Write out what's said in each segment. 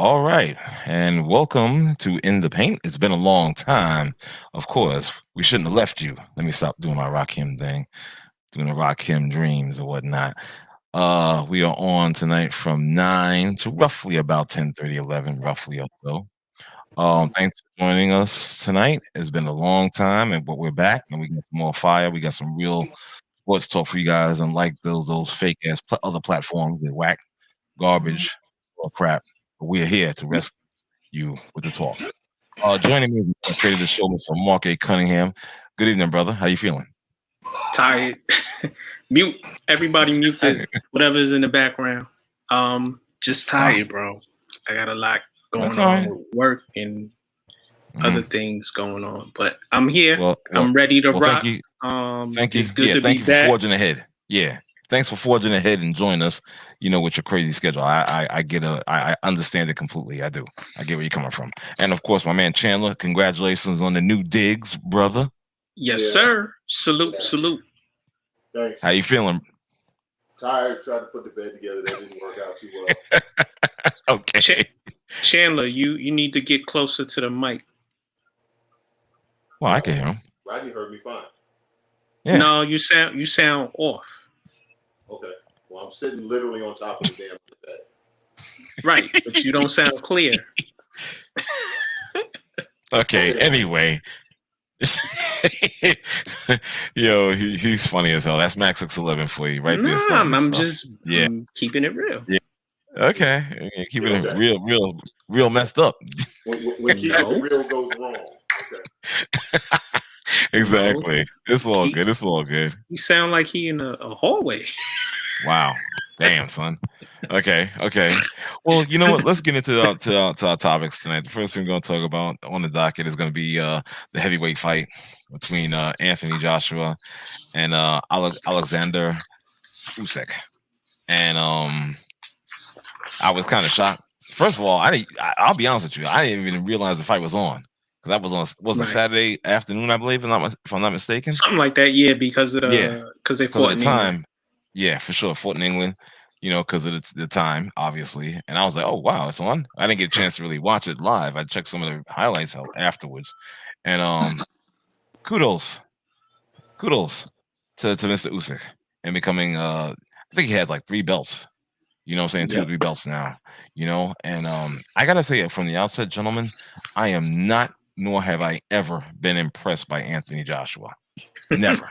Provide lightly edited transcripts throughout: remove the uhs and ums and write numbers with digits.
All right, and welcome to In the Paint. It's been a long time. Of course, we shouldn't have left you. Let me stop doing my Rakim thing, doing the Rakim dreams or whatnot. We are on tonight from 9 to roughly about 10:30, 11, roughly up so. Thanks for joining us tonight. It's been a long time, but we're back and we got some more fire. We got some real sports talk for you guys, unlike those fake ass other platforms that whack garbage or crap. But we're here to rescue you with the talk. Joining me, created the show, Mr. Mark A. Cunningham. Good evening, brother. How you feeling? Tired. Mute. Everybody mute whatever's in the background. Just tired, bro. I got a lot going on with work and other things going on. But I'm here. I'm ready to rock. Thank you. Thank you. It's good to thank be you back. for forging ahead. Yeah. Thanks for forging ahead and joining us, with your crazy schedule. I understand it completely. I do. I get where you're coming from. And of course, my man Chandler, congratulations on the new digs, brother. Yes, sir. Salute. Thanks. How you feeling? Tired, tried to put the bed together. That didn't work out too well. Okay. Chandler, you need to get closer to the mic. Well, I can hear him. Rodney heard me fine. Yeah. No, you sound off. Okay. Well, I'm sitting literally on top of the damn bed. Right, but you don't sound clear. Okay. Anyway. Yo, he's funny as hell. That's Max 611 for you, right there. I'm just keeping it real. Yeah. Okay. Keeping it real messed up. When keeping it real goes wrong. Okay. Exactly. It's all good. It's all good. He sound like he in a hallway. Wow. Damn, son. Okay. Well, you know what? Let's get into our topics tonight. The first thing we're going to talk about on the docket is going to be the heavyweight fight between Anthony Joshua and Oleksandr Usyk. And I was kind of shocked. First of all, I'll be honest with you. I didn't even realize the fight was on. Because that was on Saturday afternoon, I believe, if I'm not mistaken. Something like that, yeah, because of they fought in time. England. Yeah, for sure. Fought in England, because of the time, obviously. And I was like, oh, wow, it's on. I didn't get a chance to really watch it live. I checked some of the highlights out afterwards. And kudos to Mr. Usyk and becoming, I think he has like 3 belts. You know what I'm saying? 2 or 3 belts now, And I got to say from the outset, gentlemen, I am not, nor have I ever been impressed by Anthony Joshua. Never.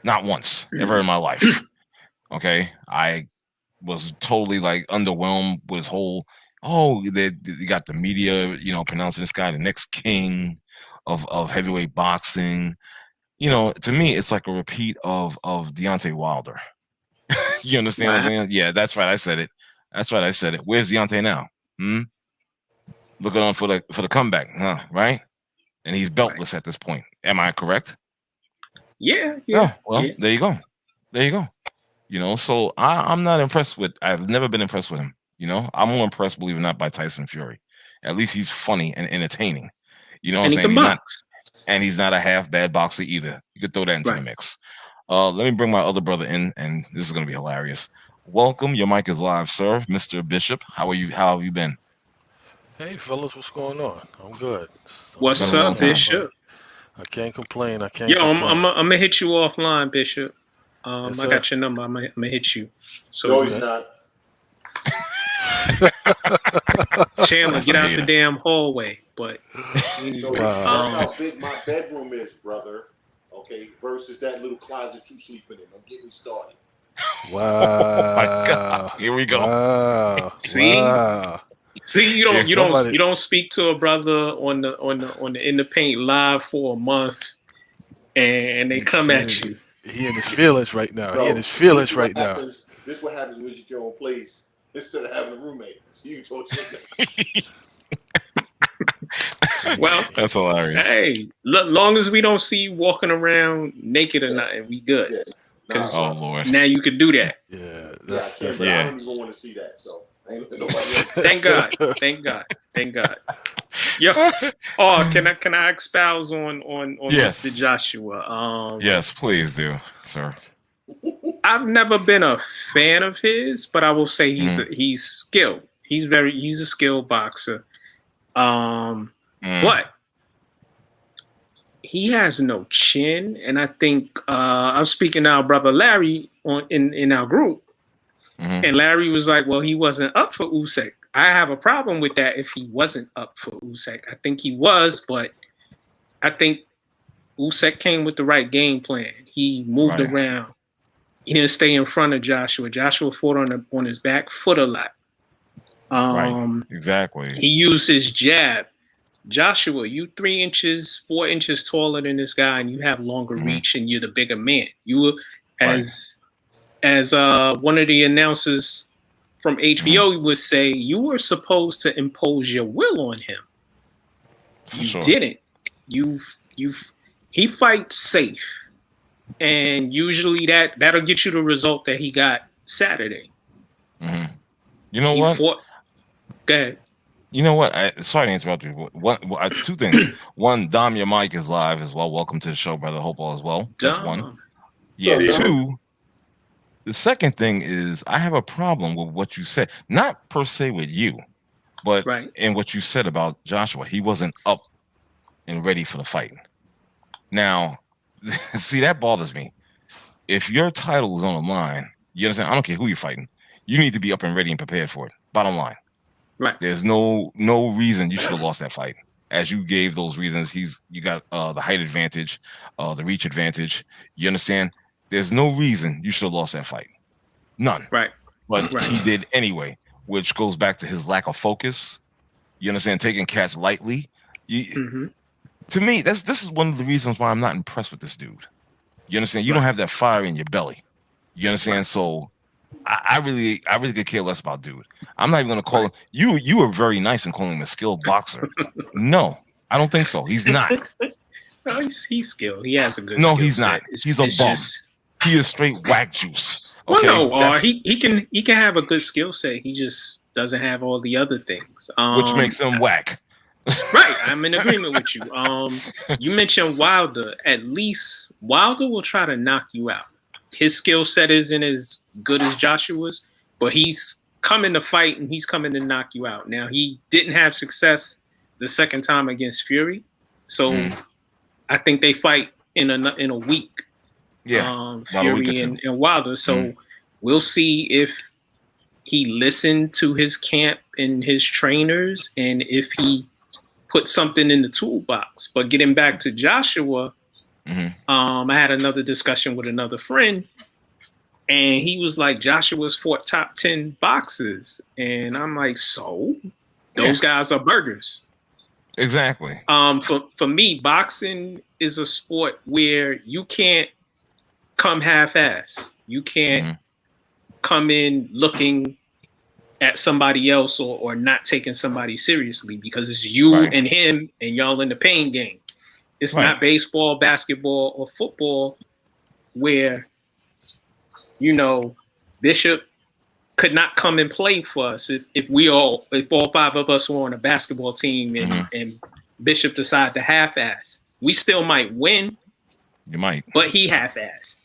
Not once, ever in my life. Okay, I was totally like underwhelmed with his whole. They got the media, pronouncing this guy the next king of heavyweight boxing. To me, it's like a repeat of Deontay Wilder. You understand what I'm saying? Yeah, that's right. I said it. Where's Deontay now? Looking on for the comeback, huh? Right? And he's beltless at this point. Am I correct? Yeah. Oh, well, there you go. So I'm not impressed with. I've never been impressed with him. I'm more impressed, believe it or not, by Tyson Fury. At least he's funny and entertaining. You know what I'm saying? He's not a half bad boxer either. You could throw that into the mix. Let me bring my other brother in, and this is going to be hilarious. Welcome. Your mic is live, sir. Mr. Bishop. How are you? How have you been? Hey, fellas. What's going on? I'm good. What's up, Bishop? I can't complain. I'm gonna hit you offline, Bishop. I got your number. I'm gonna hit you. So no, he's not. Chandler, get out the damn hallway. But that's how big my bedroom is, brother. Okay, versus that little closet you sleeping in. Don't get me started. Wow. Oh my God. Here we go. Wow. See? Wow. See, you don't speak to a brother on the In the Paint live for a month, and they come at you. He in his feelings right now. This is what happens when you get your own place instead of having a roommate. See, you told you. Well, that's hilarious. Hey, long as we don't see you walking around naked or nothing, we good. Yeah. Oh Lord! Now you can do that. Yeah, I don't even want to see that. So thank God. Yo, can I expound on yes. Mr. Joshua? Yes, please do, sir. I've never been a fan of his, but I will say he's skilled. He's a skilled boxer. But he has no chin, and I think I'm speaking to our brother Larry in our group, and Larry was like, "Well, he wasn't up for Usyk." I have a problem with that if he wasn't up for Usyk. I think he was, but I think Usyk came with the right game plan. He moved around. He didn't stay in front of Joshua. Joshua fought on his back foot a lot. Right. Exactly. He used his jab. Joshua, you 3 inches, 4 inches taller than this guy, and you have longer reach, and you're the bigger man. You were, as one of the announcers from HBO would say, you were supposed to impose your will on him. You didn't. He fights safe, and usually that'll get you the result that he got Saturday. You know what? Go ahead. You know what? Sorry to interrupt you. Two things. One, Dom, your mic is live as well. Welcome to the show, brother. Hope all is well. That's one. Yeah. Two, the second thing is I have a problem with what you said. Not per se with you, but in what you said about Joshua. He wasn't up and ready for the fight. Now, see, that bothers me. If your title is on the line, you understand? I don't care who you're fighting. You need to be up and ready and prepared for it. Bottom line. Right. There's no reason you should have lost that fight. As you gave those reasons, you got the height advantage, the reach advantage. You understand? There's no reason you should have lost that fight. None. Right. But he did anyway, which goes back to his lack of focus. You understand? Taking cats lightly. To me, this is one of the reasons why I'm not impressed with this dude. You understand? You don't have that fire in your belly. You understand? So I really could care less about dude. I'm not even gonna call him. You were very nice in calling him a skilled boxer. No, I don't think so. He's not. No, he's skilled. He has a good. No, he's not. He's a bum. He is straight whack juice. Okay? Well, no, he can have a good skill set. He just doesn't have all the other things, which makes him whack. Right, I'm in agreement with you. You mentioned Wilder. At least Wilder will try to knock you out. His skill set isn't as good as Joshua's, but he's coming to fight and he's coming to knock you out. Now, he didn't have success the second time against Fury, so I think they fight in a week. Yeah, Fury and Wilder. So we'll see if he listened to his camp and his trainers, and if he put something in the toolbox. But getting back to Joshua, I had another discussion with another friend, and he was like, Joshua's fought top 10 boxers. And I'm like, so? Those guys are burgers. Exactly. For me, boxing is a sport where you can't come half-ass. You can't come in looking at somebody else or not taking somebody seriously, because it's you and him and y'all in the pain game. It's not baseball, basketball, or football where, Bishop could not come and play for us if all 5 of us were on a basketball team and Bishop decided to half-ass. We still might win. You might. But he half-assed.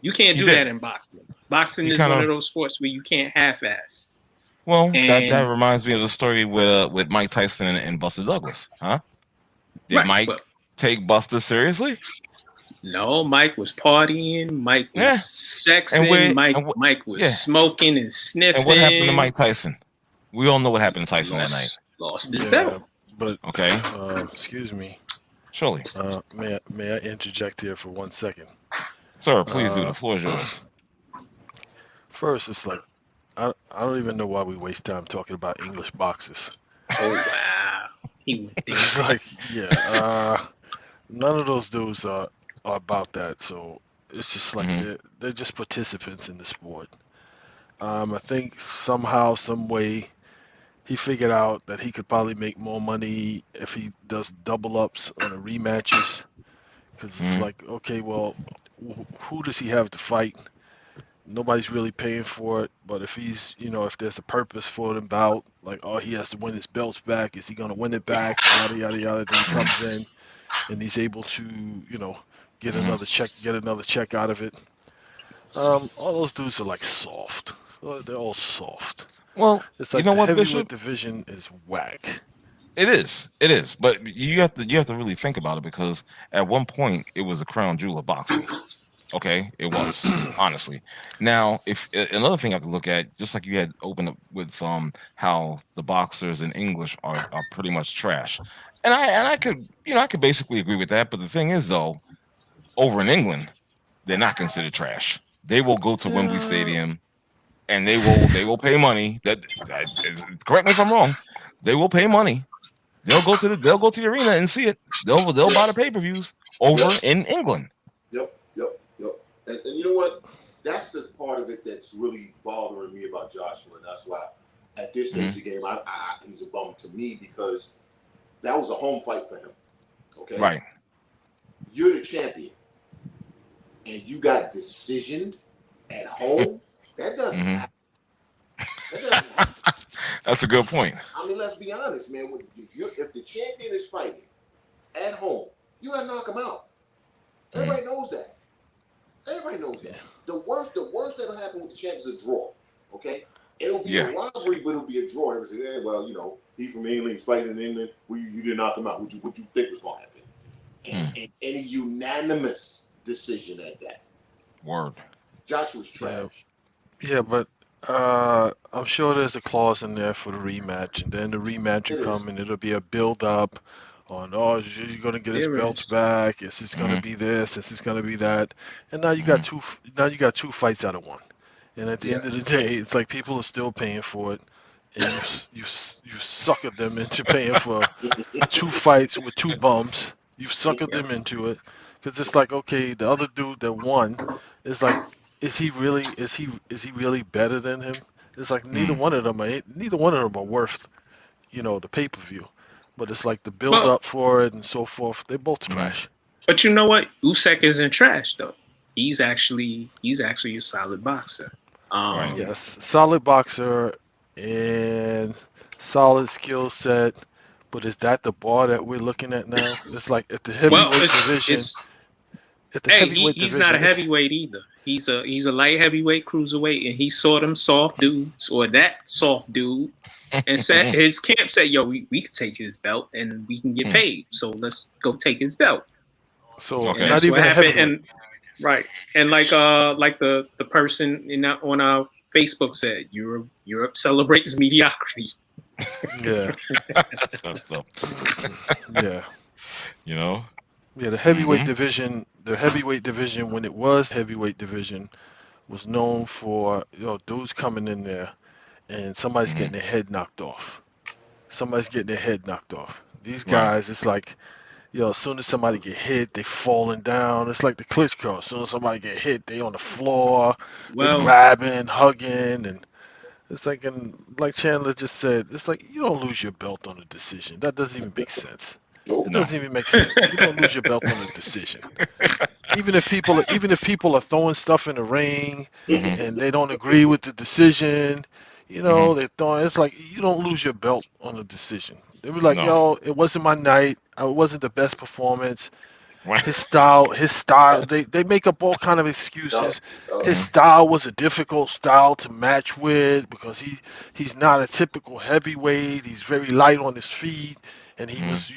You can't do that in boxing. Boxing is one of those sports where you can't half-ass. Well, that reminds me of the story with Mike Tyson and Buster Douglas, huh? Did Mike take Buster seriously? No, Mike was partying. Mike was sexing. Mike was smoking and sniffing. And what happened to Mike Tyson? We all know what happened to Tyson that night. Lost his belt. But excuse me. Surely. May I interject here for 1 second? Sir, please do. The floor is yours. First, it's like I don't even know why we waste time talking about English boxers. Oh wow! It's like none of those dudes are about that. So it's just like they're just participants in the sport. I think somehow, some way, he figured out that he could probably make more money if he does double ups on the rematches. Because it's like, okay, well, who does he have to fight? Nobody's really paying for it, but if he's, if there's a purpose for the bout, like, oh, he has to win his belts back, is he going to win it back, yada, yada, yada, then he comes in and he's able to, get another check out of it. All those dudes are like soft. They're all soft. Well, It's you like know the what, heavyweight Bishop? division is whack. It is. But you have to really think about it because at one point it was a crown jewel of boxing. Okay, it was honestly. Now, if another thing I have to look at, just like you had opened up with how the boxers in English are pretty much trash, and I could I could basically agree with that. But the thing is though, over in England, they're not considered trash. They will go to Wembley Uh, Stadium and they will pay money. Correct me if I'm wrong. They will pay money. They'll go to the arena and see it. They'll buy the pay per views over Yep. in England. Yep. And you know what? That's the part of it that's really bothering me about Joshua. And that's why at this stage of the game, he's a bum to me because that was a home fight for him. Okay? Right. You're the champion. And you got decisioned at home. That doesn't happen. That doesn't happen. That's a good point. I mean, let's be honest, man. If the champion is fighting at home, you gotta knock him out. Everybody knows that. Everybody knows that. The worst that'll happen with the champ is a draw. Okay? It'll be a robbery, but it'll be a draw. Everybody say, hey, well, he from England, he's fighting in England. Well, you didn't knock him out. What you think was gonna happen? And a unanimous decision at that. Word. Joshua's trash. Yeah, but I'm sure there's a clause in there for the rematch, and then the rematch will come, and it'll be a build-up on, you're gonna get his belts back. Is this gonna be this? Is this gonna be that? And now you got two. Now you got two fights out of one. And at the end of the day, it's like people are still paying for it, and you suckered them into paying for two fights with two bums. You suckered them into it, because it's like, okay, the other dude that won is like, is he really better than him? It's like neither one of them are worth, the pay-per-view. But it's like the build up for it and so forth. They're both trash. But you know what? Usyk isn't trash though. He's actually a solid boxer. Yes, solid boxer and solid skill set. But is that the bar that we're looking at now? It's like if the heavyweight division. He's not a heavyweight either. He's a light heavyweight cruiserweight, and he saw them soft dudes or that soft dude, and said his camp said, "Yo, we can take his belt and we can get paid. So let's go take his belt." So not even a heavyweight. And like the person on our Facebook said, Europe celebrates mediocrity. Yeah, that's messed up. Yeah, Yeah, the heavyweight division. The heavyweight division, when it was heavyweight division, was known for dudes coming in there and somebody's getting their head knocked off. These guys, it's like, as soon as somebody get hit, they falling down. It's like the Klitschko. As soon as somebody get hit, they on the floor, they grabbing, hugging, and it's like, and like Chandler just said, it's like you don't lose your belt on a decision. That doesn't even make sense. It doesn't even make sense. You don't lose your belt on a decision. Even if people are throwing stuff in the ring and they don't agree with the decision, they're throwing. It's like you don't lose your belt on a decision. They were like, it wasn't my night. It wasn't the best performance. His style. They make up all kind of excuses. His style was a difficult style to match with because he's not a typical heavyweight. He's very light on his feet. And he was,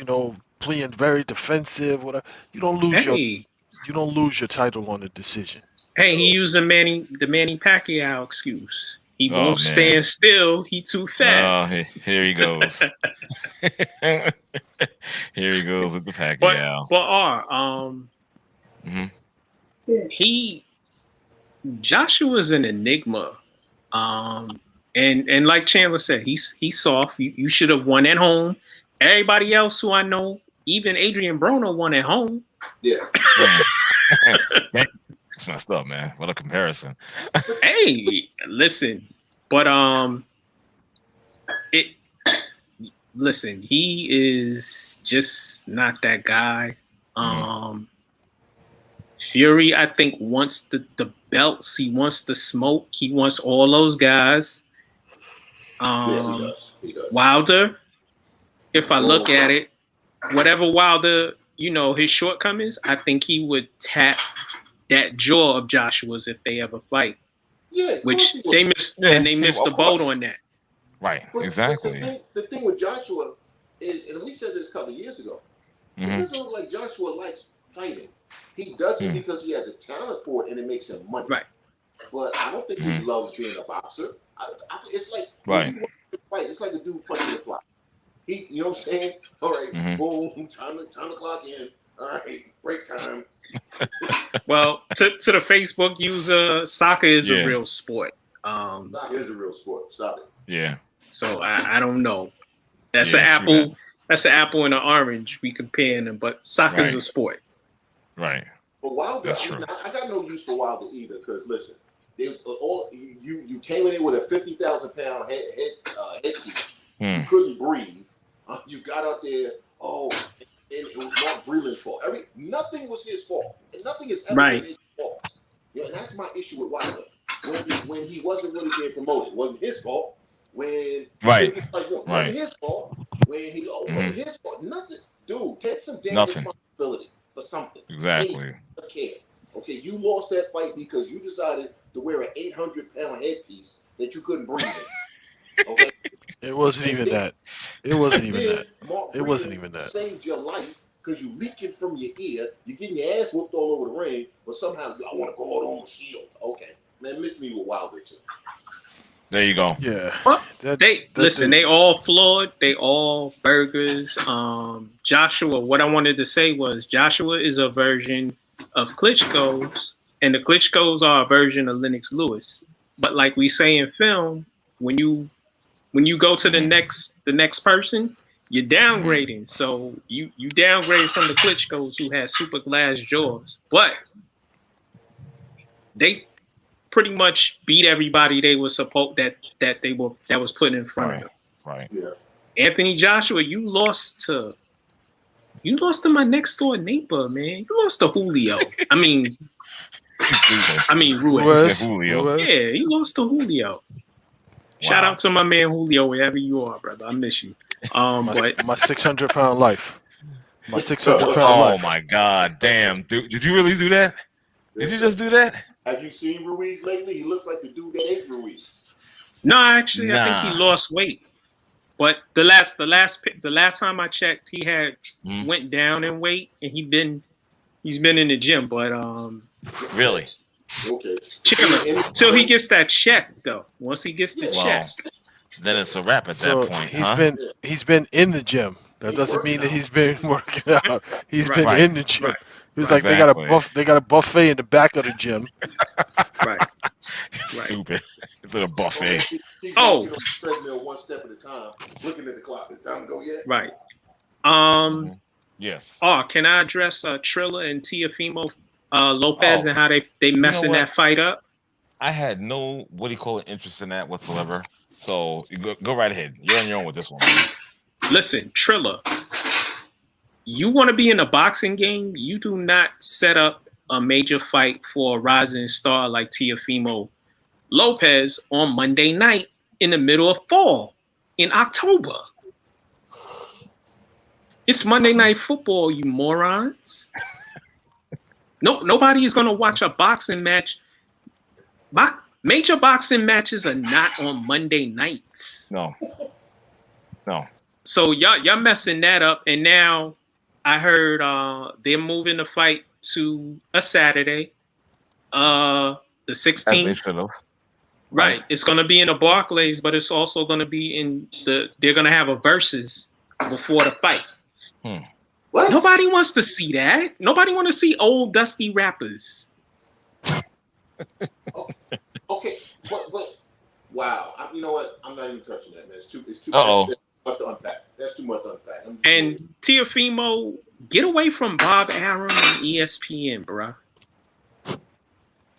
playing very defensive. Whatever. You don't lose your title on a decision. Hey, he used the Manny Pacquiao excuse. He won't stand still. He too fast. Here he goes. Here he goes with the Pacquiao. Joshua's an enigma. And like Chandler said, he's soft. You should have won at home. Everybody else who I know, even Adrian Broner won at home. Yeah. It's messed up, man. What a comparison. Hey, listen, but he is just not that guy. Fury, I think, wants the belts. He wants the smoke. He wants all those guys. Yes, he does. Wilder, if I look at it, whatever Wilder, his shortcomings, I think he would tap that jaw of Joshua's if they ever fight. Yeah, which they missed, and they missed the boat on that. Right. But Exactly. the thing with Joshua is, and we said this a couple of years ago, it doesn't look like Joshua likes fighting. He does it because he has a talent for it and it makes him money. Right. But I don't think he loves being a boxer. It's like when you want to fight, it's like a dude punching the clock. You know what I'm saying? All right, boom, time to clock in. All right, break time. Well, to the Facebook user, soccer is a real sport. Soccer is a real sport. Stop it. Yeah. So I don't know. That's an apple. That's an apple and an orange. We comparing them, but soccer is a sport. Right. But Wilder, I got no use for Wilder either. Because listen, there's you came in there with a 50,000-pound headpiece. You couldn't breathe. You got out there. Oh, and it was Mark Breland's fault. Nothing was his fault, and nothing is ever his fault. And that's my issue with Wilder. When he wasn't really being promoted, it wasn't his fault. When wasn't his fault. When he wasn't his fault. Nothing, dude. Take some damn responsibility for something. Exactly. Okay, you lost that fight because you decided to wear an 800-pound headpiece that you couldn't breathe in. Okay. It wasn't even that. It wasn't even that. It wasn't even that. Saved your life because you leaking from your ear. You're getting your ass whooped all over the ring, but somehow I want to go out on a shield. Okay, man, miss me with Wilder too. There you go. Yeah. Well, they all flawed. They all burgers. Joshua, what I wanted to say was Joshua is a version of Klitschko's, and the Klitschko's are a version of Lennox Lewis. But like we say in film, when you go to the next person, you're downgrading. So you downgrade from the Klitschko's who had super glass jaws, but they pretty much beat everybody they were supposed that was put in front of them. Right. Yeah. Anthony Joshua, you lost to my next door neighbor, man. You lost to Julio. I mean Ruiz. Julio. Yeah, you lost to Julio. Shout out to my man Julio, wherever you are, brother. I miss you. But my 600-pound life. My 600-pound life. Oh my God, damn, dude! Did you really do that? Did you just do that? Have you seen Ruiz lately? He looks like the dude that ate Ruiz. No, actually, I think he lost weight. But the last time I checked, he had went down in weight, and he's been in the gym. But really, okay, till he gets that check though. Once he gets the check, then it's a wrap at that point. He's been in the gym. That doesn't mean that he's been working out. He's been in the gym. Right. It was like they got a buffet in the back of the gym. Right. Stupid. It's like a buffet. Treadmill one step at a time, looking at the clock. It's time to go yet. Right. Yes. Oh, can I address Trilla and Teofimo Lopez and how they messing that fight up? I had no interest in that whatsoever. So go right ahead. You're on your own with this one. Listen, Trilla, you want to be in a boxing game, you do not set up a major fight for a rising star like Teofimo Lopez on Monday night in the middle of fall in October. It's Monday Night Football, you morons. Nobody is going to watch a boxing match. Major boxing matches are not on Monday nights. No. So y'all messing that up, and now I heard they're moving the fight to a Saturday, the 16th. Right. It's going to be in the Barclays, but it's also going to be they're going to have a versus before the fight. What? Nobody wants to see that. Nobody want to see old dusty rappers. Okay, but wow. You know what? I'm not even touching that, man. It's too much to unpack. That's too much to unpack. And Teofimo, get away from Bob Arum and ESPN, bro.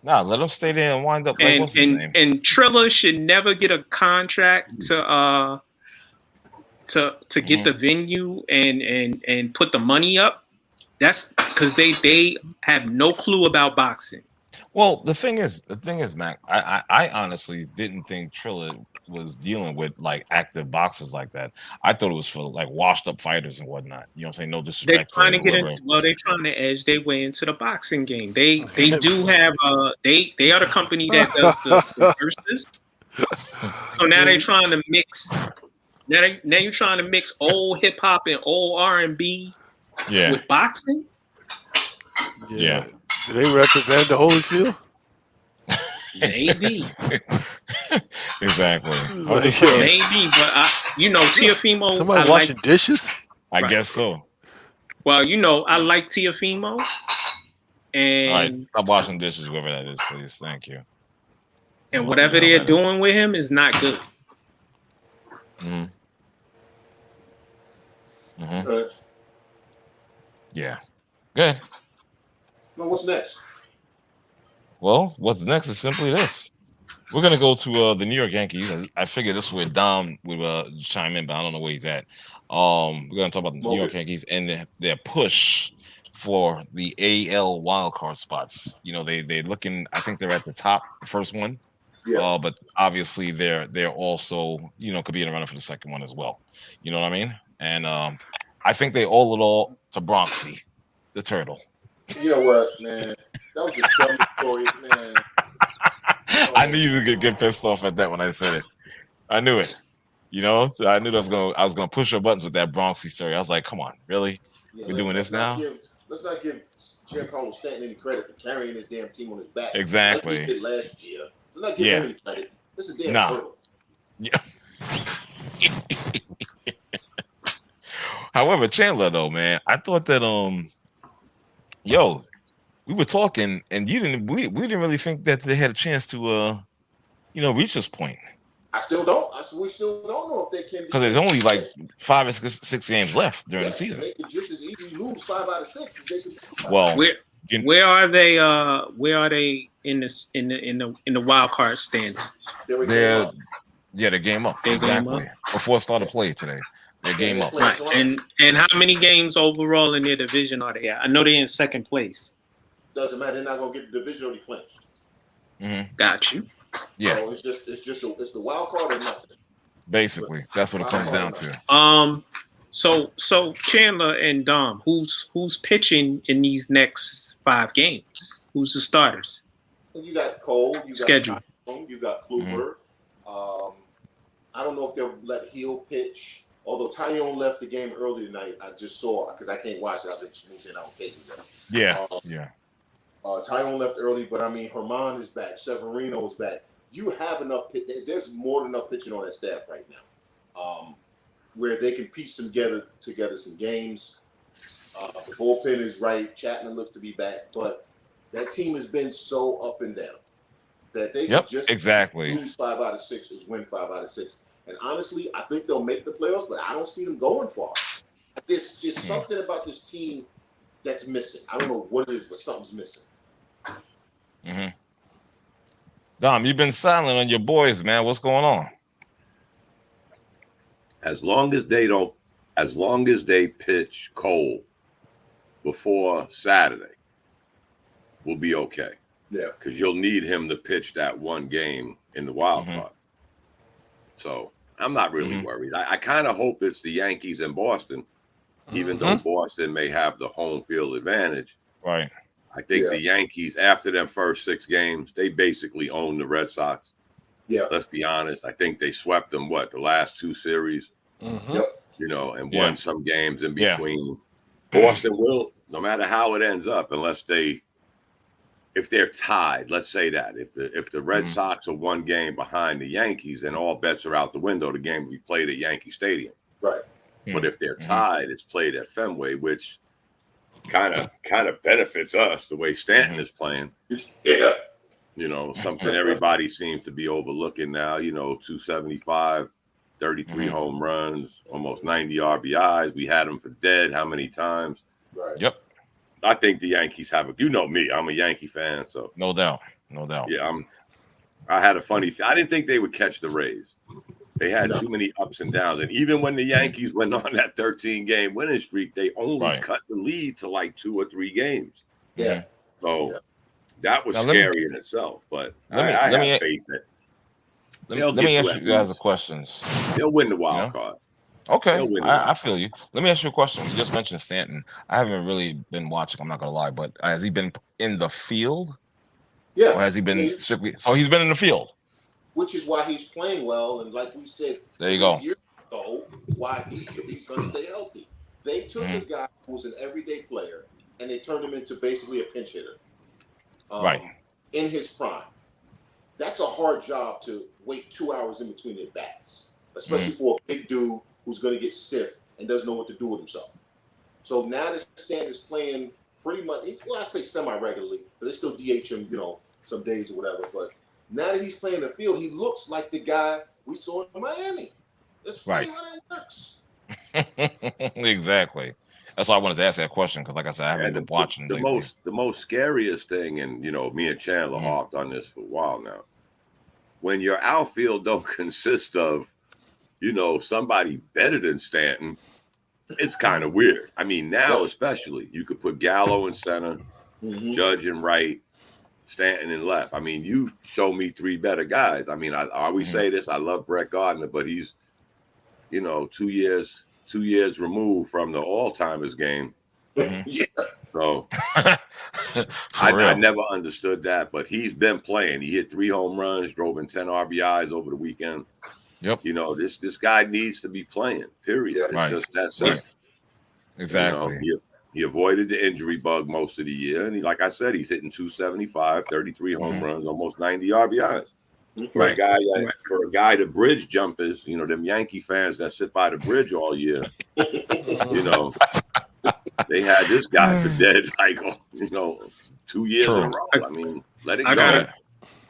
Nah, let him stay there and wind up. What's his name? And Trilla should never get a contract to get the venue and put the money up. That's because they have no clue about boxing. Well, the thing is, Mac, I honestly didn't think Trilla was dealing with like active boxers like that. I thought it was for like washed up fighters and whatnot. You know what I'm saying? No disrespect. They're trying to get in. Well, they're trying to edge their way into the boxing game. They do have they are the company that does the versus. So now they're trying to mix. Now you're trying to mix old hip hop and old R&B with boxing. Yeah. Do they represent the Holyfield? Maybe. Exactly. Maybe, but Tiafimo. Somebody washing dishes? I guess so. Well, I like Tiafimo. And all right, stop washing dishes, whoever that is, please. Thank you. And whatever they're doing with him is not good. Yeah. Good. Well, what's next? Well, what's next is simply this. We're gonna go to the New York Yankees. I figure this is where Dom would chime in, but I don't know where he's at. We're gonna talk about the New York Yankees and their push for the AL wildcard spots. They're looking. I think they're at the top, the first one. Yeah. But obviously they're also could be in the running for the second one as well. You know what I mean? And I think they owe it all to Bronxy, the turtle. You know what, man? That was the dumbest story, man. I knew you would get pissed off at that when I said it. I knew it. I knew I was gonna push your buttons with that Bronxy story. I was like, come on, really? We're doing this now? Let's not give Giancarlo Stanton any credit for carrying his damn team on his back. Exactly. Like he did last year. Let's not give him any credit. This is a damn turtle. Yeah. However, Chandler, though, man, I thought that we were talking, and we didn't really think that they had a chance to reach this point. I still don't. We still don't know if they can. Because there's only like 5 or 6 games left during the season. They could just as easily lose 5 out of 6 as they could. Well, where are they? Where are they in the wild card standing? They're game up. Exactly. Before start of play today. They're game up. Right. And how many games overall in their division are they at? I know they're in second place. Doesn't matter. They're not gonna get the division already clinched. Got you. Yeah. So it's the wild card or nothing. Basically, that's what it comes down to. So Chandler and Dom, who's pitching in these next 5 games? Who's the starters? You got Cole. You got schedule. You got Kluber. I don't know if they'll let Hill pitch. Although Tyone left the game early tonight, I just saw because I can't watch it. I just moved in. I was taking Yeah. Tyone left early, but I mean, Herman is back. Severino is back. You have enough. There's more than enough pitching on that staff right now, where they can piece together some games. The bullpen is right. Chapman looks to be back, but that team has been so up and down that they can just lose 5 out of 6 is win 5 out of 6. And honestly, I think they'll make the playoffs, but I don't see them going far. There's just something about this team that's missing. I don't know what it is, but something's missing. Dom, you've been silent on your boys, man. What's going on? As long as they pitch Cole before Saturday, we'll be okay. Yeah, because you'll need him to pitch that one game in the wild card. So I'm not really worried. I kind of hope it's the Yankees and Boston, even though Boston may have the home field advantage. Right. I think the Yankees, after them first 6 games, they basically own the Red Sox. Yeah. Let's be honest. I think they swept them, the last 2 series? And won some games in between. Boston will, no matter how it ends up, if they're tied, let's say that. If the Red Sox are 1 game behind the Yankees, then all bets are out the window. The game will be played at Yankee Stadium. Right. But if they're tied, it's played at Fenway, which kind of benefits us the way Stanton is playing. Yeah. Something everybody seems to be overlooking now. 275, 33 home runs, almost 90 RBIs. We had him for dead how many times? Right. Yep. I think the Yankees have me. I'm a Yankee fan, so no doubt. Yeah, I had a funny. I didn't think they would catch the Rays. They had too many ups and downs, and even when the Yankees went on that 13-game winning streak, they only cut the lead to like 2 or 3 games. Yeah. So that was scary in itself. But I have faith that. Let me ask you guys a question. They'll win the wild card. Okay, I feel you. Let me ask you a question. You just mentioned Stanton. I haven't really been watching. I'm not gonna lie, but has he been in the field? Yeah. Or has he been strictly? So he's been in the field. which is why he's playing well. And like we said, there you go. Years ago, why he's going to stay healthy. They took a guy who was an everyday player and they turned him into basically a pinch hitter. Right. In his prime. That's a hard job to wait 2 hours in between their bats, especially for a big dude who's going to get stiff and doesn't know what to do with himself. So now that Stan is playing pretty much, well, I'd say semi-regularly, but they still DH him, some days or whatever. But now that he's playing the field, he looks like the guy we saw in Miami. It's funny how that works. Exactly. That's why I wanted to ask that question because, like I said, I haven't been watching. The most scariest thing, and me and Chandler harped on this for a while now. When your outfield don't consist of, somebody better than Stanton, it's kind of weird. I mean, now especially, you could put Gallo in center, Judge in right, Stanton in left. I mean, you show me three better guys. I mean, I always say this. I love Brett Gardner, but he's, 2 years removed from the all-timers game. So I never understood that, but he's been playing. He hit 3 home runs, drove in 10 RBIs over the weekend. Yep. This guy needs to be playing, period. It's just that simple. Right. Exactly. He avoided the injury bug most of the year. And like I said, he's hitting 275, 33 home runs, almost 90 RBIs. For a guy, the bridge jumpers, them Yankee fans that sit by the bridge all year, they had this guy for dead like 2 years in a row. I mean, let it go.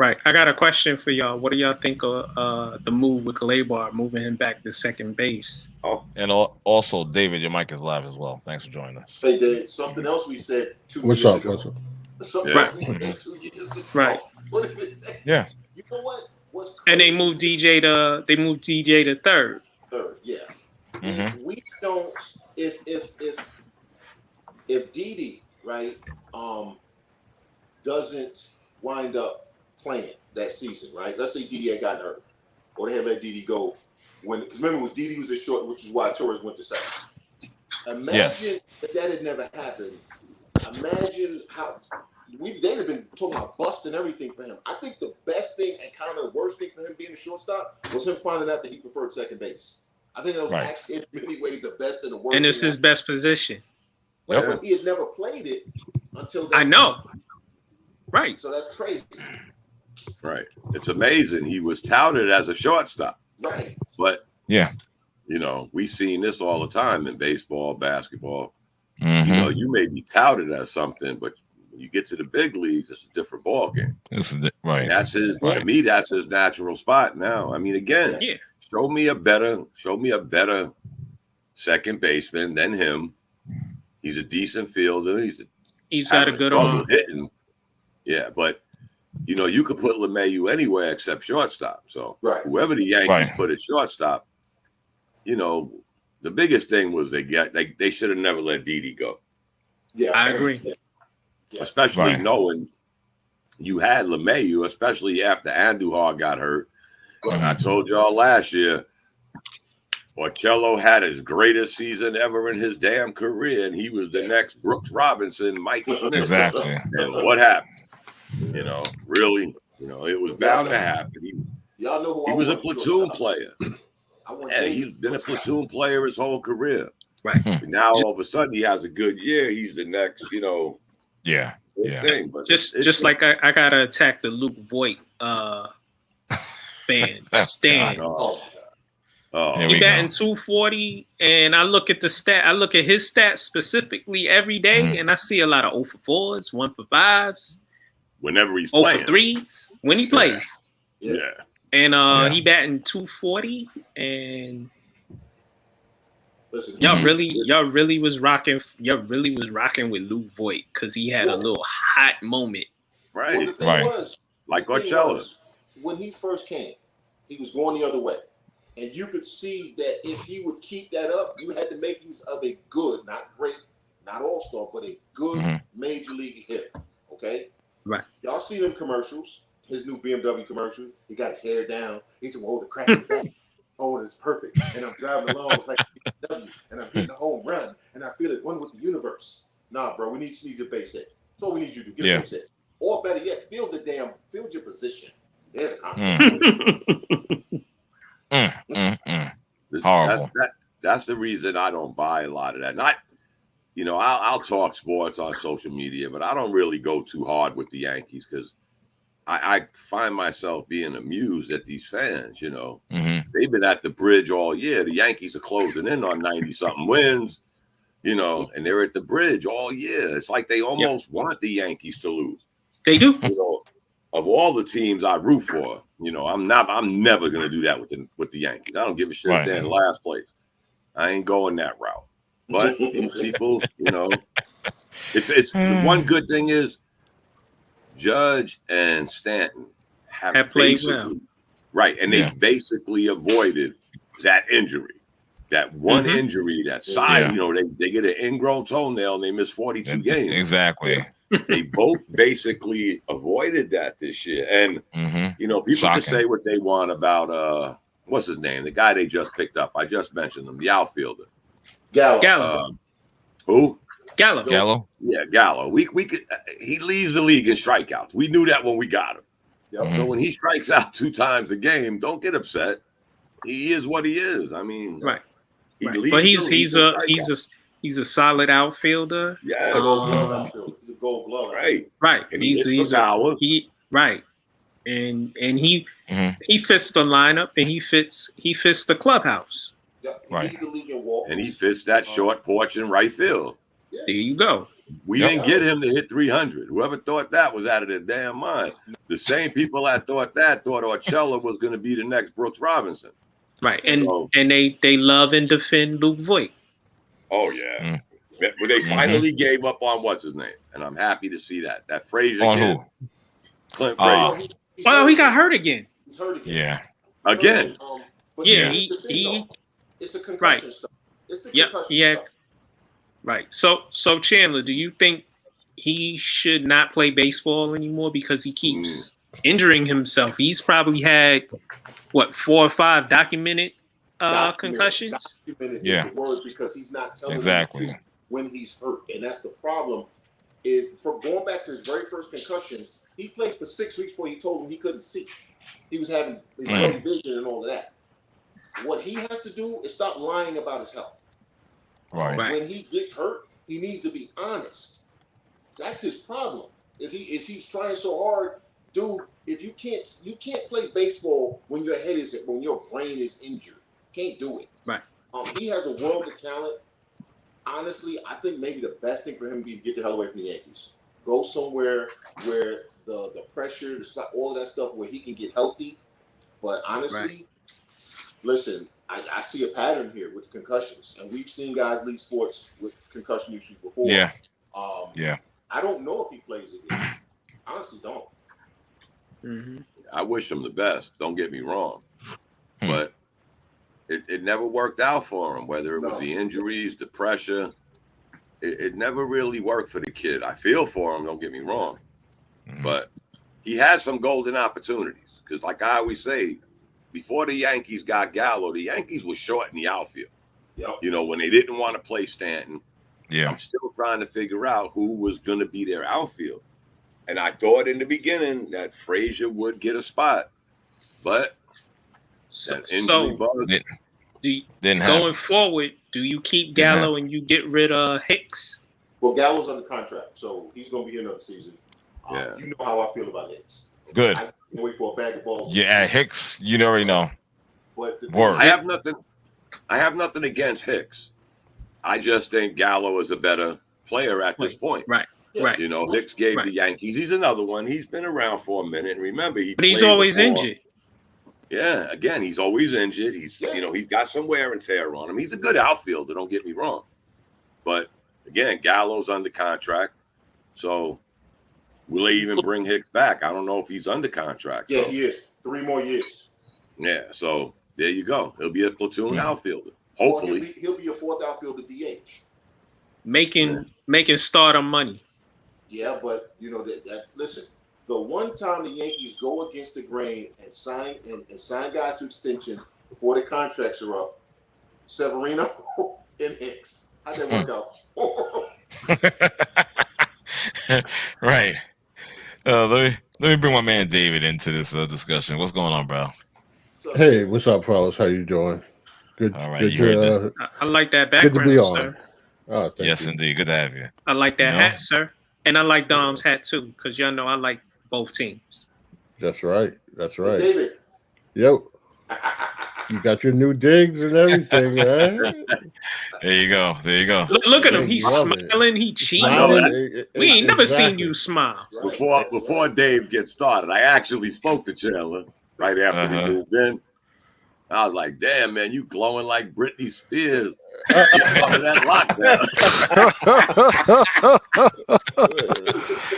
I got a question for y'all. What do y'all think of the move with Gleyber, moving him back to second base? Oh, and also, David, your mic is live as well. Thanks for joining us. Hey, Dave, something else we said 2 years ago. What's up? Something else we said 2 years ago. Right. What did we say? Yeah. You know what? What's crazy? And they moved DJ to third. Third, yeah. We don't. If Didi, right, doesn't wind up playing that season, right? Let's say Didi had gotten hurt, or they had let Didi go because remember, it was Didi was in short, which is why Torres went to second. Imagine if that had never happened. Imagine how they'd have been talking about busting everything for him. I think the best thing and kind of the worst thing for him being a shortstop was him finding out that he preferred second base. I think that was actually in many ways the best and the worst. And it's his best position. But he had never played it until that I know. season. Right. So that's crazy. Right. It's amazing. He was touted as a shortstop. Right. But yeah, we've seen this all the time in baseball, basketball. You may be touted as something, but when you get to the big leagues, it's a different ball game. Right. That's to me, that's his natural spot now. I mean, again, show me a better second baseman than him. He's a decent fielder. He's got a good arm. Hitting. Yeah, but you could put LeMahieu anywhere except shortstop. So whoever the Yankees put at shortstop, the biggest thing was they should have never let Didi go. Yeah, I agree. Yeah. Especially knowing you had LeMahieu, especially after Andujar got hurt. I told y'all last year, Porcello had his greatest season ever in his damn career, and he was the next Brooks Robinson, Mike Schmidt. Exactly. And what happened? Really, it was bound to happen. Y'all know who he was a platoon player. He's been a platoon player his whole career. Right. And now all of a sudden he has a good year. He's the next, thing. But just like I gotta attack the Luke Voigt fans. Stan. He batting 240, and I look at I look at his stats specifically every day, and I see a lot of 0 for 4s, 1 for 5s. Whenever he's 0 playing. for 3s when he plays. Yeah. And he batting 240, and listen, y'all really was rocking with Luke Voigt because he had a little hot moment. Right. Well, the thing was, like Porcello. When he first came, he was going the other way. And you could see that if he would keep that up, you had the makings of a good, not great, not all-star, but a good major league hitter. Okay? Right. Y'all see them commercials, his new BMW commercials. He got his hair down. He took hold the crack in the back. Oh, it's perfect. And I'm driving along like BMW, and I'm hitting a home run, and I feel it one with the universe. Nah, bro, we need your base hit. That's all we need you to do. Get a base hit. Or better yet, field your position. There's a concept. Horrible. That's the reason I don't buy a lot of that. Not, I'll talk sports on social media, but I don't really go too hard with the Yankees because I find myself being amused at these fans. They've been at the bridge all year. The Yankees are closing in on 90-something wins, and they're at the bridge all year. It's like they almost want the Yankees to lose. They do. Of all the teams I root for, I'm never gonna do that with the Yankees. I don't give a shit if they're in last place. I ain't going that route. But these people, it's the one good thing is Judge and Stanton have played well. Right, and they basically avoided that injury. That one injury, that side, they get an ingrown toenail and they miss 42 games. Exactly. They both basically avoided that this year. And, people can say what they want about, what's his name? The guy they just picked up. I just mentioned him, the outfielder. Gallo. Who? Gallo. Yeah, Gallo. We could. He leads the league in strikeouts. We knew that when we got him. Yep. So when he strikes out 2 times a game, don't get upset. He is what he is. I mean, right. But he's a solid outfielder. Yeah, he's a gold glove. Right. And he's power. Right. And he fits the lineup and he fits the clubhouse. Yep. Right. And he fits that short porch in right field. Yeah. There you go. We didn't get him to hit 300. Whoever thought that was out of their damn mind. The same people that thought Urshela was going to be the next Brooks Robinson. Right. And they love and defend Luke Voigt. Oh, yeah. But they finally gave up on what's his name. And I'm happy to see that. That Frazier. On who? Clint Frazier. Well, he got hurt again. He's hurt again. Yeah. Again. It's a concussion stuff. It's the concussion stuff. Right. So Chandler, do you think he should not play baseball anymore because he keeps injuring himself? He's probably had 4 or 5 documented concussions. Documented is the word because he's not telling you when he's hurt, and that's the problem. Is for going back to his very first concussion, he played for 6 weeks before he told him he couldn't see. He was having vision and all of that. What he has to do is stop lying about his health. Right. When he gets hurt, he needs to be honest. That's his problem. He's trying so hard, dude. If you can't play baseball when your brain is injured. Can't do it. Right. He has a world of talent. Honestly, I think maybe the best thing for him would be to get the hell away from the Yankees. Go somewhere where the pressure, all of that stuff, where he can get healthy. But honestly, listen, I see a pattern here with the concussions, and we've seen guys leave sports with concussion issues before. Yeah. I don't know if he plays again. Honestly, don't. Mm-hmm. I wish him the best. Don't get me wrong, but it never worked out for him. Whether it was the injuries, the pressure, it never really worked for the kid. I feel for him. Don't get me wrong, but he had some golden opportunities because, like I always say, before the Yankees got Gallo, the Yankees were short in the outfield. Yep. When they didn't want to play Stanton. Yeah. I'm still trying to figure out who was going to be their outfield. And I thought in the beginning that Frazier would get a spot. But that injury bug didn't happen. Going forward, do you keep Gallo and you get rid of Hicks? Well, Gallo's under contract, so he's going to be here another season. You know how I feel about Hicks. Good. I can't wait for a bag of balls. Yeah, Hicks, you already know. But I have nothing against Hicks. I just think Gallo is a better player at this point. Right. Right. Hicks gave the Yankees. He's another one. He's been around for a minute. And remember, he's always injured. Yeah. Again, he's always injured. He's he's got some wear and tear on him. He's a good outfielder. Don't get me wrong. But again, Gallo's under contract. So will they even bring Hicks back? I don't know if he's under contract. Yeah, he is. 3 more years. Yeah. So there you go. He'll be a platoon outfielder. Hopefully, he'll be a 4th outfielder DH. Making starter money. Yeah, but that listen, the one time the Yankees go against the grain and sign guys to extensions before their contracts are up, Severino and Hicks. How'd that work out? Right. Let me bring my man David into this discussion. What's going on, bro? Hey, what's up, fellas? How you doing? Good. All right, good. you heard that. I like that Good to background, be on. sir. Oh, thank Yes, you. indeed. Good to have you. I like that You know? hat, sir. And I like Dom's hat too, because y'all know I like both teams. That's right. That's right. Hey, David. Yo, you got your new digs and everything, man. There you go. There you go. Look at him. He's Love it. smiling. He cheating. We ain't never seen you smile. Before Dave gets started, I actually spoke to Chandler right after he moved in. I was like, "Damn, man, you glowing like Britney Spears." That lockdown.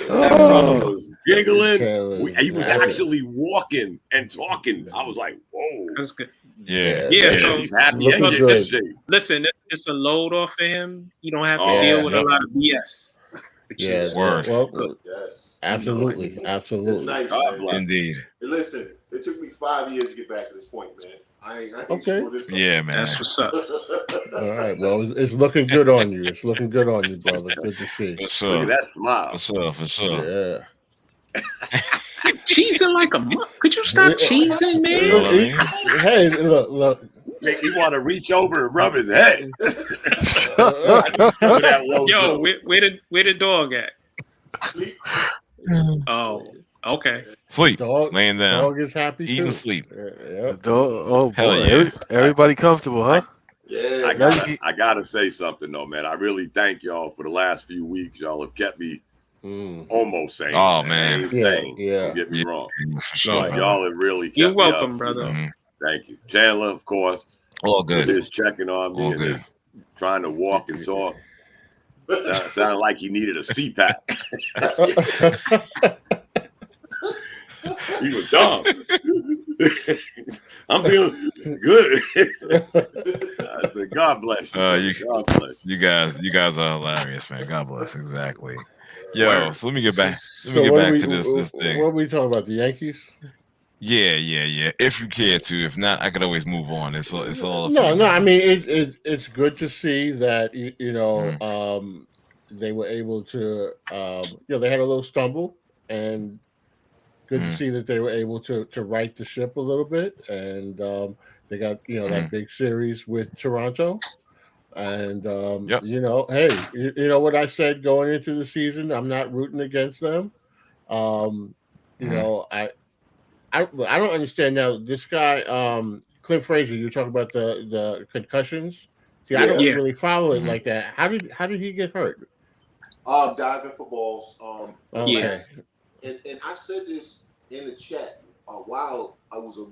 That brother was giggling. He was actually walking and talking. I was like, "Whoa, that's good." Yeah. So he's happy. listen, it's a load off for him. You don't have to Oh, deal with a lot of BS. Yeah, Word. well, Yes. absolutely, It's absolutely. nice, God man. bless. Indeed. Hey, listen, it took me 5 years to get back to this point, man. I ain't Okay. screwed this up. Yeah, man. That's what's up. All right. Well, it's looking good on you. It's looking good on you, brother. Good to see. For Look sure. at that smile. For sure. Yeah. Cheesing like a month. Could you stop cheesing, You know what man? I mean? Hey, look. Make me want to reach over and rub his head. Yo, where the dog at? Oh, okay. Sleep. Dog, Laying down. Dog is happy Eating too. sleep. Yeah. Oh Hell boy, yeah. everybody comfortable, huh? Yeah. I gotta say something though, man. I really thank y'all for the last few weeks. Y'all have kept me almost sane. Oh, man. I ain't sane. Yeah. Don't get me wrong. For sure. But y'all have really kept You're me welcome, up, brother. you know. Thank you. Chandler, of course. All With good. his checking on me All and good. his trying to walk and talk. Sounded like he needed a CPAP. He was dumb. I'm feeling good. I said, God bless you. God bless you. You guys are hilarious, man. God bless. Exactly. Yo, Word. so let me get back. Let So me get what back are we, to this thing. What are we talking about? The Yankees? Yeah. If you care to, if not, I could always move on. It's all. No. I mean, it's good to see that they were able to. They had a little stumble, and good to see that they were able to right the ship a little bit, and they got that big series with Toronto. And Yep. hey, you know what I said going into the season? I'm not rooting against them. I don't understand now. This guy, Clint Frazier, you talk about the concussions. See, I don't really follow it like that. How did he get hurt? Diving for balls. Okay. And I said this in the chat a while. It was a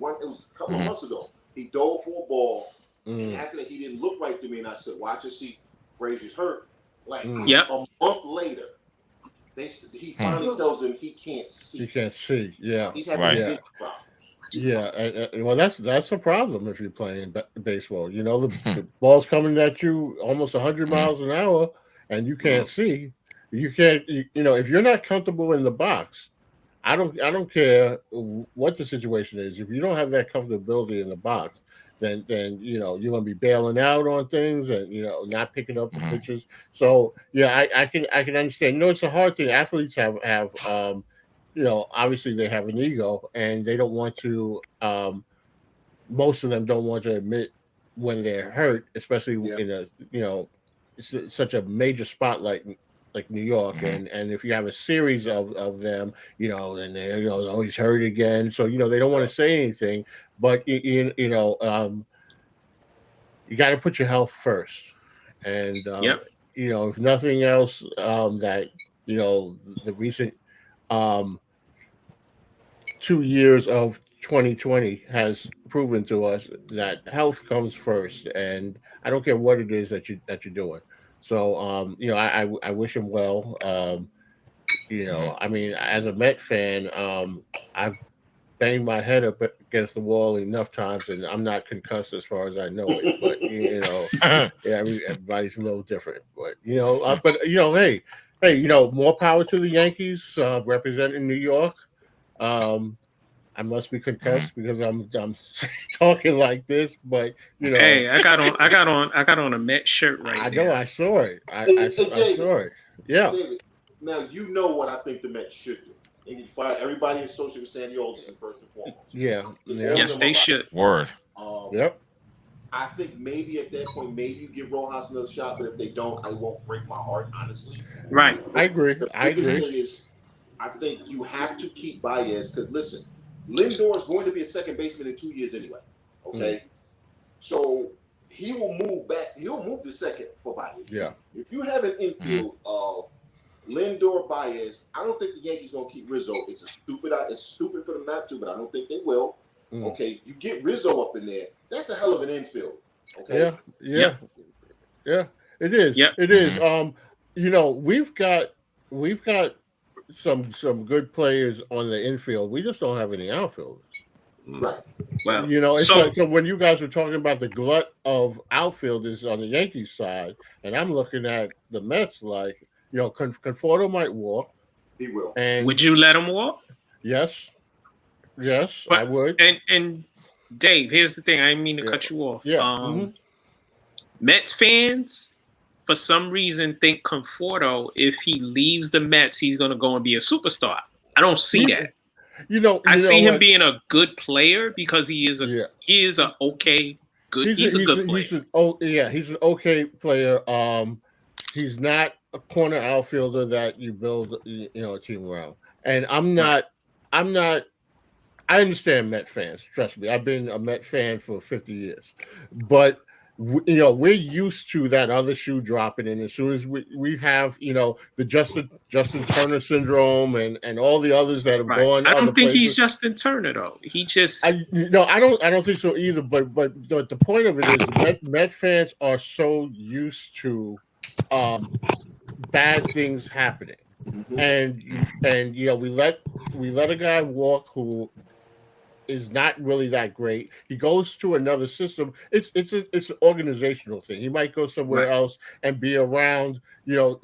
couple of months ago. He dove for a ball, and after that, he didn't look right to me. And I said, "Watch and see, Frazier's hurt." Like a month later, he finally tells them he can't see. He can't see. Yeah, he's having big problems. Yeah, well, that's a problem if you're playing baseball. The ball's coming at you almost 100 miles an hour, and you can't see. You can't. If you're not comfortable in the box, I don't care what the situation is. If you don't have that comfortability in the box, then you're gonna be bailing out on things and not picking up the pitches. So I can understand. It's a hard thing. Athletes have obviously they have an ego and they don't want to. Most of them don't want to admit when they're hurt, especially in such a major spotlight like New York, and if you have a series of them, then they're always hurt again. So they don't want to say anything, but you got to put your health first, and if nothing else, that the recent 2 years of 2020 has proven to us that health comes first, and I don't care what it is that you're doing. So I wish him well. I mean, as a Met fan, I've banged my head up against the wall enough times, and I'm not concussed as far as I know it. But everybody's a little different. But hey, more power to the Yankees representing New York. I must be concussed because I'm talking like this, but Hey, I got on a Met shirt right now. I know, I saw it. I saw it. Yeah. David, now you know what I think the Mets should do. They need to fire everybody associated with Sandy Alderson first and foremost. Yeah. Yes, they should. Word. Yep. I think maybe at that point, maybe you give Rojas another shot, but if they don't, I won't break my heart, honestly. Right. I agree. The biggest thing is, I think you have to keep Baez because listen, Lindor is going to be a second baseman in 2 years anyway. Okay, so he will move back. He'll move to second for Baez. Yeah. If you have an infield of Lindor, Baez, I don't think the Yankees gonna keep Rizzo. It's stupid for them not to, but I don't think they will. Okay, you get Rizzo up in there. That's a hell of an infield. Okay. Yeah. It is. Yep. It is. You know, we've got some good players on the infield. We just don't have any outfielders. Right. Well, You know, it's so when you guys were talking about the glut of outfielders on the Yankees side, and I'm looking at the Mets like, you know, Conforto might walk. He will. And would you let him walk? Yes, but, I would. And Dave, here's the thing. I didn't mean to cut you off. Yeah. Mets fans, for some reason, think Conforto, if he leaves the Mets, he's going to go and be a superstar. I don't see that. I see him being a good player because he is a he's a good player. He's an okay player. He's not a corner outfielder that you build a team around. And I understand Met fans. Trust me, I've been a Met fan for 50 years, but we're used to that other shoe dropping, and as soon as we have the Justin Turner syndrome and all the others that have gone. I don't think he's Justin Turner though. He just I don't think so either. But the point of it is Met fans are so used to bad things happening, and we let a guy walk who is not really that great. He goes to another system. It's an organizational thing. He might go somewhere else and be around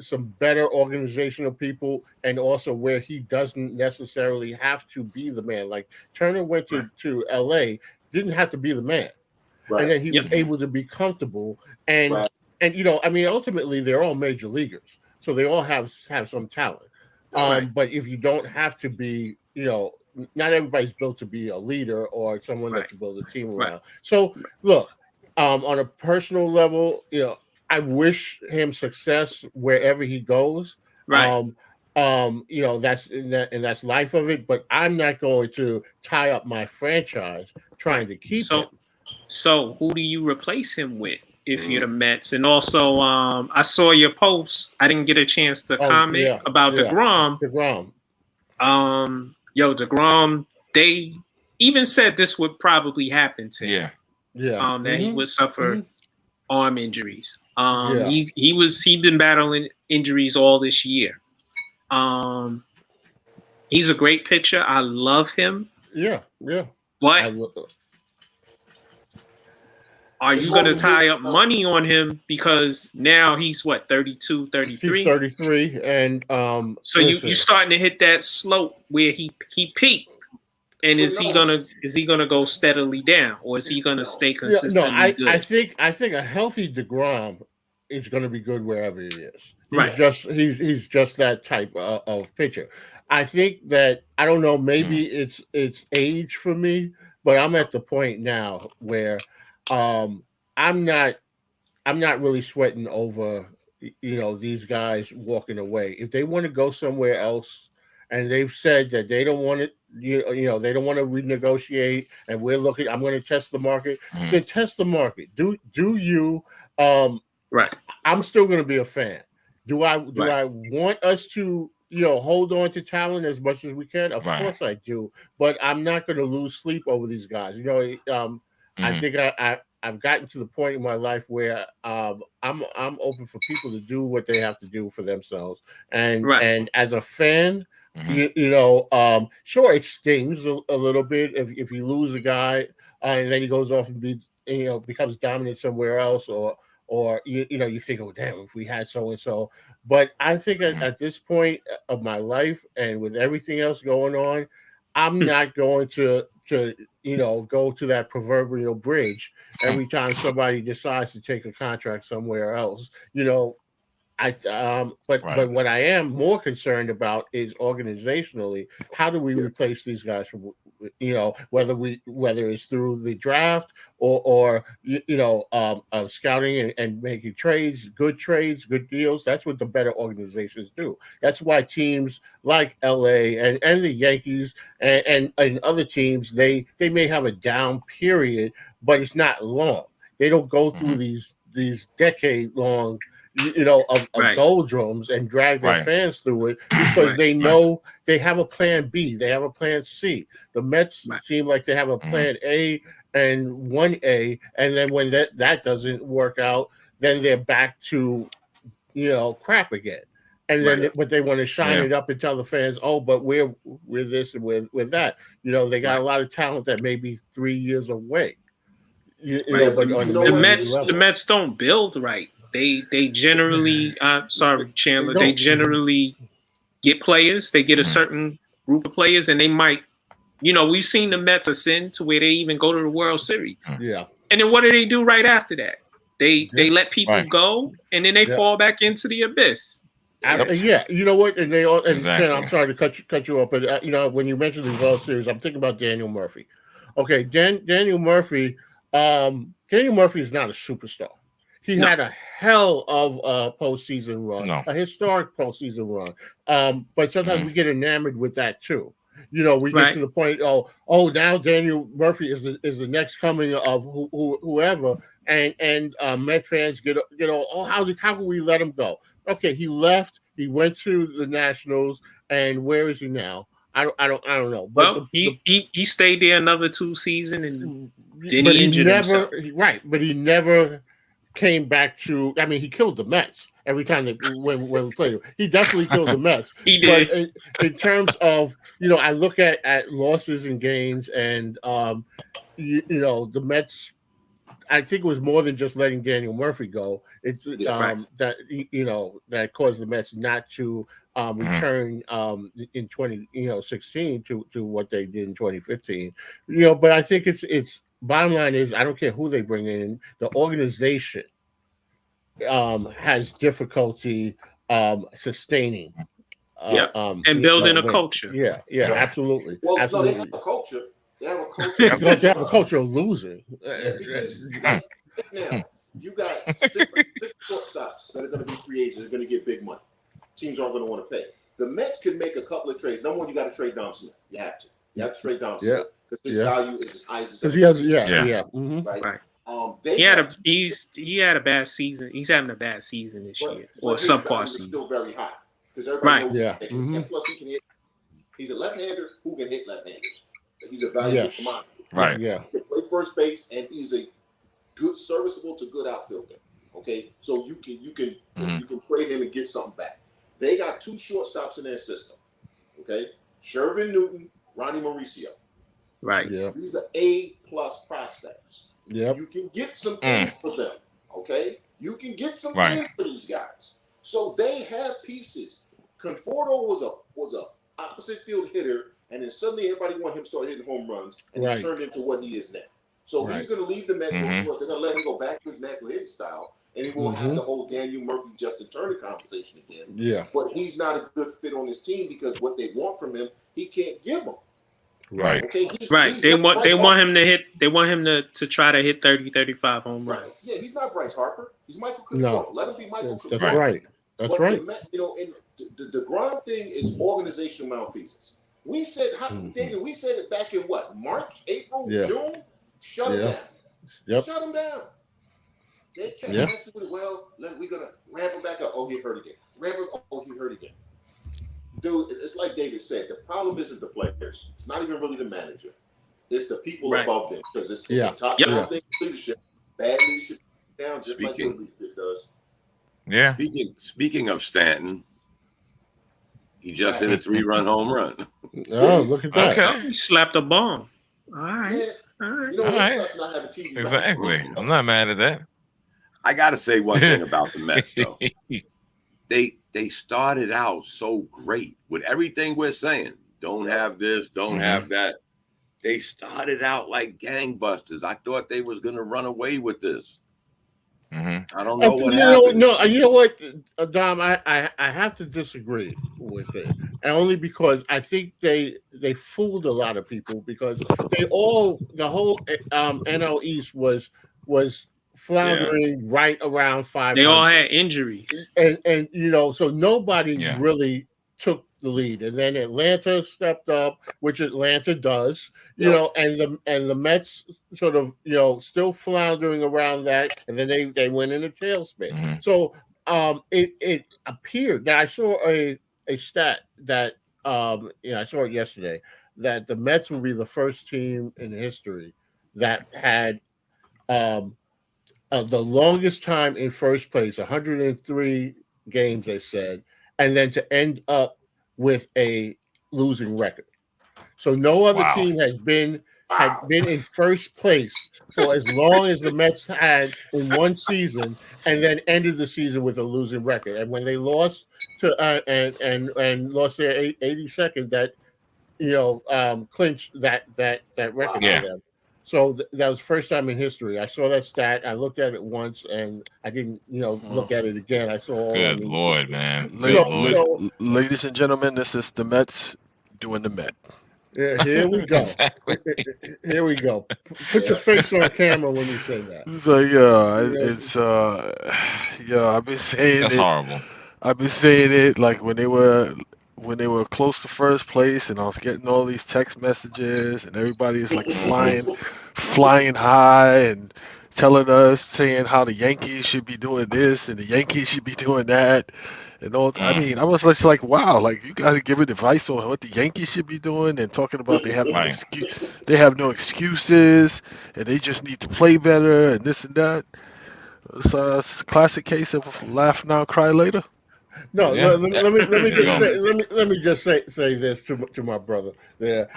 some better organizational people, and also where he doesn't necessarily have to be the man. Like Turner went to LA, didn't have to be the man, and then he was able to be comfortable. And ultimately they're all major leaguers, so they all have some talent. But if you don't have to be, not everybody's built to be a leader or someone that you build a team around. So look, on a personal level, I wish him success wherever he goes. That's life of it. But I'm not going to tie up my franchise trying to keep him. So who do you replace him with if you're the Mets? And also, I saw your post. I didn't get a chance to comment about DeGrom. DeGrom, they even said this would probably happen to him. That he would suffer arm injuries. He's been battling injuries all this year. He's a great pitcher. I love him. But are you going to tie up money on him because now he's 32, 33? He's 33, and so you're starting to hit that slope where he peaked, and is he gonna go steadily down, or is he gonna stay consistently good? I think a healthy DeGrom is going to be good wherever he is. He's just that type of pitcher. I think that I don't know. Maybe it's age for me, but I'm at the point now where. I'm not really sweating over, these guys walking away. If they want to go somewhere else, and they've said that they don't want it, they don't want to renegotiate, and I'm going to test the market. Then test the market. Do you? I'm still going to be a fan. Do I want us to? Hold on to talent as much as we can. Of course I do, but I'm not going to lose sleep over these guys. I think I've gotten to the point in my life where I'm open for people to do what they have to do for themselves. And as a fan, sure, it stings a little bit if you lose a guy and then he goes off and becomes dominant somewhere else, or you think, oh damn, if we had so and so. But I think at this point of my life and with everything else going on, I'm not going to go to that proverbial bridge every time somebody decides to take a contract somewhere else. But what I am more concerned about is organizationally, how do we replace these guys from, whether it's through the draft or scouting and making trades, good deals. That's what the better organizations do. That's why teams like LA and the Yankees and other teams, they may have a down period, but it's not long. They don't go through these decade-long of doldrums and drag their fans through it, because they know they have a plan B, they have a plan C. The Mets seem like they have a plan A and 1A, and then when that doesn't work out, then they're back to crap again. And then but they want to shine it up and tell the fans, oh, but we're this and we're that. They got a lot of talent that may be 3 years away. The Mets don't build right. They generally, Chandler. They generally get players. They get a certain group of players, and they might, we've seen the Mets ascend to where they even go to the World Series. Yeah. And then what do they do right after that? They let people go, and then they fall back into the abyss. Yeah, you know what? And they all. And Chandler, I'm sorry to cut you off, but when you mentioned the World Series, I'm thinking about Daniel Murphy. Okay, Daniel Murphy. Daniel Murphy is not a superstar. He had a hell of a postseason run, a historic postseason run. But sometimes we get enamored with that too. We get to the point. Now Daniel Murphy is the next coming of whoever, and Met fans get how can we let him go? Okay, he left. He went to the Nationals, and where is he now? I don't know. But he stayed there another 2 seasons, and then he injured himself. Right, but he never came back to. I mean, he killed the Mets every time when we played him. He definitely killed the Mets. He did. But in terms of I look at losses and gains, and the Mets. I think it was more than just letting Daniel Murphy go. It's that that caused the Mets not to return in 2016 to what they did in 2015. But I think it's bottom line is, I don't care who they bring in, the organization has difficulty sustaining and building a culture. Yeah, absolutely. Well, absolutely. No, they have a culture. They have a culture. They have a culture of losing. Because right now, you got six shortstops that are going to be free agents. They're going to get big money. Teams aren't going to want to pay. The Mets could make a couple of trades. Number one, you got to trade Dom Smith. You have to. You have to trade Dom Smith because his value is as high as it's. Because he has, mm-hmm. Right. He had a bad season. He's having a bad season this year, or subpar season. Still very high because everybody knows. Yeah. Mm-hmm. And plus, he can hit. He's a left-hander who can hit left-handers. He's a valuable commodity. Right. Yeah. He can play first base, and he's a good, serviceable to good outfielder. Okay, so you can trade him and get something back. They got 2 shortstops in their system. Okay, Shervin Newton, Ronnie Mauricio. Right. Yeah. These are A+ prospects. Yeah. You can get some things for them. Okay, you can get some things for these guys. So they have pieces. Conforto was a opposite field hitter. And then suddenly everybody wanted him to start hitting home runs, and he turned into what he is now. So he's going to leave the Mets. They're going to let him go back to his natural hitting style, and he won't have the whole Daniel Murphy, Justin Turner conversation again. Yeah. But he's not a good fit on his team because what they want from him, he can't give them. Right. Okay. They want him to hit. They want him to try to hit 30, 35 home runs. Right. Yeah, he's not Bryce Harper. He's Michael Conforto. Let him be Michael Conforto. That's right. That's right. And the Grom thing is organizational malfeasance. We said, we said it back in what? March, April, June? Shut him down. Yep. Shut him down. They kept messing with it. Well, we're going to ramp him back up. Oh, he hurt again. Ramp him up. Oh, he hurt again. Dude, it's like David said. The problem isn't the players. It's not even really the manager. It's the people above them. Because it's a top-down thing. Leadership. Bad leadership down just like good leadership does. Yeah. Speaking of Stanton, he just hit a 3-run home run. Oh, look at that. Okay. He slapped a bomb. All right. Yeah. All right. You know, All right. not having TV Exactly. I'm not mad at that. I got to say one thing about the Mets, though. They started out so great with everything we're saying. Don't have this, don't have that. They started out like gangbusters. I thought they was going to run away with this. Mm-hmm. I don't know what happened. You know what, Dom? I have to disagree with it, and only because I think they fooled a lot of people because the whole NL East was floundering right around 500. They all had injuries, and so nobody really took the lead, and then Atlanta stepped up, which Atlanta does, and the Mets sort of still floundering around that, and then they went in a tailspin. Mm-hmm. So it appeared that I saw a stat that I saw it yesterday that the Mets will be the first team in history that had the longest time in first place, 103 games, they said, and then to end up with a losing record. So no other team had been in first place for as long as the Mets had in one season, and then ended the season with a losing record. And when they lost to and lost their 82nd, that clinched that record for them. So that was the first time in history. I saw that stat. I looked at it once, and I didn't, look at it again. I saw all. Good Lord, man! Ladies and gentlemen, this is the Mets doing the Met. Yeah, here we go. Exactly. Here we go. Put your face on camera when you say that. I've been saying that's horrible. I've been saying it like when they were close to first place, and I was getting all these text messages, and everybody is like flying high and saying how the Yankees should be doing this and the Yankees should be doing that, and all. I mean, I was just like, wow, like you guys are giving advice on what the Yankees should be doing and talking about they have no excuses, and they just need to play better and this and that. It's a classic case of laugh now, cry later. No, let me just say this to my brother. There,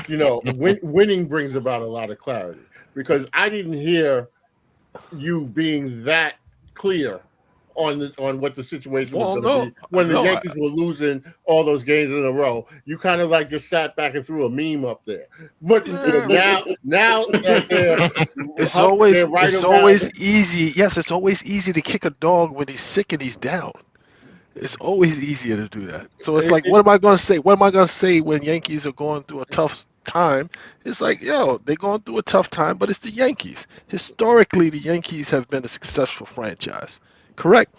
winning brings about a lot of clarity because I didn't hear you being that clear on what the situation was going to be when the Yankees were losing all those games in a row. You kind of like just sat back and threw a meme up there. But now that it's always easy. Yes, it's always easy to kick a dog when he's sick and he's down. It's always easier to do that. So it's like, what am I going to say? What am I going to say when Yankees are going through a tough time? It's like, they're going through a tough time, but it's the Yankees. Historically, the Yankees have been a successful franchise. Correct?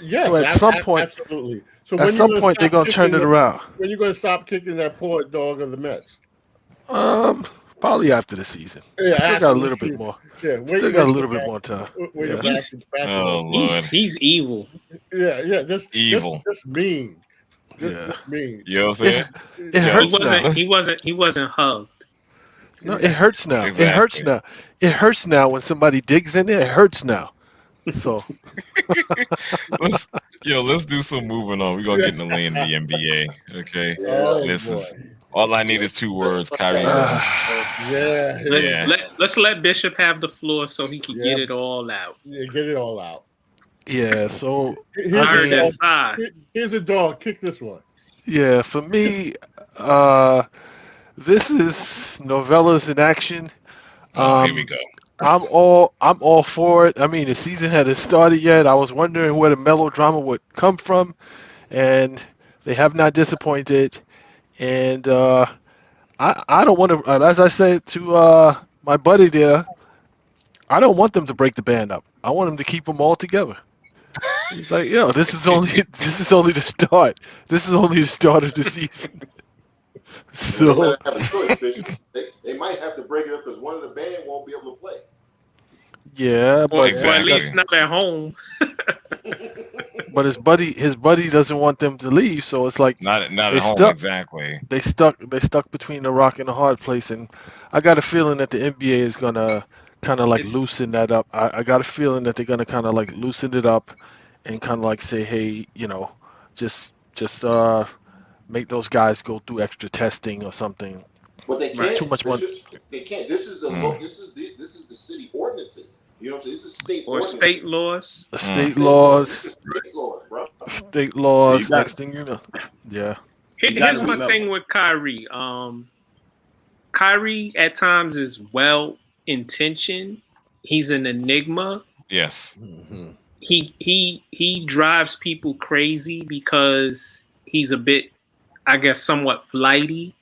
Yes, so at some point, absolutely. So at some point, they're going to turn it around. When are you going to stop kicking that poor dog of the Mets? Probably after the season. Still got a little bit more. Yeah, still got a little bit more time. Oh Lord, he's evil. Yeah, just evil. Just mean. Just mean. You know what I'm saying? It hurts now. He wasn't hugged. No, it hurts now. Exactly. It hurts now. It hurts now when somebody digs in there. It hurts now. So let's do some moving on. We're gonna get in the lane of the NBA. Okay. All I need is 2 words, Kyrie Irving. Let's let Bishop have the floor so he can get it all out. Yeah, get it all out. Yeah, so here's a dog. Kick this one. Yeah, for me, this is novellas in action. Here we go. I'm all for it. I mean, the season hadn't started yet. I was wondering where the melodrama would come from, and they have not disappointed. And I don't want to, as I said to my buddy there, I don't want them to break the band up. I want them to keep them all together. He's like, this is only the start. This is only the start of the season. So they might have to break it up because one of the band won't be able to play. Yeah, but at least not at home. But his buddy doesn't want them to leave, so it's like not at home exactly. They stuck between the rock and the hard place, and I got a feeling that the NBA is gonna kind of like loosen that up. I got a feeling that they're gonna kind of like loosen it up and kind of like say, hey, just make those guys go through extra testing or something. But they can't. Too much money. They can't. This is the city ordinances. You know what I'm saying? This is state laws. State laws. State laws, bro. State laws. Next thing you know. Yeah. Here's my thing with Kyrie. Kyrie at times is well intentioned. He's an enigma. Yes. Mm-hmm. he drives people crazy because he's a bit, I guess, somewhat flighty.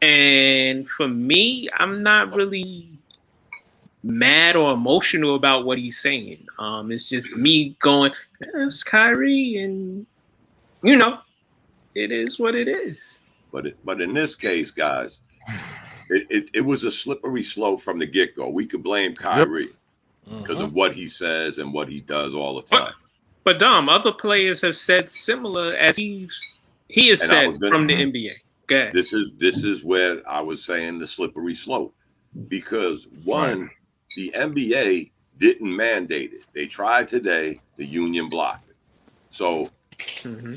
And for me, I'm not really mad or emotional about what he's saying. It's just me going, it's Kyrie, and it is what it is. But in this case, guys, it was a slippery slope from the get-go. We could blame Kyrie because of what he says and what he does all the time. But Dom, other players have said similar as he has said from the NBA. Go ahead. This is where I was saying the slippery slope, because one, the NBA didn't mandate it. They tried today. The union blocked it. So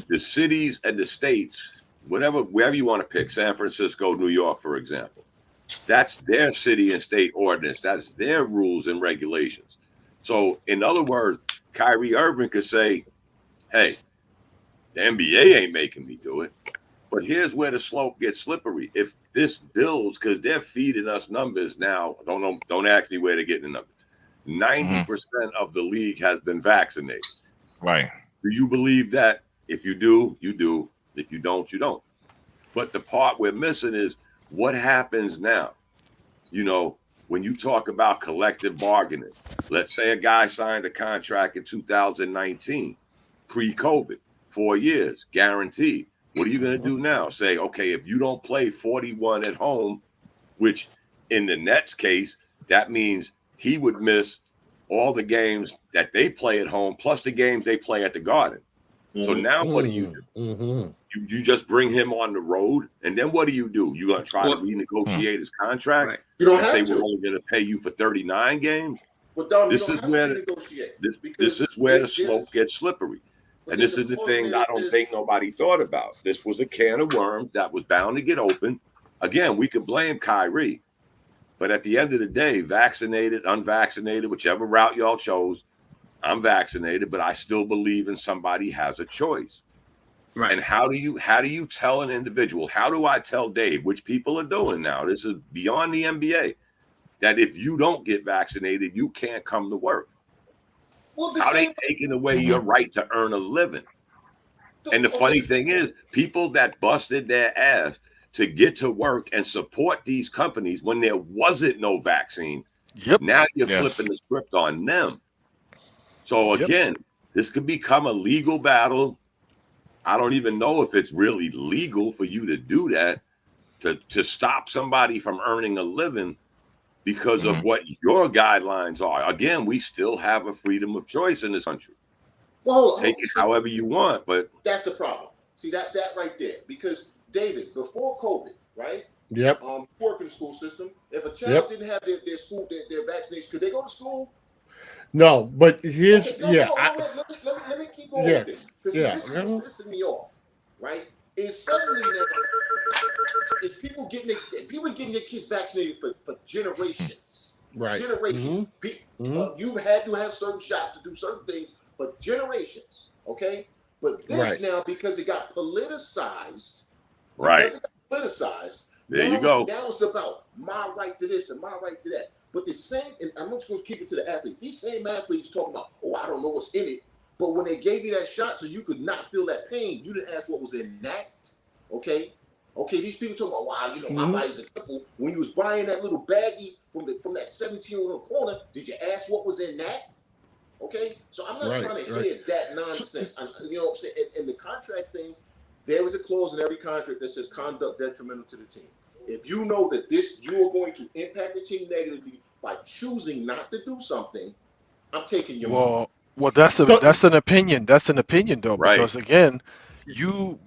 the cities and the states, wherever you want to pick, San Francisco, New York, for example, that's their city and state ordinance. That's their rules and regulations. So in other words, Kyrie Irving could say, hey, the NBA ain't making me do it. But here's where the slope gets slippery. If this builds, because they're feeding us numbers now, don't ask me where they're getting the numbers. 90% of the league has been vaccinated. Right. Do you believe that? If you do, you do. If you don't, you don't. But the part we're missing is what happens now. When you talk about collective bargaining, let's say a guy signed a contract in 2019, pre-COVID, 4 years, guaranteed. What are you going to do now? Say, okay, if you don't play 41 at home, which in the Nets case, that means he would miss all the games that they play at home, plus the games they play at the Garden. So now what do you do? You just bring him on the road, and then what do? You're going to try to renegotiate his contract? Right. You don't have say to. We're only going to pay you for 39 games? But Dom, this is where the slope gets slippery. And this is the thing I don't think nobody thought about. This was a can of worms that was bound to get open. Again, we could blame Kyrie. But at the end of the day, vaccinated, unvaccinated, whichever route y'all chose, I'm vaccinated, but I still believe in somebody has a choice. Right. And how do you tell an individual? How do I tell Dave, which people are doing now? This is beyond the NBA, that if you don't get vaccinated, you can't come to work. Well, how they taking away your right to earn a living? And the funny thing is, people that busted their ass to get to work and support these companies when there wasn't no vaccine, now you're flipping the script on them. So again, this could become a legal battle. I don't even know if it's really legal for you to do that, to stop somebody from earning a living because of what your guidelines are. Again, we still have a freedom of choice in this country. Well, take it however you want, but that's the problem. See that right there, because David, before COVID, right? Yep. Work in the school system. If a child didn't have their school, their vaccination, could they go to school? No, but here's let me keep going with this, because this is pissing me off, right? Is suddenly now is people getting their kids vaccinated for generations, right? Generations. You've had to have certain shots to do certain things for generations, okay? But this now, because it got politicized, there you go. Now it's about my right to this and my right to that. But the same, and I'm just going to keep it to the athletes. These same athletes talking about, I don't know what's in it. But when they gave you that shot so you could not feel that pain, you didn't ask what was in that. Okay? These people talking about, my body's a triple. When you was buying that little baggie from that 17-year-old corner, did you ask what was in that? Okay? So I'm not trying to hear that nonsense. You know what I'm saying? In the contract thing, there is a clause in every contract that says conduct detrimental to the team. If you know that you are going to impact the team negatively by choosing not to do something, I'm taking your money. Well, that's an opinion. That's an opinion, though, because again,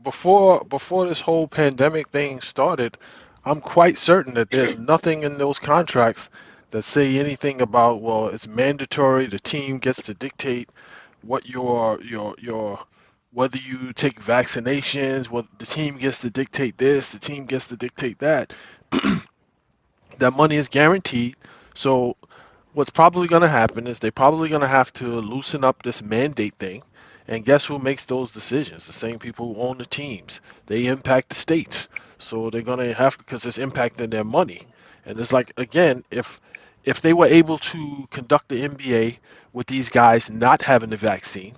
before this whole pandemic thing started, I'm quite certain that there's nothing in those contracts that say anything about, it's mandatory. The team gets to dictate what your whether you take vaccinations, the team gets to dictate this, the team gets to dictate that. That money is guaranteed. So what's probably going to happen is they're probably going to have to loosen up this mandate thing. And guess who makes those decisions? The same people who own the teams. They impact the states. So they're going to have, because it's impacting their money. And it's like, again, if if they were able to conduct the NBA with these guys not having the vaccine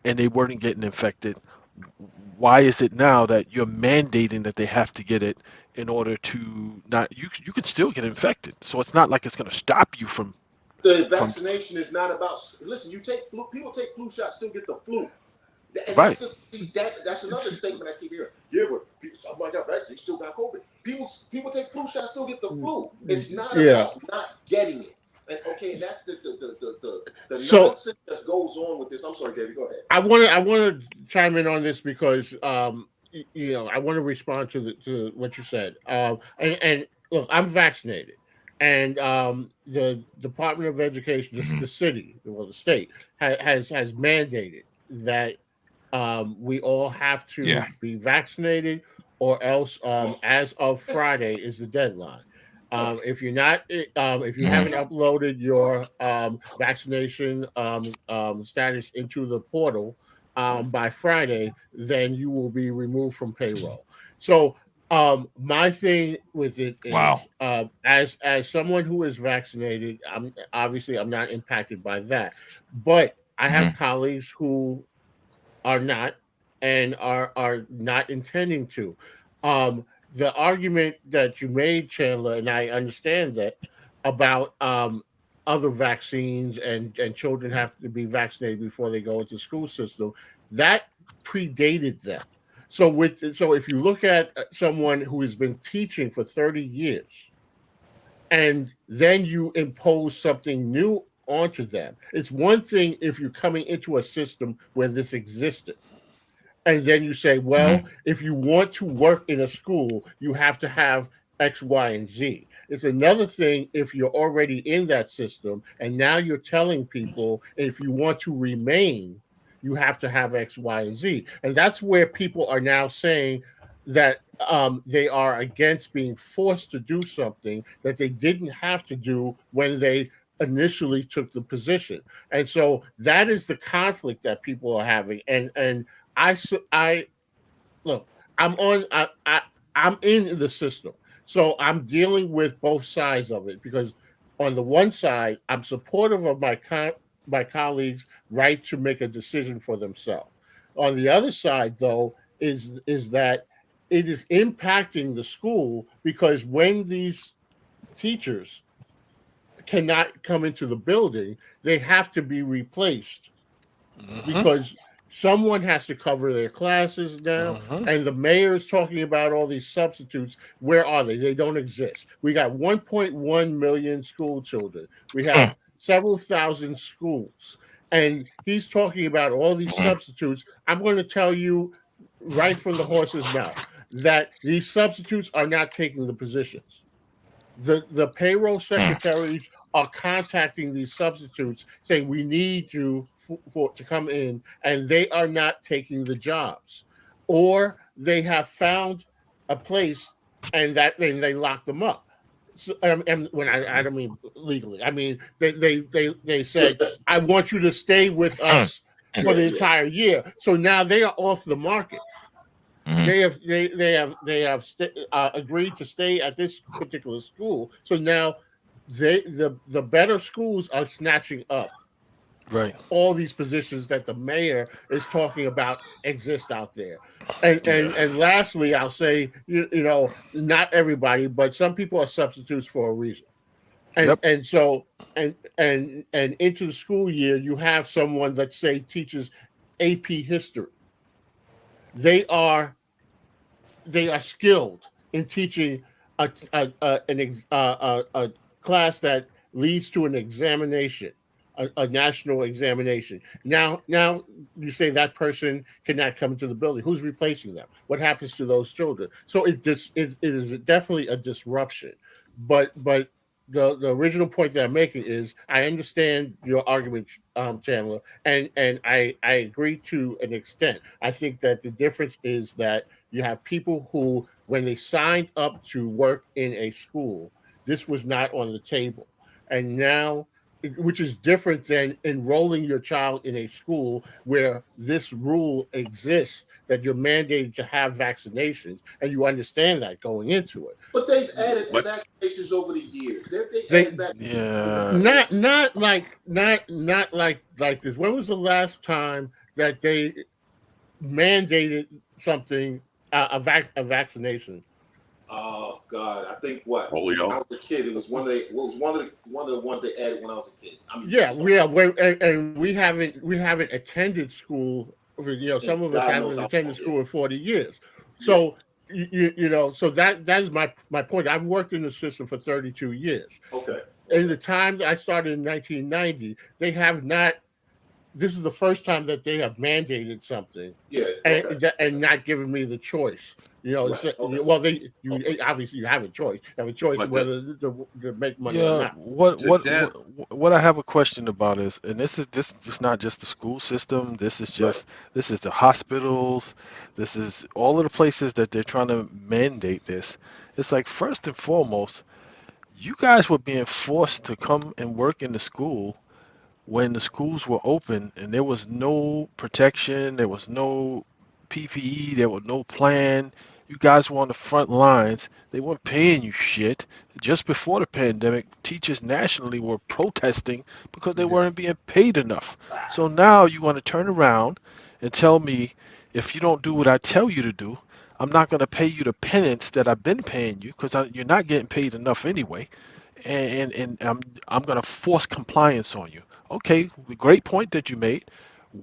and they weren't getting infected, why is it now that you're mandating that they have to get it in order to not? You can still get infected, so it's not like it's going to stop you from. The vaccination is not about. Listen, you take flu. People take flu shots, still get the flu. And right. That's another statement I keep hearing. Yeah, but somebody got vaccinated, still got COVID. People take flu shots, still get the flu. It's not about not getting it. And okay, that's the nonsense that goes on with this. I'm sorry, David. Go ahead. I want to chime in on this because I want to respond to what you said. And look, I'm vaccinated, and the Department of Education, the city, well, the state has mandated that we all have to be vaccinated, or else as of Friday is the deadline. If you're not, if you haven't uploaded your vaccination status into the portal by Friday, then you will be removed from payroll. So my thing with it is, as someone who is vaccinated, I'm not impacted by that, but I have colleagues who are not and are not intending to. The argument that you made, Chandler, and I understand that, about other vaccines and children have to be vaccinated before they go into the school system, that predated them. So if you look at someone who has been teaching for 30 years and then you impose something new onto them, it's one thing if you're coming into a system where this existed. And then you say, well, if you want to work in a school, you have to have X, Y, and Z. It's another thing if you're already in that system and now you're telling people if you want to remain, you have to have X, Y, and Z. And that's where people are now saying that they are against being forced to do something that they didn't have to do when they initially took the position. And so that is the conflict that people are having. And I look, I'm in the system. So I'm dealing with both sides of it, because on the one side, I'm supportive of my colleagues' right to make a decision for themselves. On the other side, though, is that it is impacting the school, because when these teachers cannot come into the building, they have to be replaced because someone has to cover their classes now. And the mayor is talking about all these substitutes. Where are they? They don't exist. We got 1.1 million school children. We have several thousand schools. And he's talking about all these substitutes. I'm going to tell you right from the horse's mouth that these substitutes are not taking the positions. The payroll secretaries are contacting these substitutes saying, we need you to come in, and they are not taking the jobs, or they have found a place and they lock them up. So, and when I don't mean legally, I mean they said, I want you to stay with us for the entire year. So now they are off the market. They have agreed to stay at this particular school. So now the better schools are snatching up all these positions that the mayor is talking about exist out there. And lastly, I'll say, not everybody, but some people are substitutes for a reason. And so into the school year, you have someone that, say, teaches AP history. They are skilled in teaching a class that leads to an examination, a national examination. Now you say that person cannot come into the building. Who's replacing them? What happens to those children? So it is definitely a disruption. But the original point that I'm making is, I understand your argument, Chandler, and I agree to an extent. I think that the difference is that you have people who, when they signed up to work in a school, this was not on the table. And now which is different than enrolling your child in a school where this rule exists that you're mandated to have vaccinations, and you understand that going into it. But they've added vaccinations over the years. They added vaccinations. Not like this. When was the last time that they mandated something, a vaccination? Oh God, I think what polio. when I was a kid, it was one of the ones they added when I was a kid. And we haven't attended school. Some of us haven't attended school in 40 years. So so that's my point. I've worked in the system for 32 years. Okay. In the time that I started in 1990, they have not. This is the first time that they have mandated something, and not given me the choice. Right. Well, you obviously have a choice. You have a choice whether to make money or not. What I have a question about is, and this is not just the school system. This is the hospitals. This is all of the places that they're trying to mandate this. It's like, first and foremost, you guys were being forced to come and work in the school when the schools were open, and there was no protection, there was no PPE, there was no plan. You guys were on the front lines. They weren't paying you shit. Just before the pandemic, teachers nationally were protesting because they weren't being paid enough. So now you want to turn around and tell me, if you don't do what I tell you to do, I'm not going to pay you the penance that I've been paying you, because you're not getting paid enough anyway. And I'm going to force compliance on you. Okay, great point that you made.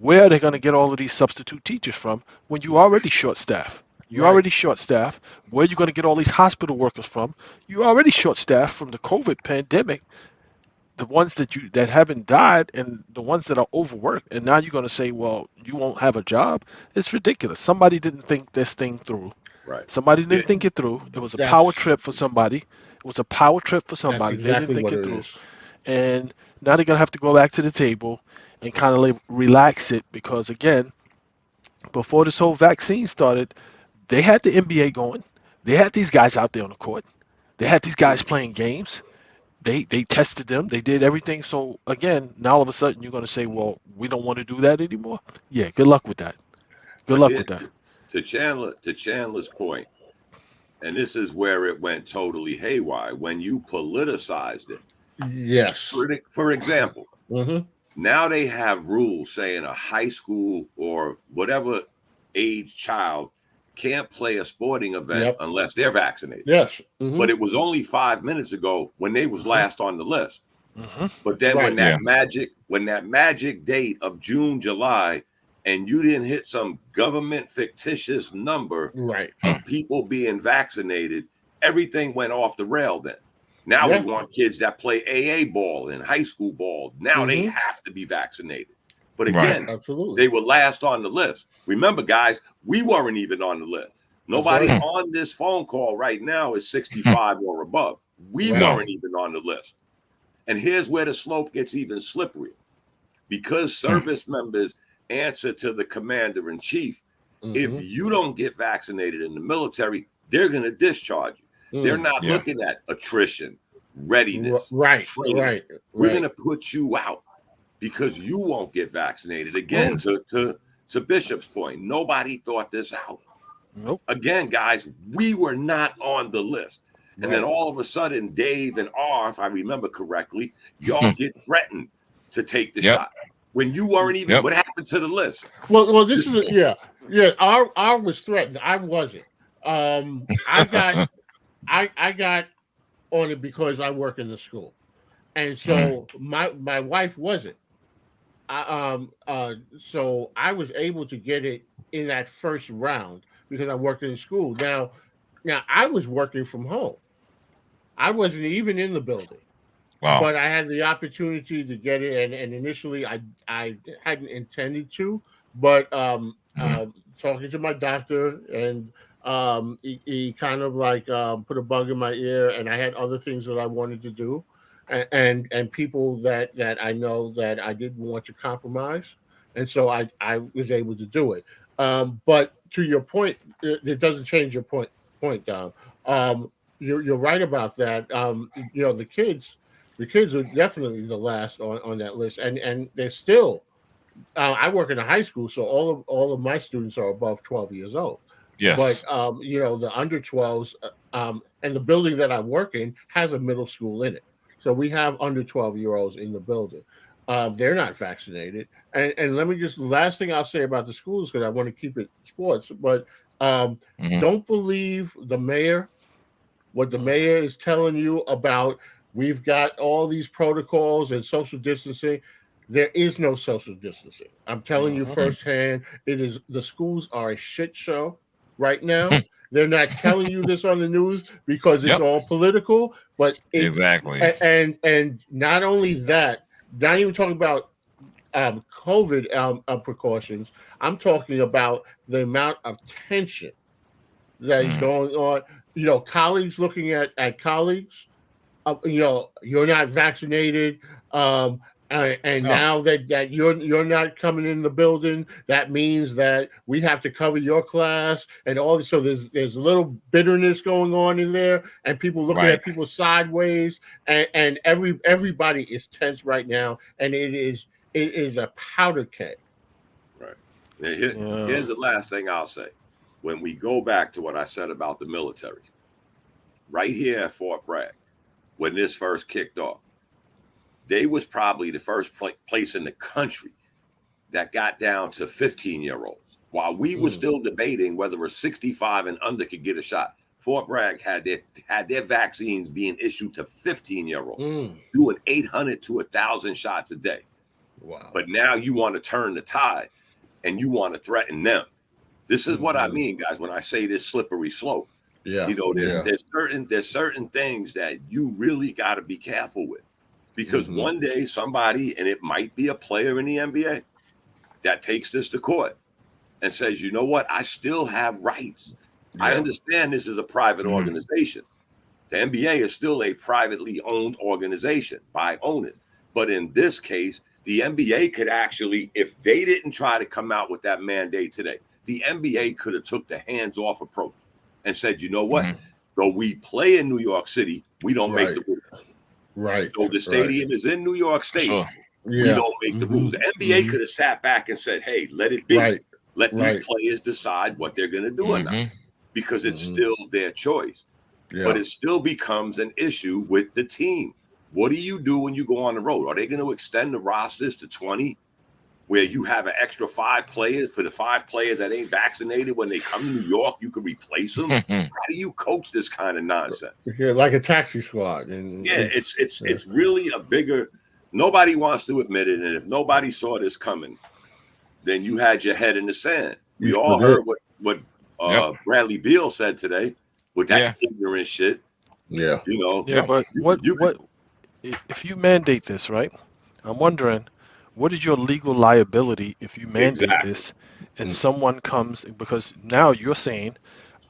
Where are they going to get all of these substitute teachers from when you already short-staffed? You're already short-staffed. Where are you going to get all these hospital workers from? You're already short-staffed from the COVID pandemic. The ones that haven't died, and the ones that are overworked, and now you're going to say, well, you won't have a job? It's ridiculous. Somebody didn't think this thing through. Right. Somebody didn't think it through. It was a power trip for somebody. It was a power trip for somebody. Exactly they didn't think it through. Is. And now they're going to have to go back to the table and kind of relax it, because, again, before this whole vaccine started, they had the NBA going. They had these guys out there on the court. They had these guys playing games. They tested them. They did everything. So, again, now all of a sudden you're going to say, well, we don't want to do that anymore? Yeah, good luck with that. Good luck with that. To Chandler's point, and this is where it went totally haywire, when you politicized it. Yes. For example, now they have rules saying a high school or whatever age child can't play a sporting event unless they're vaccinated. Yes. But it was only 5 minutes ago when they was last on the list. But then when that magic date of June, July, and you didn't hit some government fictitious number of people being vaccinated, everything went off the rail then. Now we want kids that play AA ball and high school ball. Now they have to be vaccinated. But again, they were last on the list. Remember, guys, we weren't even on the list. Nobody on this phone call right now is 65 or above. We weren't even on the list. And here's where the slope gets even slippery. Because service members answer to the commander in chief. If you don't get vaccinated in the military, they're going to discharge you. They're not looking at attrition, readiness, training. We're going to put you out because you won't get vaccinated. Again, to Bishop's point, nobody thought this out. Again, guys, we were not on the list. And then all of a sudden, Dave and R, if I remember correctly, y'all get threatened to take the shot when you weren't even. What happened to the list? Well, this is R was threatened. I wasn't. I got on it because I work in the school, and so my wife wasn't. So I was able to get it in that first round because I worked in the school. Now I was working from home. I wasn't even in the building. Wow. But I had the opportunity to get it, and initially I hadn't intended to, but talking to my doctor, and he kind of like put a bug in my ear, and I had other things that I wanted to do, and people that I know that I didn't want to compromise, and so I was able to do it. But to your point, it doesn't change your point, Dom. You're right about that. The kids, The kids are definitely the last on that list, and they're still. I work in a high school, so all of my students are above 12 years old. Yes. But the under 12s, and the building that I work in has a middle school in it, so we have under 12-year-olds in the building. They're not vaccinated, and let me just last thing I'll say about the schools, because I want to keep it sports, but don't believe the mayor. What the mayor is telling you about, we've got all these protocols and social distancing. There is no social distancing. I'm telling you firsthand, the schools are a shit show right now. They're not telling you this on the news because it's all political, but exactly. And not only that, not even talking about COVID precautions. I'm talking about the amount of tension that is going on. Colleagues looking at colleagues. You're not vaccinated. And now that you're not coming in the building, that means that we have to cover your class and all this. So there's a little bitterness going on in there, and people looking at people sideways, and everybody is tense right now, and it is a powder keg. Right. Here's the last thing I'll say. When we go back to what I said about the military, right here at Fort Bragg, when this first kicked off, they was probably the first place in the country that got down to 15-year-olds. While we were still debating whether a 65 and under could get a shot, Fort Bragg had their vaccines being issued to 15-year-olds, doing 800 to 1,000 shots a day. Wow. But now you want to turn the tide and you want to threaten them. This is what I mean, guys, when I say this slippery slope. Yeah. There's certain things that you really got to be careful with. Because one day somebody, and it might be a player in the NBA, that takes this to court and says, you know what, I still have rights. Yeah. I understand this is a private organization. The NBA is still a privately owned organization by owners. But in this case, the NBA could actually, if they didn't try to come out with that mandate today, the NBA could have took the hands-off approach and said, you know what, though we play in New York City, we don't make the rules. Right. So the stadium is in New York State. We don't make the rules. The NBA could have sat back and said, hey, let it be. Right. Let these players decide what they're going to do or not, because it's still their choice. Yeah. But it still becomes an issue with the team. What do you do when you go on the road? Are they going to extend the rosters to 20, where you have an extra 5 players for the 5 players that ain't vaccinated? When they come to New York, you can replace them. How do you coach this kind of nonsense? Yeah, like a taxi squad. It's really a bigger. Nobody wants to admit it, and if nobody saw this coming, then you had your head in the sand. We all heard what Bradley Beal said today with that ignorant shit. Yeah, but what if you mandate this, right? I'm wondering, what is your legal liability if you mandate this and someone comes, because now you're saying,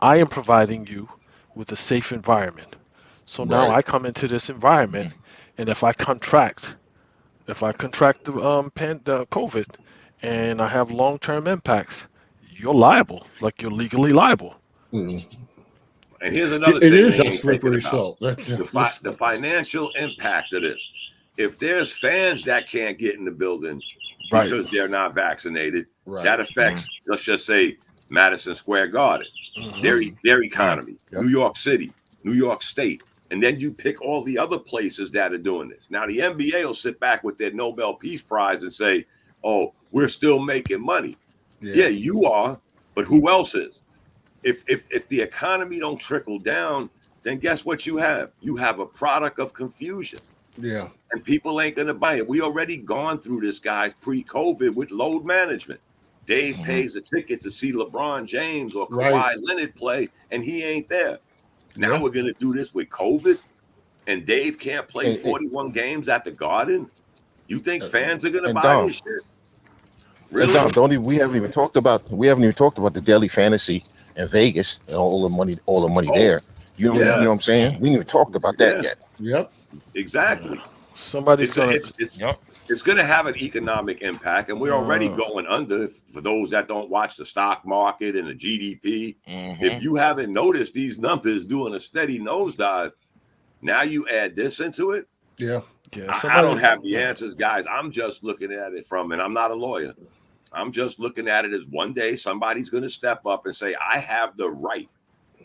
I am providing you with a safe environment. So now I come into this environment, and if I contract the COVID and I have long-term impacts, you're liable, like you're legally liable. And here's another thing. It is a slippery slope. The financial impact of this. If there's fans that can't get in the building because they're not vaccinated, that affects, let's just say, Madison Square Garden, their economy, New York City, New York State. And then you pick all the other places that are doing this. Now, the NBA will sit back with their Nobel Peace Prize and say, oh, we're still making money. Yeah, you are, but who else is? If the economy don't trickle down, then guess what you have? You have a product of confusion. Yeah. And people ain't going to buy it. We already gone through this, guys, pre-COVID with load management. Dave pays a ticket to see LeBron James or Kawhi Leonard play, and he ain't there. Now we're going to do this with COVID, and Dave can't play 41 games at the Garden? You think fans are going to buy this shit? Really? And Dom, we haven't even talked about the daily fantasy in Vegas and all the money there. You know what I'm saying? We ain't even talked about that yet. Yep. Exactly. Somebody's it's going to have an economic impact, and we're already going under. For those that don't watch the stock market and the GDP, if you haven't noticed these numbers doing a steady nosedive, now you add this into it. Yeah. Yeah, I don't have the answers, guys. I'm just looking at it and I'm not a lawyer. I'm just looking at it as one day somebody's going to step up and say, I have the right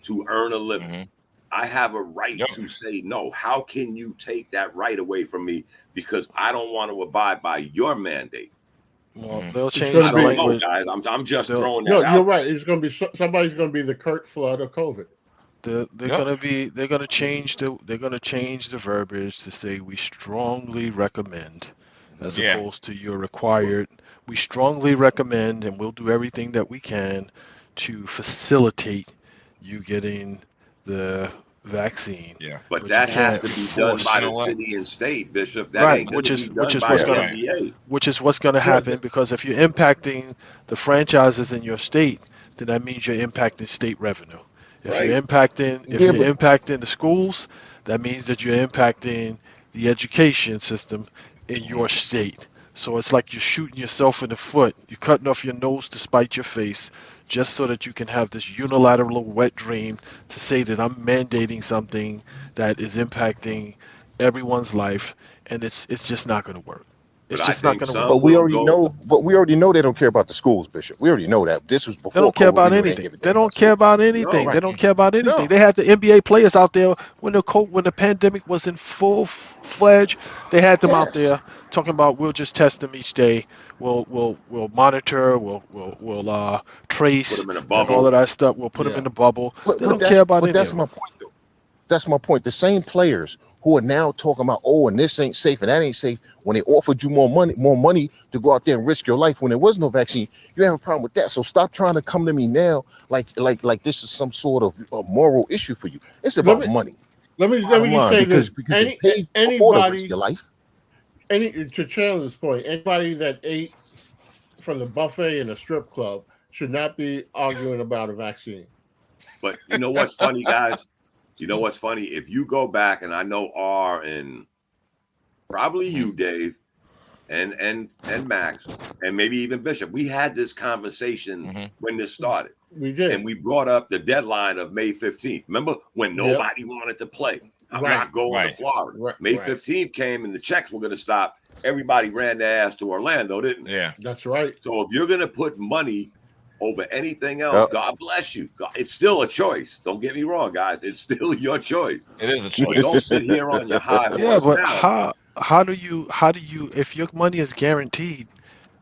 to earn a living. I have a right to say no. How can you take that right away from me because I don't want to abide by your mandate? Well, they'll change the language. Guys, I'm just throwing that out. No, you're right. It's going to be somebody's going to be the Kurt Flood of COVID. They're going to change the verbiage to say we strongly recommend, as opposed to you're required. We strongly recommend, and we'll do everything that we can to facilitate you getting the vaccine. Yeah, but that has to be done by the city and state, Bishop. That ain't which is what's going to happen, because if you're impacting the franchises in your state, then that means you're impacting state revenue. If you're impacting the schools, that means that you're impacting the education system in your state. So it's like you're shooting yourself in the foot. You're cutting off your nose to spite your face, just so that you can have this unilateral wet dream to say that I'm mandating something that is impacting everyone's life, and it's just not going to work. It's just not going to work. But we already know they don't care about the schools, Bishop. We already know that. This was before. They don't care about anything. They don't care about anything. They don't care about anything. They had the NBA players out there when the pandemic was in full fledged. They had them out there talking about we'll just test them each day. We'll monitor. We'll trace and all of that stuff. We'll put them in the bubble. They don't care about anything. That's my point, though. That's my point. The same players who are now talking about, and this ain't safe and that ain't safe, when they offered you more money to go out there and risk your life when there was no vaccine, you have a problem with that. So stop trying to come to me now like this is some sort of a moral issue for you. It's about money. Let me just say this: because you paid before to risk your life. To Chandler's point, anybody that ate from the buffet in a strip club should not be arguing about a vaccine. But you know what's funny, guys? You know what's funny? If you go back, and I know R and probably you, Dave, and Max, and maybe even Bishop, we had this conversation when this started. We did. And we brought up the deadline of May 15th. Remember when nobody wanted to play? I'm not going to Florida. May 15th came and the checks were going to stop. Everybody ran their ass to Orlando, didn't they? Yeah. That's right. So if you're going to put money over anything else, God bless you. It's still a choice. Don't get me wrong, guys. It's still your choice. It is a choice. Don't sit here on your high horse. Yeah, but how do you if your money is guaranteed,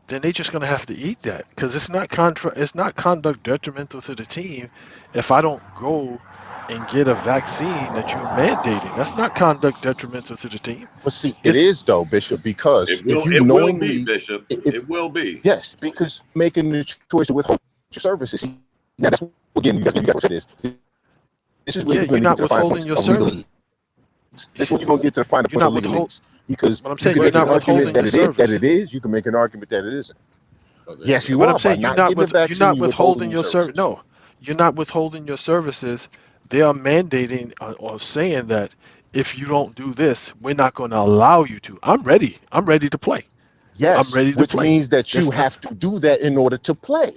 then they're just gonna have to eat that, because it's not conduct detrimental to the team if I don't go and get a vaccine that you're mandating. That's not conduct detrimental to the team. But see, it is though, Bishop, because it will be, Bishop. It will be. Yes, because making the choice to withhold your services. Now that's again, you got to say this. This is where you're not withholding your service. This is when you're gonna get to the final point of legalities. Because I'm saying you're not withholding your service. That it is. You can make an argument that it isn't. Yes, you but are. I'm saying you're not withholding your service. No, you're not withholding your services. They are mandating or saying that if you don't do this, we're not going to allow you to. I'm ready. I'm ready to play. Yes, I'm ready to which play. means that you have to do that in order to play.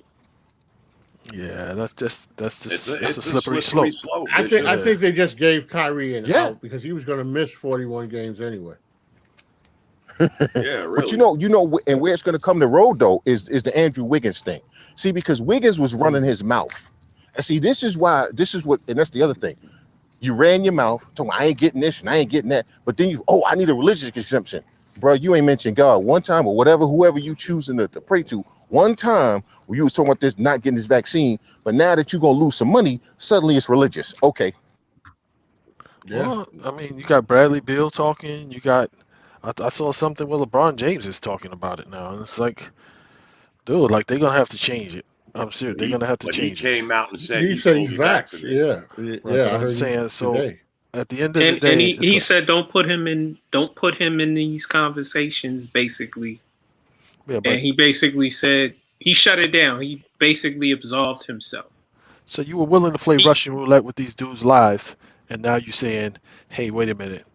Yeah, that's a slippery slope. I think they just gave Kyrie an out because he was going to miss 41 games anyway. Yeah, really. But you know, and where it's going to come to road though is the Andrew Wiggins thing. See, because Wiggins was running his mouth, and see, this is what, and that's the other thing. You ran your mouth, told me I ain't getting this and I ain't getting that, but then I need a religious exemption, bro. You ain't mentioned God one time or whoever you choosing to pray to one time when you was talking about this not getting this vaccine, but now that you're gonna lose some money, suddenly it's religious. Okay. Yeah. Well, I mean, you got Bradley Beal talking. You got. I saw something where LeBron James is talking about it now. And it's like, dude, like they're gonna have to change it. I'm serious. They're gonna have to change it. He came out and said he's vaccinated. Yeah. I'm saying so. Today. At the end of the day, and he said, don't put him in these conversations. Basically, and he basically said he shut it down. He basically absolved himself. So you were willing to play Russian roulette with these dudes' lives, and now you're saying, hey, wait a minute.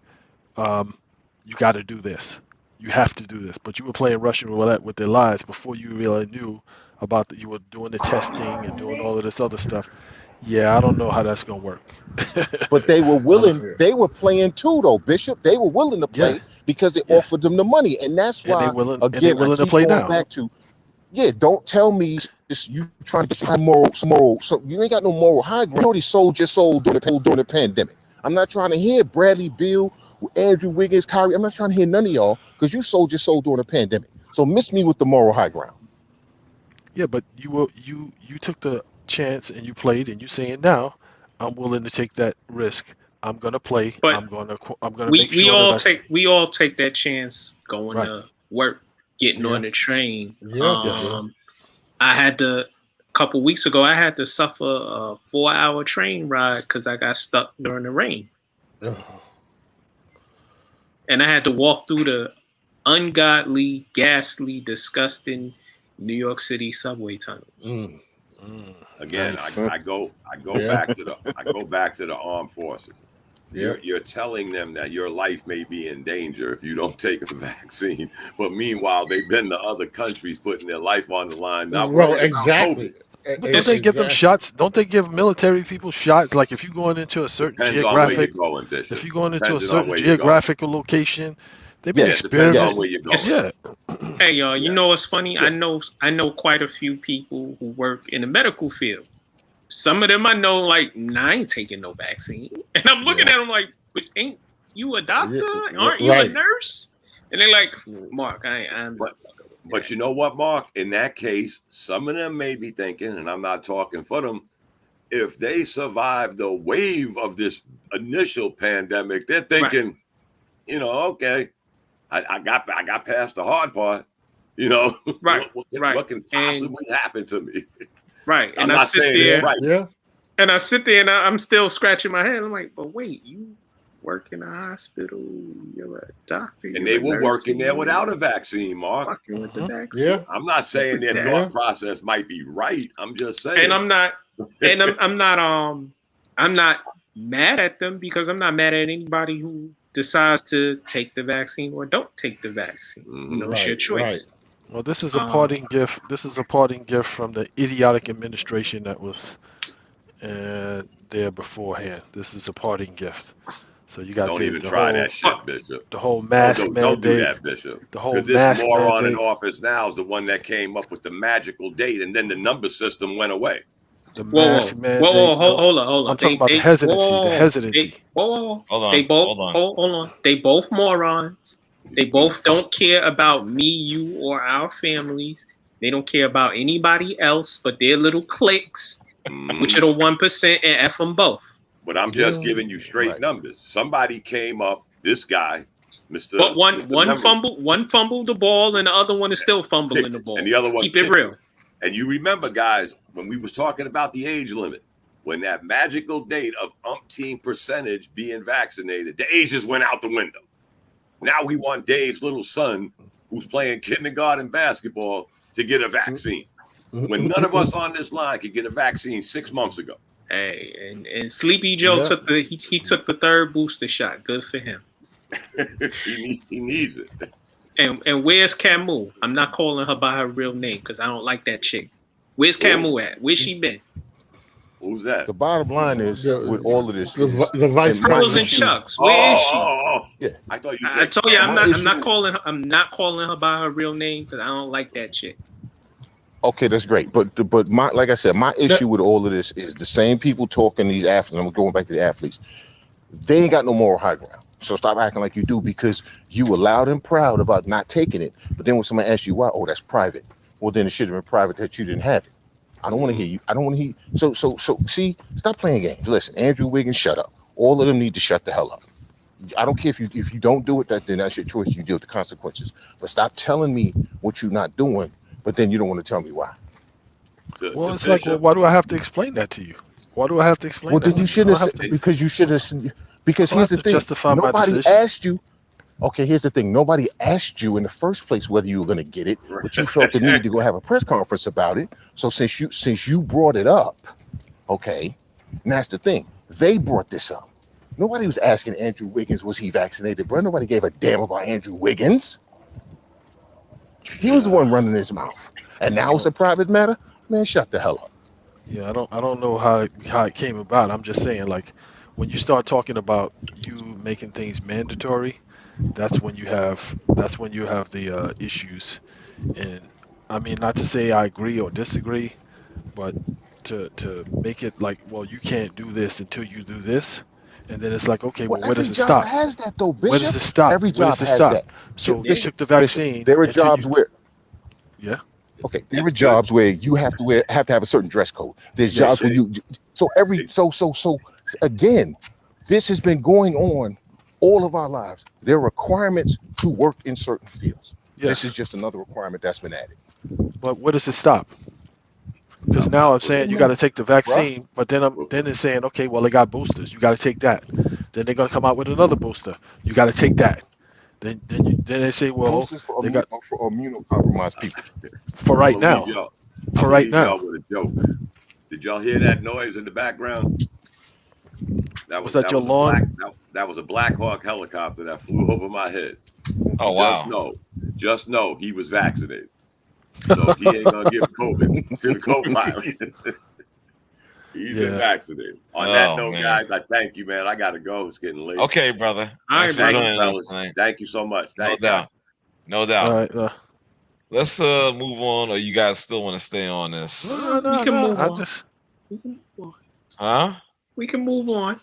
You got to do this. You have to do this. But you were playing Russian roulette with their lives before you really knew about you were doing the testing and doing all of this other stuff. Yeah, I don't know how that's gonna work. But they were willing. They were playing too, though, Bishop. They were willing to play because they offered them the money, and that's why. And they again, willing I to keep play going now. back to, don't tell me this. You trying to get some moral. So you ain't got no moral high ground. You already sold your soul during the pandemic. I'm not trying to hear Bradley Beal, Andrew Wiggins, Kyrie. I'm not trying to hear none of y'all because you sold your soul during the pandemic. So miss me with the moral high ground. Yeah, but you took the chance and you played, and you saying now, I'm willing to take that risk. I'm gonna play. But I'm gonna make sure we all take that chance going to work, getting on the train. I had to. A couple weeks ago, I had to suffer a 4-hour train ride because I got stuck during the rain. And I had to walk through the ungodly, ghastly, disgusting New York City subway tunnel. Again, I go back to the armed forces. You're telling them that your life may be in danger if you don't take a vaccine, but meanwhile they've been to other countries putting their life on the line. Exactly. But don't they give them shots? Don't they give military people shots? Like if you're going into a certain geographic, if you're going into a certain geographical location, they've been experimenting. Hey y'all, you know what's funny? I know quite a few people who work in the medical field. Some of them I know, like, I ain't taking no vaccine. And I'm looking at them like, but ain't you a doctor? Aren't you a nurse? And they're like, Mark, I'm But you know what, Mark? In that case, some of them may be thinking, and I'm not talking for them, if they survive the wave of this initial pandemic, they're thinking, okay, I got past the hard part. What can possibly happen to me? Right. And I sit there, and I sit there and I'm still scratching my head. I'm like, but wait, you work in a hospital, you're a doctor. And they were working there without a vaccine, Mark. With the vaccine. I'm not saying their thought process might be right. I'm just saying. And I'm not mad at them because I'm not mad at anybody who decides to take the vaccine or don't take the vaccine. It's your choice. Right. Well, this is a parting gift. This is a parting gift from the idiotic administration that was there beforehand. This is a parting gift. So you got don't even try that shit, Bishop. The whole mask mandate. Don't do that, Bishop. The whole this moron in office now is the one that came up with the magical date, and then the number system went away. The mask mandate. Hold on. I'm talking about the hesitancy. Hold on. They both morons. They both don't care about me, you, or our families. They don't care about anybody else but their little cliques, which are the 1%, and F them both. But I'm just giving you straight numbers. Somebody came up, this guy, Mr. But one fumbled the ball, and the other one is still fumbling the ball. And the other one keep it real. And you remember, guys, when we was talking about the age limit, when that magical date of umpteen percentage being vaccinated, the ages went out the window. Now we want Dave's little son, who's playing kindergarten basketball, to get a vaccine. When none of us on this line could get a vaccine 6 months ago. Hey, and Sleepy Joe took the third booster shot. Good for him. he needs it. And where's Camus? I'm not calling her by her real name because I don't like that chick. Where's Camus at? Where's she been? Who's that? The bottom line is with all of this, the vice president and Chucks. Where is she? Yeah, I thought you said. I told you I'm not calling her by her real name because I don't like that chick. Okay, that's great. But my, like I said, my issue with all of this is the same people talking these athletes. I'm going back to the athletes. They ain't got no moral high ground. So stop acting like you do because you were loud and proud about not taking it. But then when somebody asks you why, that's private. Well, then it should have been private that you didn't have it. I don't want to hear you. I don't want to hear you. So see, stop playing games. Listen, Andrew Wiggins, shut up. All of them need to shut the hell up. I don't care if you don't do it, then that's your choice. You deal with the consequences. But stop telling me what you're not doing, but then you don't want to tell me why. Well, it's like, why do I have to explain that to you? Why do I have to explain that? Well, then you should have because you should have. Because here's the thing. Nobody asked you. Okay, here's the thing. Nobody asked you in the first place whether you were going to get it, but you felt the need to go have a press conference about it. So since you brought it up, okay, and that's the thing. They brought this up. Nobody was asking Andrew Wiggins, was he vaccinated, bro? Nobody gave a damn about Andrew Wiggins. He was the one running his mouth. and now it's a private matter. Man, shut the hell up. Yeah, I don't know how it came about. I'm just saying, like, when you start talking about you making things mandatory, that's when you have the issues. And I mean, not to say I agree or disagree, but to make it like, well, you can't do this until you do this, and then it's like, okay, well, where Every does it job stop? has that though, Where Bishop. does it stop? Every Where job does it has stop? that. So you Bishop, took the vaccine. Bishop, there are until jobs where yeah. okay, there are jobs where you have to have a certain dress code. There's jobs where you so again, this has been going on all of our lives. There are requirements to work in certain fields. Yes. This is just another requirement that's been added. But where does it stop? Because now I'm saying you got to take the vaccine, but then it's saying, okay, well, they got boosters. You got to take that. Then they're gonna come out with another booster. You got to take that. Then they say, well, Boosters for they got for immunocompromised people. for right now. For right now. With a joke. Did y'all hear that noise in the background? Was that your lawn? That was a Black Hawk helicopter that flew over my head. Oh wow! Just know he was vaccinated, so he ain't gonna give COVID to the co-pilot. He's been vaccinated. On that note, guys, I thank you, man. I gotta go. It's getting late. Okay, brother. Thank you so much. No doubt. All right. Let's move on, or you guys still want to stay on this? We can move on. Huh? We can move on.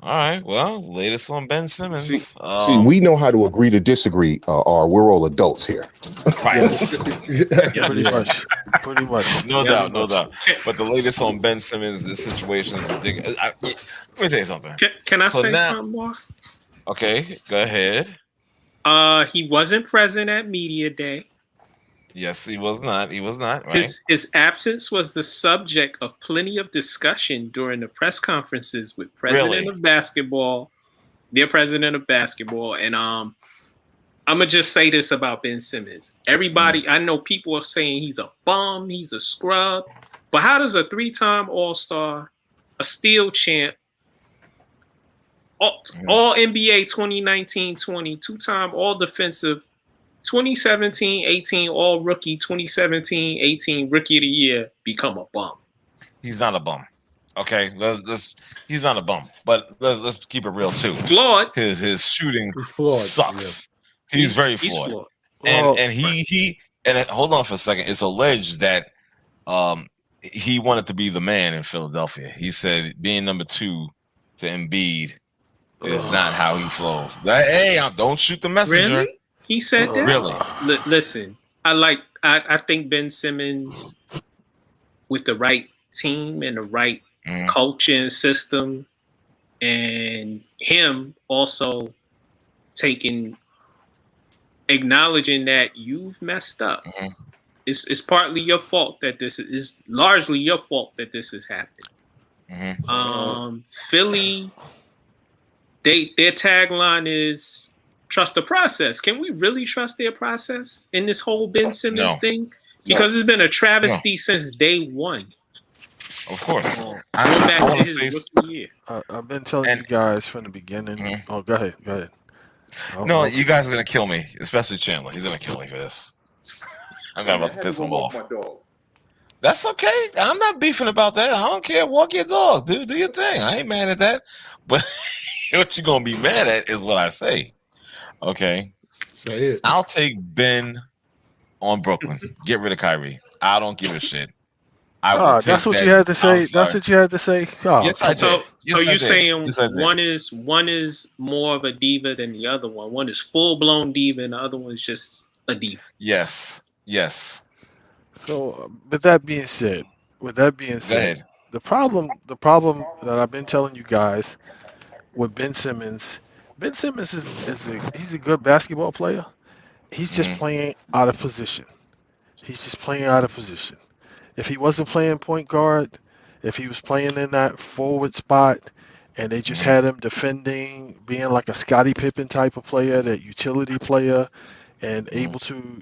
All right. Well, latest on Ben Simmons. See, we know how to agree to disagree, or we're all adults here. Pretty much. No doubt. But the latest on Ben Simmons, this situation is ridiculous. Let me tell you something. Can I say something more? Okay, go ahead. He wasn't present at Media Day. Yes, he was not. Right. His absence was the subject of plenty of discussion during the press conferences with of basketball, their president of basketball, and I'm gonna just say this about Ben Simmons. Everybody, I know people are saying he's a bum, he's a scrub, but how does a 3-time All-Star, a Steel champ, all NBA 2019-20, 2-time All Defensive, 2017-18 All Rookie, 2017-18 Rookie of the Year become a bum? He's not a bum. Okay, he's not a bum. But let's keep it real too. Flawed. His shooting sucks. Yeah. He's very flawed. And he hold on for a second. It's alleged that he wanted to be the man in Philadelphia. He said being number 2 to Embiid is not how he flows. Don't shoot the messenger. Really? He said that? Really? Listen, I think Ben Simmons, with the right team and the right coaching system, and him also acknowledging that you've messed up. It's partly your fault that this is largely your fault that this is happening. Philly, their tagline is trust the process. Can we really trust their process in this whole Ben Simmons thing? Because it's been a travesty since day one. Of course. Going back to his rookie year. I've been telling you guys from the beginning. Oh, go ahead. No, you guys are going to kill me, especially Chandler. He's going to kill me for this. I'm about to piss him off. That's okay. I'm not beefing about that. I don't care. Walk your dog. Do your thing. I ain't mad at that. But what you're going to be mad at is what I say. Okay, I'll take Ben on Brooklyn. Get rid of Kyrie. I don't give a shit. That's what you had to say. That's what you had to say. Yes, I did. So you're saying one is more of a diva than the other one. One is full blown diva, and the other one is just a diva. Yes. So, with that being said, the problem that I've been telling you guys with Ben Simmons he's a good basketball player. He's just playing out of position. If he wasn't playing point guard, if he was playing in that forward spot, and they just had him defending, being like a Scottie Pippen type of player, that utility player, and able to,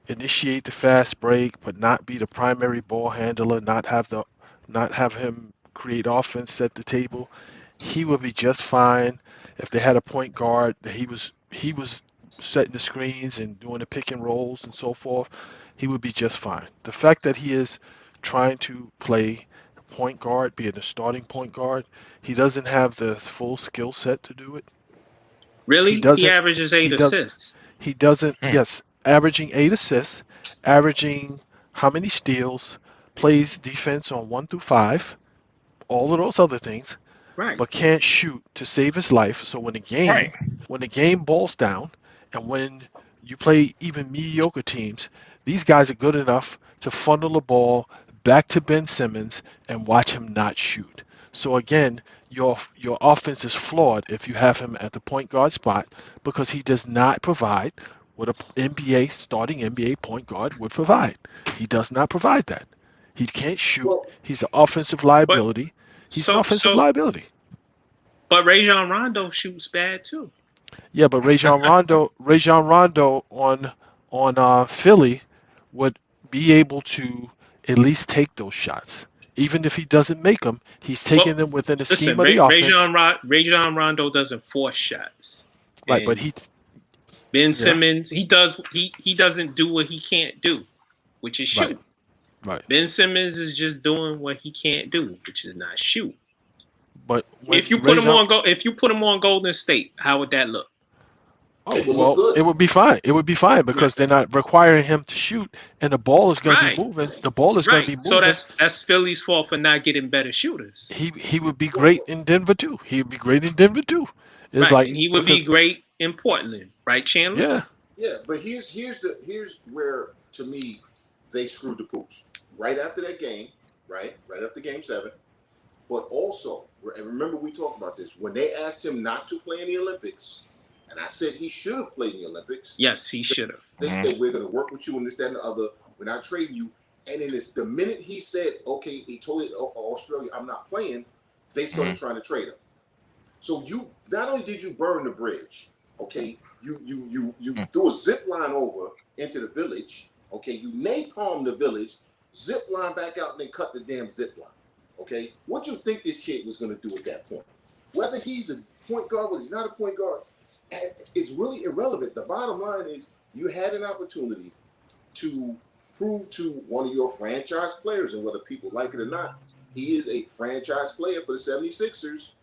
initiate the fast break, but not be the primary ball handler, not have him create offense at the table, he would be just fine. If they had a point guard that he was setting the screens and doing the pick and rolls and so forth, he would be just fine. The fact that he is trying to play point guard, being a starting point guard, he doesn't have the full skill set to do it. Really? He averages 8 assists. He doesn't, yes, averaging 8 assists, averaging how many steals, plays defense on 1 through 5, all of those other things, right? But can't shoot to save his life. So when the game boils down, and when you play even mediocre teams, these guys are good enough to funnel the ball back to Ben Simmons and watch him not shoot. So again, your offense is flawed if you have him at the point guard spot because he does not provide what a starting NBA point guard would provide. He does not provide that. He can't shoot. He's an offensive liability. He's an offensive liability. But Rajon Rondo shoots bad too. Yeah, but Rajon Rondo on Philly would be able to at least take those shots. Even if he doesn't make them, he's taking them within the scheme of the offense. Rajon Rondo doesn't force shots. Right, but Ben Simmons, he doesn't do what he can't do, which is shoot. Right. Ben Simmons is just doing what he can't do, which is not shoot. But if you put him on Golden State, how would that look? Oh, well, it would be fine. It would be fine because they're not requiring him to shoot, and the ball is going to be moving. The ball is going to be moving. So that's Philly's fault for not getting better shooters. He would be great in Denver too. He would be great in Denver too. It's like, and he would be great in Portland, right, Chandler? Yeah. Yeah, but here's where to me they screwed the pooch. Right after that game, right after Game 7, but also, and remember we talked about this when they asked him not to play in the Olympics. And I said he should have played in the Olympics. Yes, he should have. They said, we're going to work with you and this, that, and the other. We're not trading you. And then the minute he said, okay, he told Australia, I'm not playing, they started trying to trade him. So you not only did you burn the bridge, okay, you threw a zip line over into the village, okay, you napalmed the village, zip line back out and then cut the damn zip line, okay? What do you think this kid was going to do at that point? Whether he's a point guard, whether he's not a point guard, it's really irrelevant. The bottom line is you had an opportunity to prove to one of your franchise players, and whether people like it or not, he is a franchise player for the 76ers.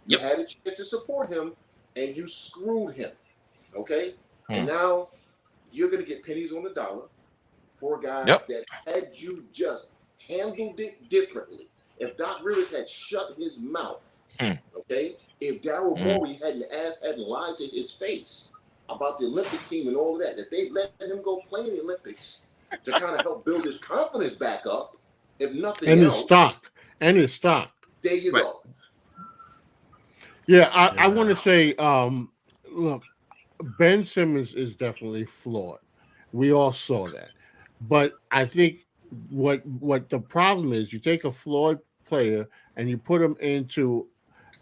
You had a chance to support him, and you screwed him, okay? And now you're going to get pennies on the dollar for a guy that had you just handled it differently. If Doc Rivers had shut his mouth, okay? If Daryl Morey hadn't lied to his face about the Olympic team and all of that, if they let him go play in the Olympics to kind of help build his confidence back up, if nothing else. His stock. There you go. Yeah, I want to say, look, Ben Simmons is definitely flawed. We all saw that. But I think what the problem is, you take a flawed player and you put him into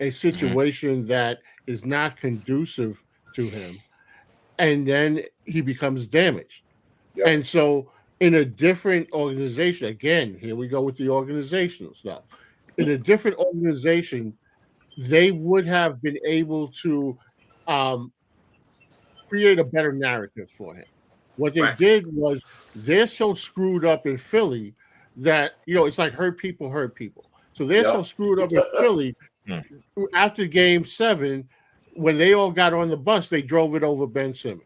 a situation that is not conducive to him, and then he becomes damaged. Yep. And so in a different organization, again, here we go with the organizational stuff. In a different organization, they would have been able to create a better narrative for him. What they did was they're so screwed up in Philly that, it's like hurt people. So they're so screwed up in Philly. After Game 7, when they all got on the bus, they drove it over Ben Simmons,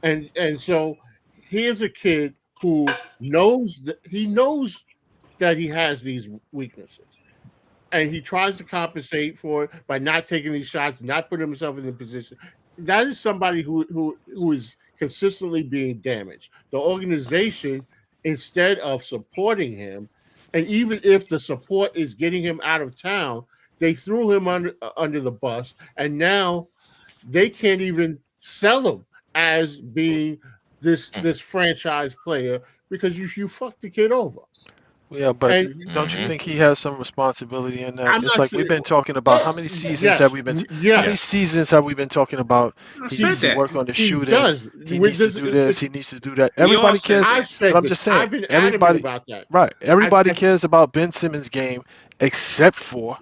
and so here's a kid who knows that he has these weaknesses, and he tries to compensate for it by not taking these shots, not putting himself in the position. That is somebody who is consistently being damaged. The organization, instead of supporting him, and even if the support is getting him out of town, they threw him under the bus, and now they can't even sell him as being this franchise player because you fucked the kid over. Yeah, but don't you think he has some responsibility in that? It's like we've been talking about how many seasons have we been? How many seasons have we been talking about? He needs to work on the shooting. He needs to do this. He needs to do that. Everybody cares. But I'm just saying, everybody about that. Right? Everybody cares about Ben Simmons' game except for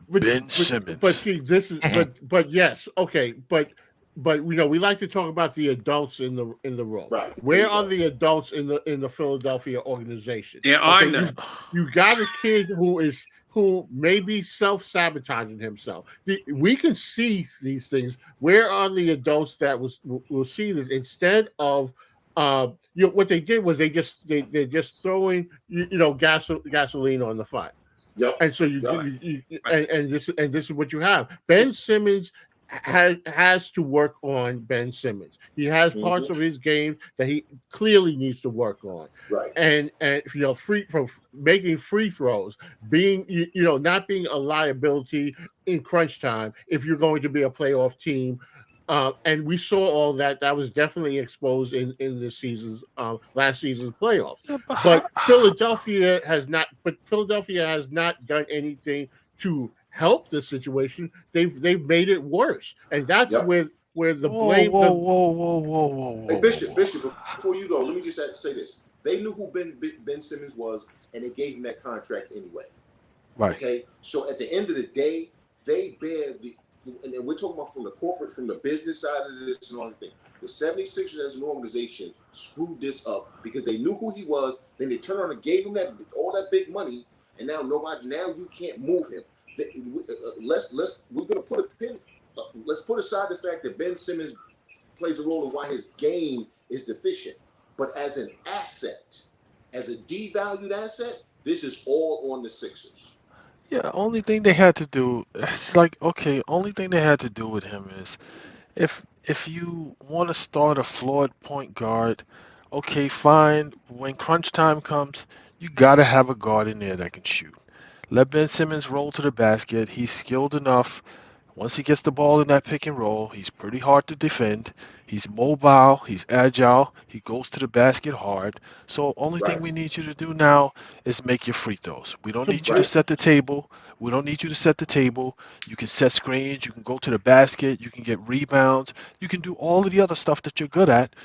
Ben Simmons. But see, this is but yes, okay, but we like to talk about the adults in the room. Right. Where are the adults in the Philadelphia organization? There are none. You got a kid who may be self-sabotaging himself. We can see these things. Where are the adults that will see this instead of what they did was they're just throwing gasoline on the fire. Yep. And so this is what you have. Ben Simmons has to work on Ben Simmons. He has parts of his game that he clearly needs to work on. Right. And free from making free throws, being not being a liability in crunch time if you're going to be a playoff team. And we saw all that. That was definitely exposed in this season's last season's playoffs. But Philadelphia has not done anything to help the situation. They've made it worse, and that's where the blame. Whoa. Hey, Bishop, before you go, let me just say this: they knew who Ben Simmons was, and they gave him that contract anyway. Right. Okay. So at the end of the day, they bear the. And we're talking about from the business side of this and all the things. The 76ers as an organization screwed this up because they knew who he was. Then they turned around and gave him all that big money, and now you can't move him. We're gonna put a pin. Let's put aside the fact that Ben Simmons plays a role in why his game is deficient. But as an asset, as a devalued asset, this is all on the Sixers. Yeah, only thing they had to do, it's like, okay, only thing they had to do with him is if you want to start a flawed point guard, okay, fine. When crunch time comes, you got to have a guard in there that can shoot. Let Ben Simmons roll to the basket. He's skilled enough. Once he gets the ball in that pick and roll, he's pretty hard to defend. He's mobile. He's agile. He goes to the basket hard. So only thing we need you to do now is make your free throws. We don't need you to set the table. We don't need you to set the table. You can set screens. You can go to the basket. You can get rebounds. You can do all of the other stuff that you're good at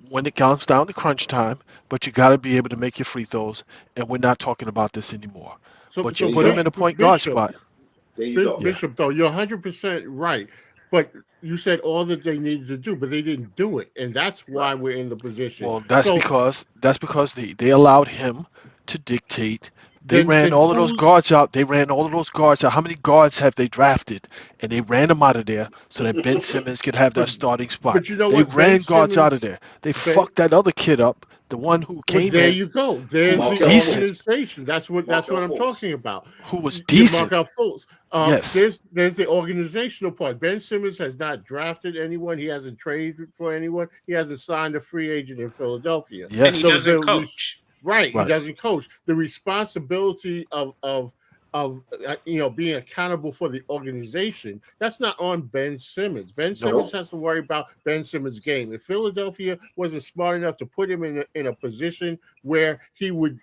when it comes down to crunch time. But you got to be able to make your free throws. And we're not talking about this anymore. But you put him in a point guard spot. There you go. Bishop, though, you're 100% right. But you said all that they needed to do, but they didn't do it, and that's why we're in the position. Well, that's because they allowed him to dictate. They ran all of those guards out. How many guards have they drafted? And they ran them out of there so that Ben Simmons could have that starting spot. But you know they what? ran guards out of there. They fucked that other kid up. The one who came there in. You go. There's the organization. That's what I'm talking about. Who was decent. Mark out Fultz. Yes. There's the organizational part. Ben Simmons has not drafted anyone. He hasn't traded for anyone. He hasn't signed a free agent in Philadelphia. Yes. And he doesn't coach. Right. He doesn't coach. The responsibility of being accountable for the organization, that's not on Ben Simmons. Ben Simmons has to worry about Ben Simmons' game. If Philadelphia wasn't smart enough to put him in a position where he would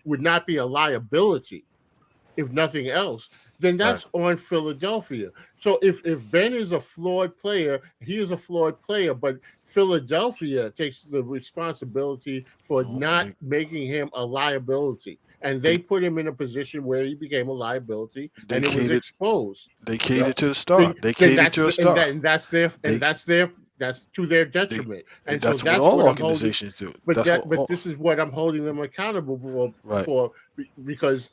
not be a liability, if nothing else, then that's on Philadelphia. So if Ben is a flawed player, he is a flawed player, but Philadelphia takes the responsibility for not making him a liability. And they put him in a position where he became a liability, and it was exposed. They catered to the star. They catered to a star, and that's to their detriment. And that's so that's what all what organizations do. But this is what I'm holding them accountable for, because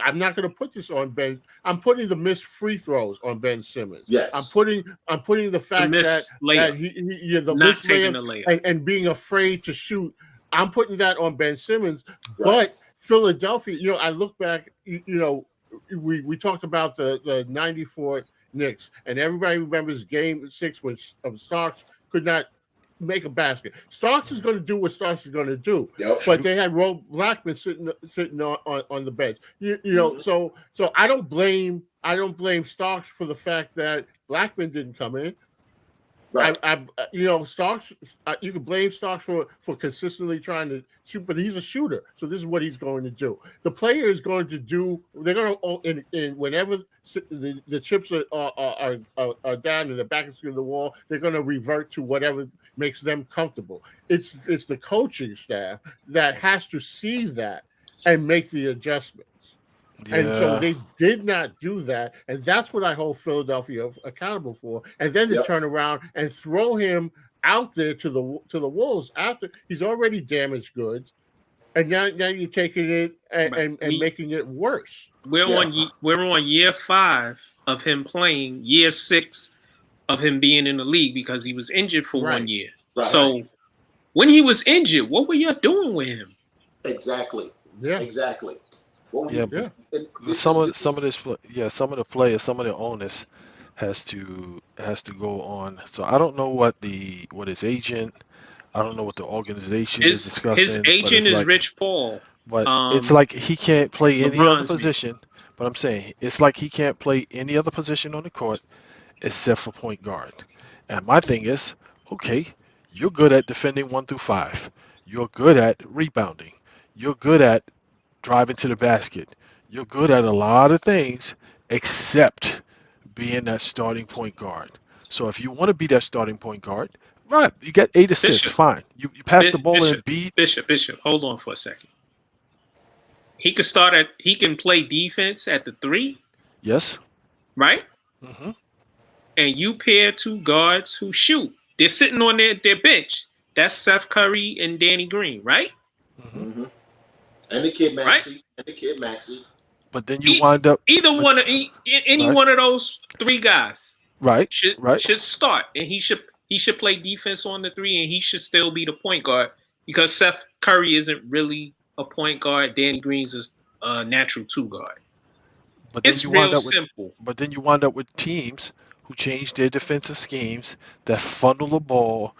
I'm not going to put this on Ben. I'm putting the missed free throws on Ben Simmons. Yes, I'm putting the fact that he the not missed taking layup and being afraid to shoot. I'm putting that on Ben Simmons, but Philadelphia, I look back, we talked about the 94 Knicks, and everybody remembers Game 6 when Starks could not make a basket. Starks is going to do what Starks is going to do, but they had Rob Blackman sitting on the bench. So I don't blame Starks for the fact that Blackman didn't come in. Right. Starks. You can blame Starks for consistently trying to shoot, but he's a shooter, so this is what he's going to do. The player is going to do. They're going to in whenever the chips are down and the back is to the wall, they're going to revert to whatever makes them comfortable. It's the coaching staff that has to see that and make the adjustments. And so they did not do that. And that's what I hold Philadelphia accountable for. And then to turn around and throw him out there to the Wolves after he's already damaged goods. And now you're taking it and making it worse. We're on year 5 of him playing, year 6 of him being in the league because he was injured for 1 year. Right. So when he was injured, what were y'all doing with him? Exactly. Yeah. Exactly. Some of the players, some of the owners has to go on. So I don't know what his agent, I don't know what the organization is discussing. His agent is Rich Paul. But it's like he can't play any other position. But I'm saying it's like he can't play any other position on the court except for point guard. And my thing is, okay, you're good at defending 1 through 5. You're good at rebounding. You're good at driving to the basket. You're good at a lot of things except being that starting point guard. So if you want to be that starting point guard, right, you get 8 assists, fine. You pass the ball and beat. Bishop, hold on for a second. He can play defense at the 3. Yes. Right? Mm-hmm. And you pair 2 guards who shoot. They're sitting on their bench. That's Seth Curry and Danny Green, right? Mm-hmm. And the kid Maxey. But then you wind up one of those 3 guys. Right. Should start, and he should play defense on the 3, and he should still be the point guard because Seth Curry isn't really a point guard. Danny Green's is a natural 2 guard. But then it's simple. But then you wind up with teams who change their defensive schemes that funnel the ball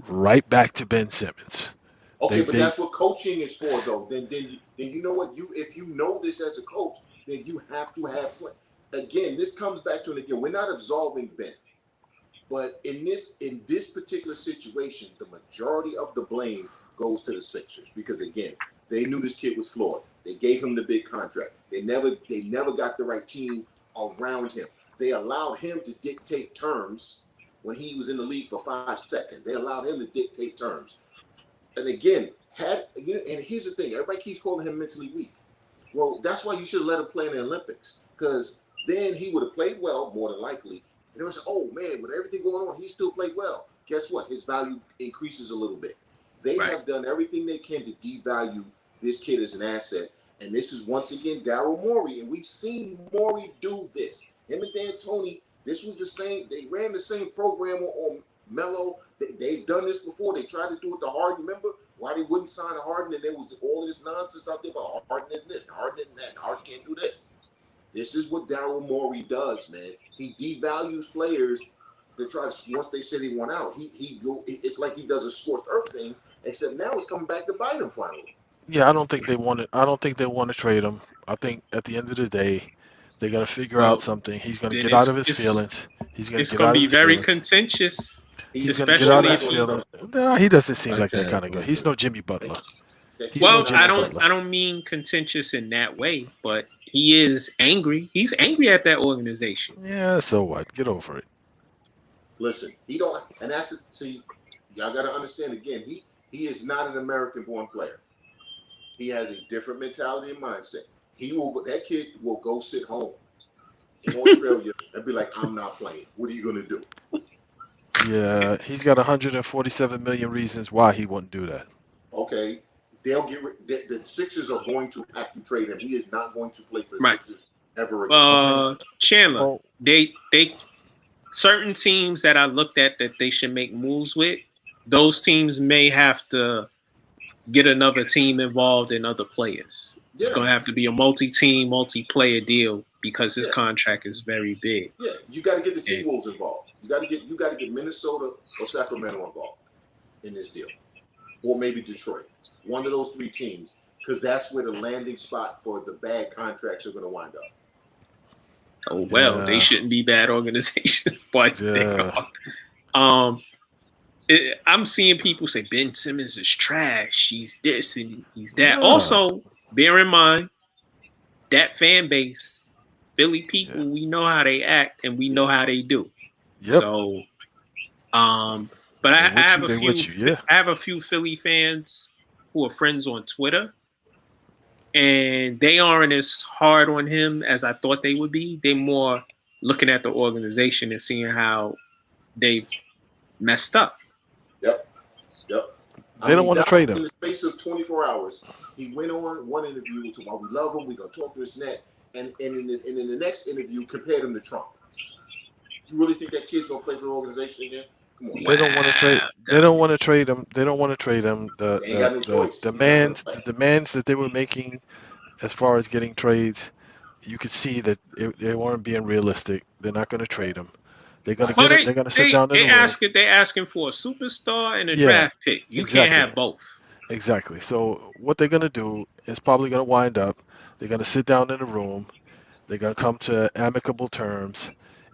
right back to Ben Simmons. Okay, but that's what coaching is for, though. Then you know what? If you know this as a coach, then you have to have play. Again, this comes back to it again. We're not absolving Ben, but in this particular situation, the majority of the blame goes to the Sixers because again, they knew this kid was flawed. They gave him the big contract. They never got the right team around him. They allowed him to dictate terms when he was in the league for 5 seconds. They allowed him to dictate terms. And again, and here's the thing, everybody keeps calling him mentally weak. Well, that's why you should let him play in the Olympics, because then he would have played well, more than likely. And they would say, oh man, with everything going on, he still played well. Guess what? His value increases a little bit. They have done everything they can to devalue this kid as an asset. And this is once again Daryl Morey. And we've seen Morey do this. Him and D'Antoni, this was the same. They ran the same program on Melo. They've done this before. They tried to do it to Harden. Remember why they wouldn't sign a Harden? And there was all of this nonsense out there about Harden and this, Harden and that, and Harden can't do this. This is what Daryl Morey does, man. He devalues players that try to, once they say they want out. It's like he does a scorched earth thing, except now it's coming back to bite him finally. Yeah, I don't think they want to trade him. I think at the end of the day, they got to figure out something. He's going to get out of his feelings. It's going to be very contentious. He's going to get out of his feelings. No, he doesn't seem like that kind of guy. He's no Jimmy Butler. I don't mean contentious in that way, but he is angry. He's angry at that organization. Yeah, so what? Get over it. Listen, he don't, and y'all got to understand again. He is not an American-born player. He has a different mentality and mindset. That kid will go sit home in Australia and be like, I'm not playing. What are you going to do? Yeah, he's got 147 million reasons why he wouldn't do that. Okay, the Sixers are going to have to trade him. He is not going to play for the Sixers ever again. Chandler, they certain teams that I looked at that they should make moves with, those teams may have to get another team involved in other players. It's going to have to be a multi-team, multiplayer deal because his contract is very big. Yeah, you got to get the T-Wolves involved. You got to get Minnesota or Sacramento involved in this deal, or maybe Detroit. One of those 3 teams, because that's where the landing spot for the bad contracts are going to wind up. Oh well, they shouldn't be bad organizations, but they are. I'm seeing people say Ben Simmons is trash. He's this and he's that. Yeah. Also, bear in mind that fan base, Philly people, we know how they act and we know how they do. Yep. So, but I have a few Philly fans who are friends on Twitter, and they aren't as hard on him as I thought they would be. They're more looking at the organization and seeing how they've messed up. Yep. They don't want to trade him. In the space of 24 hours, he went on one interview to why we love him, we're gonna talk to this and that, and in the next interview compared him to Trump. You really think that kid's gonna play for the organization again? Come on. They don't want to trade. They don't want to trade him. They don't want to trade him. The demands that they were making, as far as getting trades, you could see that they weren't being realistic. They're not going to trade him. They're going to They're going to sit down in the room. They're asking for a superstar and a draft pick. You can't have both. Exactly. So what they're going to do is probably going to wind up. They're going to sit down in the room. They're going to come to amicable terms,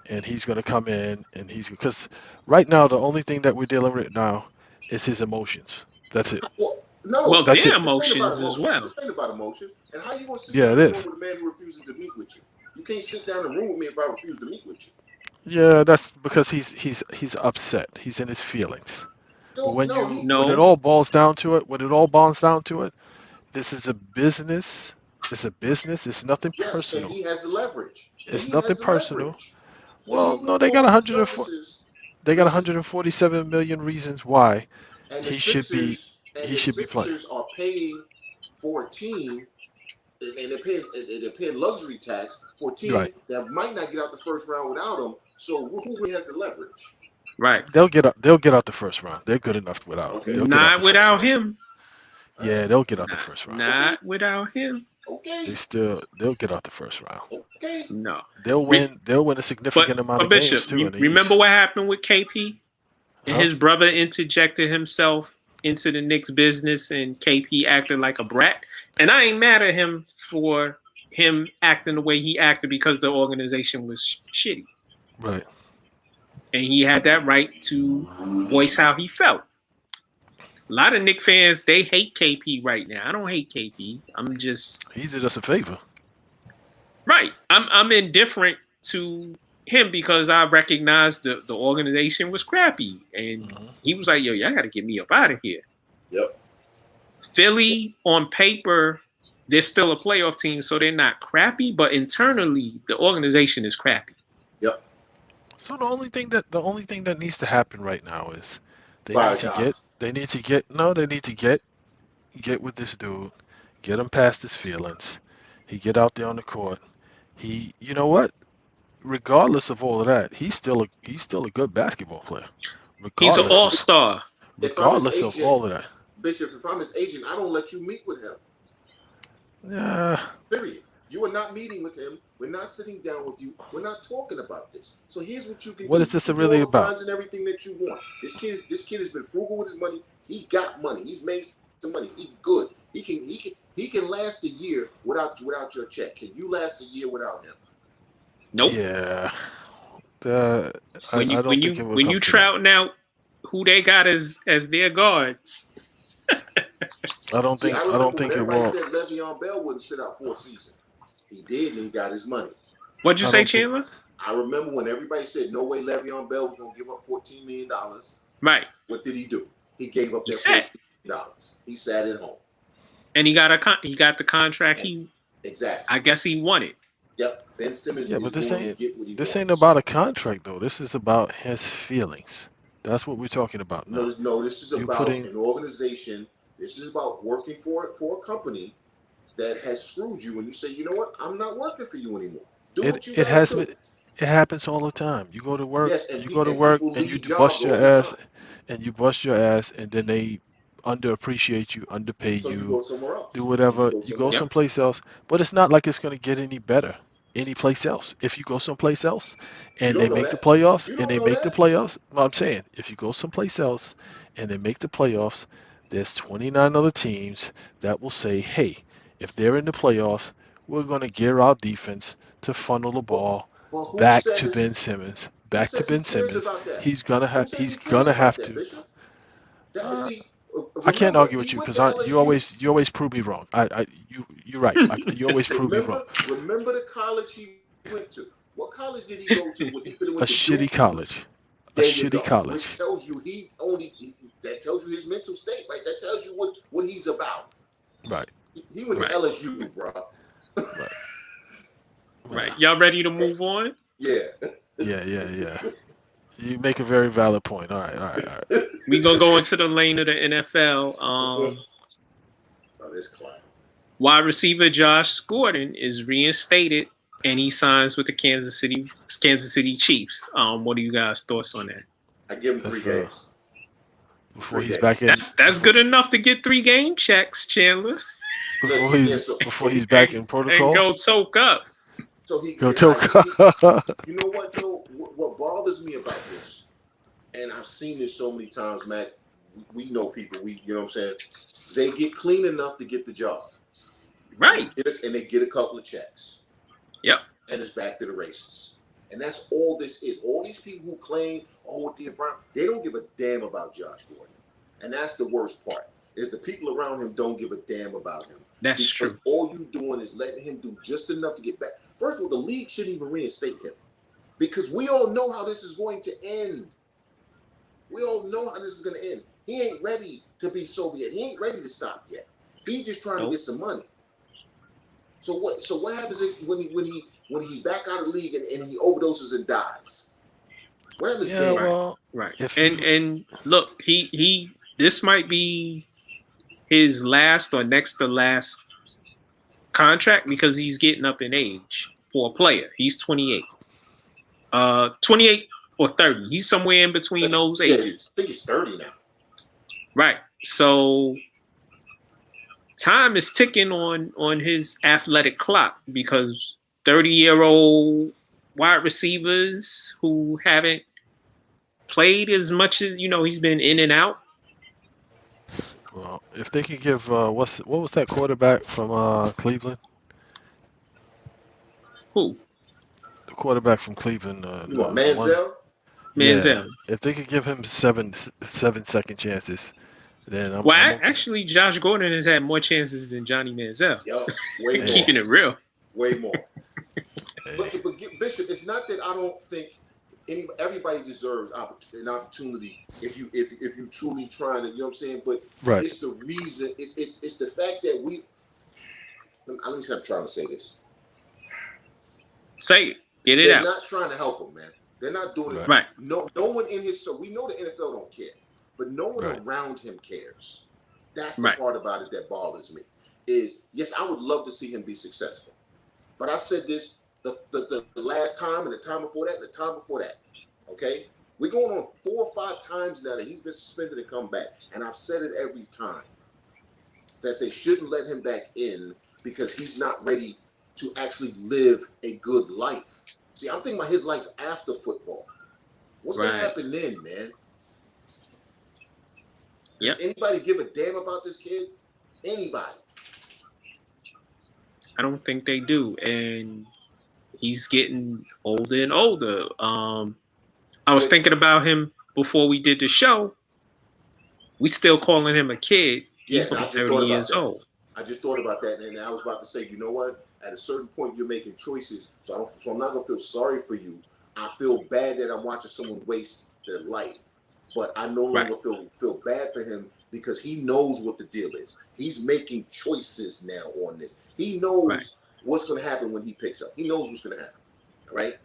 and he's going to come in, and because right now the only thing that we're dealing with now is his emotions. That's it. Well, that's their emotions as well. This ain't about emotions. And how you going to sit down in the room with a man who refuses to meet with you? You can't sit down in the room with me if I refuse to meet with you. Yeah, that's because he's upset. He's in his feelings. When it all boils down to it, this is a business. It's a business. It's nothing personal. And he has the leverage. It's nothing personal. Well, no, they got 147 million reasons why he should be playing. The Sixers are paying for a team, and they're paying luxury tax for a team that might not get out the first round without him. So who has the leverage? Right. They'll get out the first round. They're good enough without him. Not without him. Yeah, they'll get out the first round. Not without him. Okay. They'll get out the first round. Okay. No. They'll win a significant amount of games too. Remember what happened with KP? And his brother interjected himself into the Knicks business, and KP acted like a brat. And I ain't mad at him for him acting the way he acted because the organization was shitty. Right. And he had that right to voice how he felt. A lot of Knicks fans, they hate KP right now. I don't hate KP. He did us a favor. Right. I'm indifferent to him because I recognized the organization was crappy. And he was like, yo, y'all got to get me up out of here. Yep. Philly, on paper, they're still a playoff team, so they're not crappy. But internally, the organization is crappy. Yep. So the only thing that needs to happen right now is they need to get with this dude, get him past his feelings. He get out there on the court. You know what? Regardless of all of that, he's still a good basketball player. He's an all-star. Regardless of all of that. Bishop, if I'm his agent, I don't let you meet with him. Yeah. Period. You are not meeting with him. We're not sitting down with you. We're not talking about this. So here's what you can do. What is this really about? And everything that you want. This kid has been frugal with his money. He got money. He's made some money. He's good. He can last a year without your check. Can you last a year without him? Nope. Yeah. When you trouting out who they got as their guards. I don't think it will. Everybody said Le'Veon Bell wouldn't sit out for a season. He did, and he got his money. What'd you say, Chandler? I remember when everybody said no way Le'Veon Bell was going to give up $14 million. Right. What did he do? He gave up that $14 million. He sat at home. And he got the contract. Exactly. I guess he wanted. Yep. Ben Simmons. Yeah, but this ain't about a contract though. This is about his feelings. That's what we're talking about now. No, this is about an organization. This is about working for a company that has screwed you, and you say, you know what, I'm not working for you anymore. It happens all the time. You go to work, and you bust your ass, and then they underappreciate you, underpay you, go somewhere else. Do whatever. You go someplace else, but it's not like it's going to get any better anyplace else. If you go someplace else and they make the playoffs, well, I'm saying if you go someplace else and they make the playoffs, there's 29 other teams that will say, hey, if they're in the playoffs, we're going to gear our defense to funnel the ball back to Ben Simmons. Back to Ben Simmons. He's gonna have to. I can't argue with you because you always prove me wrong. You're right. You always prove me wrong. Remember the college he went to. What college did he go to? A shitty college. A shitty college. Which tells you that tells you his mental state, right? That tells you what he's about. Right. He went to LSU, bro. Right. Y'all ready to move on? Yeah. Yeah. You make a very valid point. All right. We gonna go into the lane of the NFL. Oh, this clown. Wide receiver Josh Gordon is reinstated, and he signs with the Kansas City Chiefs. What are you guys' thoughts on that? I give him 3 games. Before he's back in. That's good enough to get 3 game checks, Chandler. Before he's back in protocol. And go toke up. So he go toke up. You know what though? What bothers me about this, and I've seen this so many times, Matt. We know people. You know what I'm saying? They get clean enough to get the job. Right. And they get a couple of checks. Yep. And it's back to the races. And that's all this is. All these people who claim, with the environment, they don't give a damn about Josh Gordon. And that's the worst part, is the people around him don't give a damn about him. That's because true. All you doing is letting him do just enough to get back. First of all, the league shouldn't even reinstate him. Because we all know how this is going to end. We all know how this is going to end. He ain't ready to be Soviet. He ain't ready to stop yet. He's just trying to get some money. So what happens if when he's back out of the league and he overdoses and dies? What happens then? Well, right. And look, this might be his last or next to last contract because he's getting up in age for a player. He's 28. 28 or 30. He's somewhere in between those ages. I think he's 30 now. Right. So time is ticking on his athletic clock because 30-year-old wide receivers who haven't played as much as, he's been in and out. Well, if they could give what was that quarterback from Cleveland? Who? The quarterback from Cleveland. You want Manziel? Manziel. Yeah, if they could give him seven second chances, then I'm actually, Josh Gordon has had more chances than Johnny Manziel. Yep, way more. Keeping it real. Way more. But Bishop, it's not that I don't think everybody deserves an opportunity if you truly trying to, you know what I'm saying? But it's the reason. It's the fact that we. Let me see. I'm trying to say this. Say it. Get it out. They're not trying to help him, man. They're not doing it. Right. No one in his. So we know the NFL don't care, but no one around him cares. That's the part about it that bothers me. Is yes, I would love to see him be successful, but I said this the last time and the time before that and the time before that. Okay, we're going on 4 or 5 times now that he's been suspended and come back, and I've said it every time that they shouldn't let him back in because he's not ready to actually live a good life. See, I'm thinking about his life after football. What's going to happen then, man? Does anybody give a damn about this kid? Anybody? I don't think they do. And he's getting older and older. I was thinking about him before we did the show. We still calling him a kid. He's 30 years old. I just thought about that, and I was about to say, you know what? At a certain point, you're making choices, so I'm not gonna feel sorry for you. I feel bad that I'm watching someone waste their life, but I no longer feel bad for him because he knows what the deal is. He's making choices now on this. He knows what's gonna happen when he picks up. He knows what's gonna happen. All right,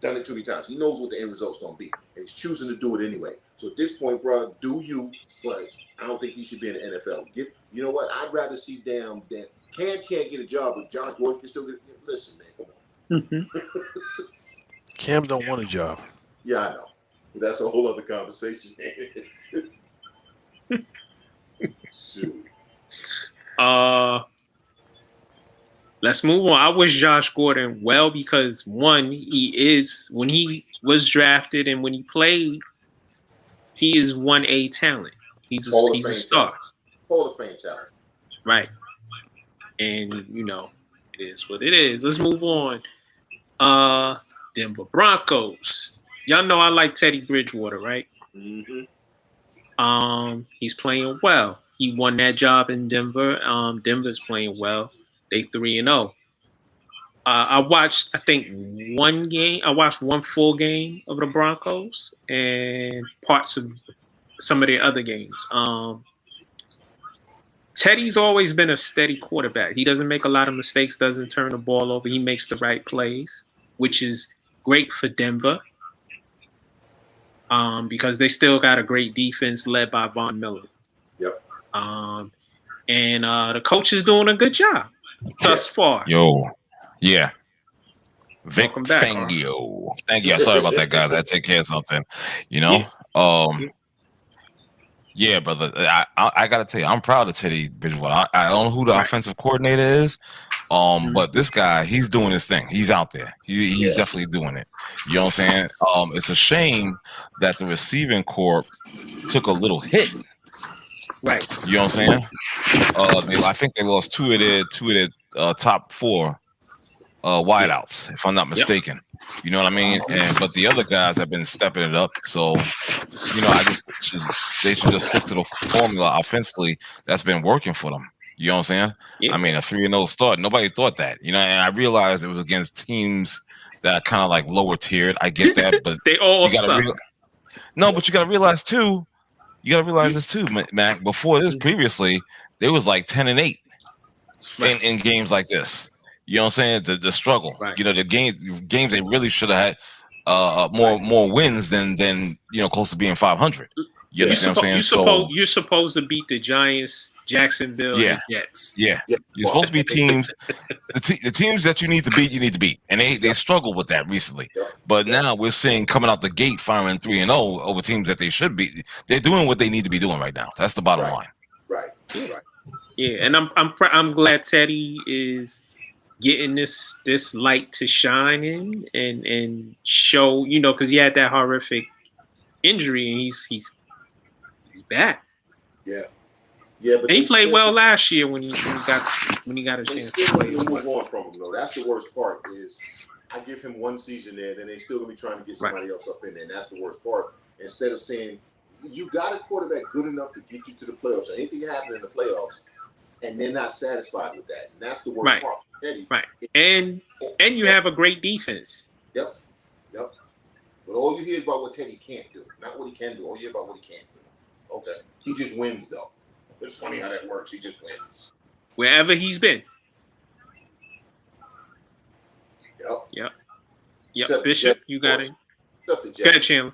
done it too many times. He knows what the end result's gonna be, and he's choosing to do it anyway. So at this point, bro, do you? But I don't think he should be in the NFL. You know what? I'd rather see Cam can't get a job, but Josh Gordon can still get. Listen, man, come on. Cam don't want a job. Yeah, I know. But that's a whole other conversation. Shoot. Let's move on. I wish Josh Gordon well because when he was drafted and when he played, he is 1A talent. He's a star. Hall of Fame talent. Right. And, it is what it is. Let's move on. Denver Broncos. Y'all know I like Teddy Bridgewater, right? Mm-hmm. He's playing well. He won that job in Denver. Denver's playing well. They 3-0. I watched, I think, one game. I watched one full game of the Broncos and parts of some of their other games. Teddy's always been a steady quarterback. He doesn't make a lot of mistakes, doesn't turn the ball over. He makes the right plays, which is great for Denver because they still got a great defense led by Von Miller. Yep. And the coach is doing a good job thus far. Yeah. Vic Welcome back, Fangio. Thank you. Sorry about that, guys. I had to take care of something. Yeah, brother. I gotta tell you, I'm proud of Teddy Bridgewater. I don't know who the offensive coordinator is, but this guy, he's doing his thing. He's out there. He's definitely doing it. You know what I'm saying? It's a shame that the receiving corps took a little hit. Right. You know what I'm saying? I think they lost two of their top four wideouts, if I'm not mistaken. Yep. You know what I mean? But the other guys have been stepping it up. So, they should just stick to the formula offensively that's been working for them. You know what I'm saying? Yeah. I mean, a 3-0 start. Nobody thought that. And I realized it was against teams that are kind of like lower tiered. I get that, but they all suck. But you got to realize too. You got to realize this too, Mac. Before this, previously, they was like 10-8 in games like this. You know what I'm saying? The struggle. Right. The games they really should have had more wins than close to being 500. You understand what I'm saying? You're supposed to beat the Giants, Jacksonville, and the Jets. Yeah. You're supposed to be teams. The teams that you need to beat, and they struggled with that recently. But now we're seeing coming out the gate firing 3-0 over teams that they should be. They're doing what they need to be doing right now. That's the bottom line. Right. Yeah, and I'm glad Teddy is getting this light to shine in and show, because he had that horrific injury and he's back. Yeah, but he played well last year when he got a chance to play. Move on from him though. That's the worst part. Is I give him one season there, then they still gonna be trying to get somebody else up in there. And that's the worst part. Instead of saying you got a quarterback good enough to get you to the playoffs, and anything happen in the playoffs, and they're not satisfied with that, and that's the worst part for Teddy. Right, and you have a great defense. Yep. But all you hear is about what Teddy can't do, not what he can do. All you hear about what he can't do. Okay. He just wins, though. It's funny how that works. He just wins. Wherever he's been. Yep. Except Bishop, you got it. Except the Jets. Go ahead, Chandler.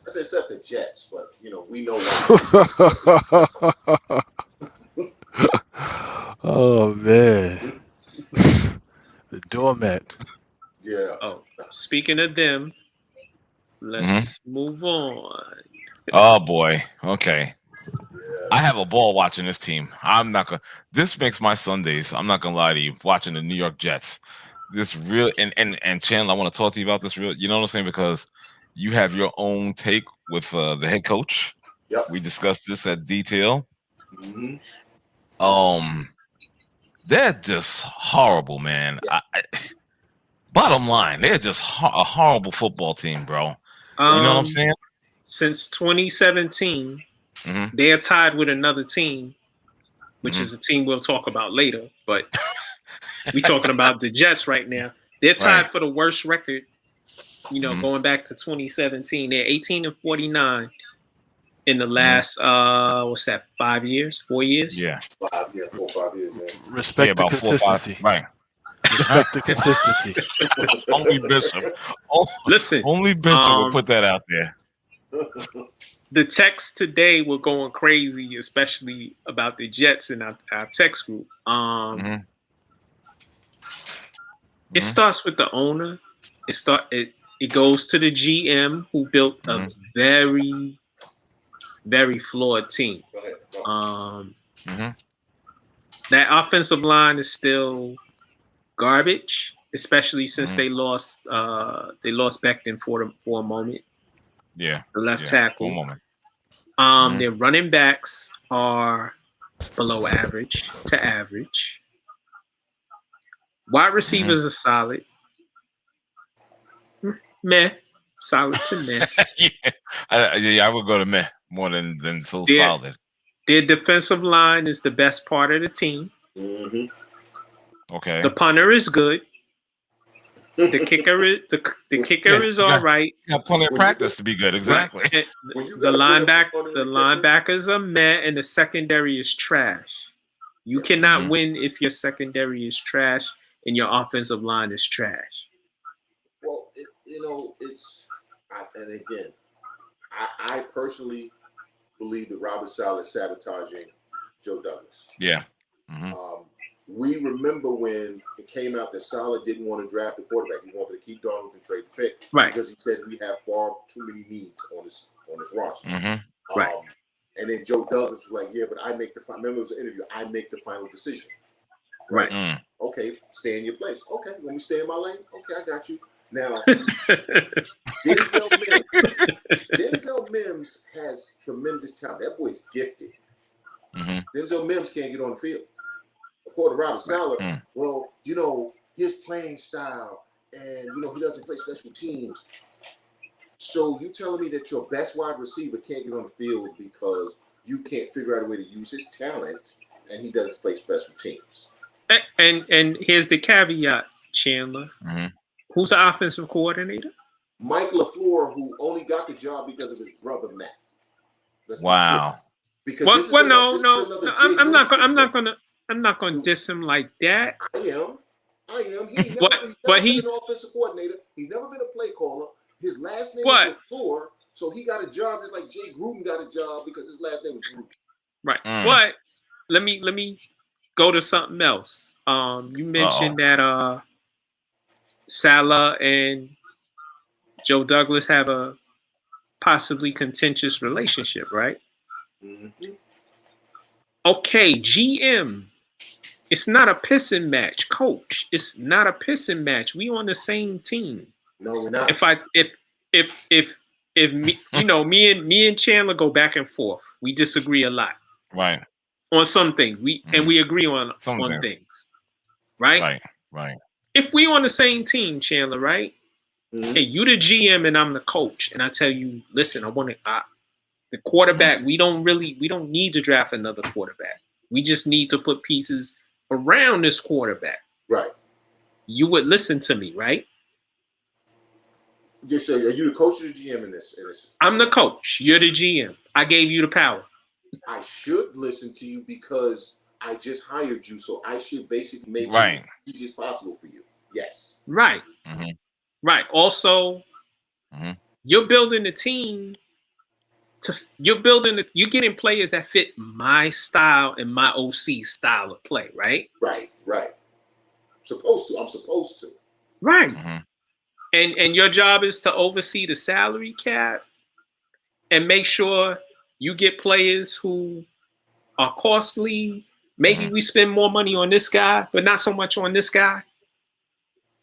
I said except the Jets, but, we know why. Oh, man. The doormat. Yeah. Oh, speaking of them, let's move on. Oh boy. Okay. Yeah. I have a ball watching this team. This makes my Sundays. I'm not gonna lie to you. Watching the New York Jets. This real and Chandler, I want to talk to you about this real. You know what I'm saying? Because you have your own take with the head coach. Yep. We discussed this at detail. Mm-hmm. They're just horrible, man. Bottom line, they're just a horrible football team, bro. You know what I'm saying? Since 2017, they are tied with another team, which is a team we'll talk about later. But we're talking about the Jets right now. They're tied for the worst record, going back to 2017. They're 18-49 in the last, 5 years, 4 years? Yeah. 5 years, 4 or 5 years, man. Respect the consistency. Respect the consistency. Only Bishop. Listen. Only Bishop will put that out there. The texts today were going crazy, especially about the Jets in our text group. It starts with the owner. It goes to the GM who built a very, very flawed team. That offensive line is still garbage, especially since they lost Becton for a moment. Yeah, the left tackle. For a moment. Their running backs are below average to average. Wide receivers are solid. Meh. Solid to meh. I would go to meh more than solid. Their defensive line is the best part of the team. Okay. The punter is good. The kicker is all right. You got plenty of practice to be good. Exactly. The linebackers are meh, and the secondary is trash. You cannot win if your secondary is trash and your offensive line is trash. Well, and again, I personally believe that Robert Saleh is sabotaging Joe Douglas. Yeah. We remember when it came out that Saleh didn't want to draft the quarterback. He wanted to keep Darnold and trade the pick. Right. Because he said we have far too many needs on this roster. Right. And then Joe Douglas was like, yeah, but I make the final. Remember, it was an interview. I make the final decision. Right. Okay, stay in your place. Okay, let me stay in my lane. Okay, I got you. Now, Denzel Mims has tremendous talent. That boy's gifted. Denzel Mims can't get on the field. According to Robert Saleh, well, his playing style, and he doesn't play special teams. So you telling me that your best wide receiver can't get on the field because you can't figure out a way to use his talent, and he doesn't play special teams? And here's the caveat, Chandler. Who's the offensive coordinator? Mike LaFleur, who only got the job because of his brother Matt. Wow. Because I'm not gonna diss him like that. I am. He's never been an offensive coordinator. He's never been a play caller. His last name was LaFleur, so he got a job just like Jay Gruden got a job because his last name was Gruden. Right. But let me go to something else. You mentioned that Saleh and Joe Douglas have a possibly contentious relationship, right? Okay, GM. It's not a pissing match, coach. It's not a pissing match. We on the same team. No, we're not. If me and Chandler go back and forth, we disagree a lot. Right. On some things. We agree on things. Right? Right. If we on the same team, Chandler, right? Hey, you the GM and I'm the coach, and I tell you, listen, I want to the quarterback. We don't need to draft another quarterback. We just need to put pieces around this quarterback. Right. You would listen to me, right? Just so, are you the coach or the GM in this? I'm the coach. You're the GM. I gave you the power. I should listen to you because I just hired you, so I should basically make it as easy as possible for you. Yes. Right. Right. Also, you're building a team. You're getting players that fit my style and my OC style of play, right? Right. I'm supposed to. Right. And your job is to oversee the salary cap and make sure you get players who are costly. Maybe we spend more money on this guy, but not so much on this guy.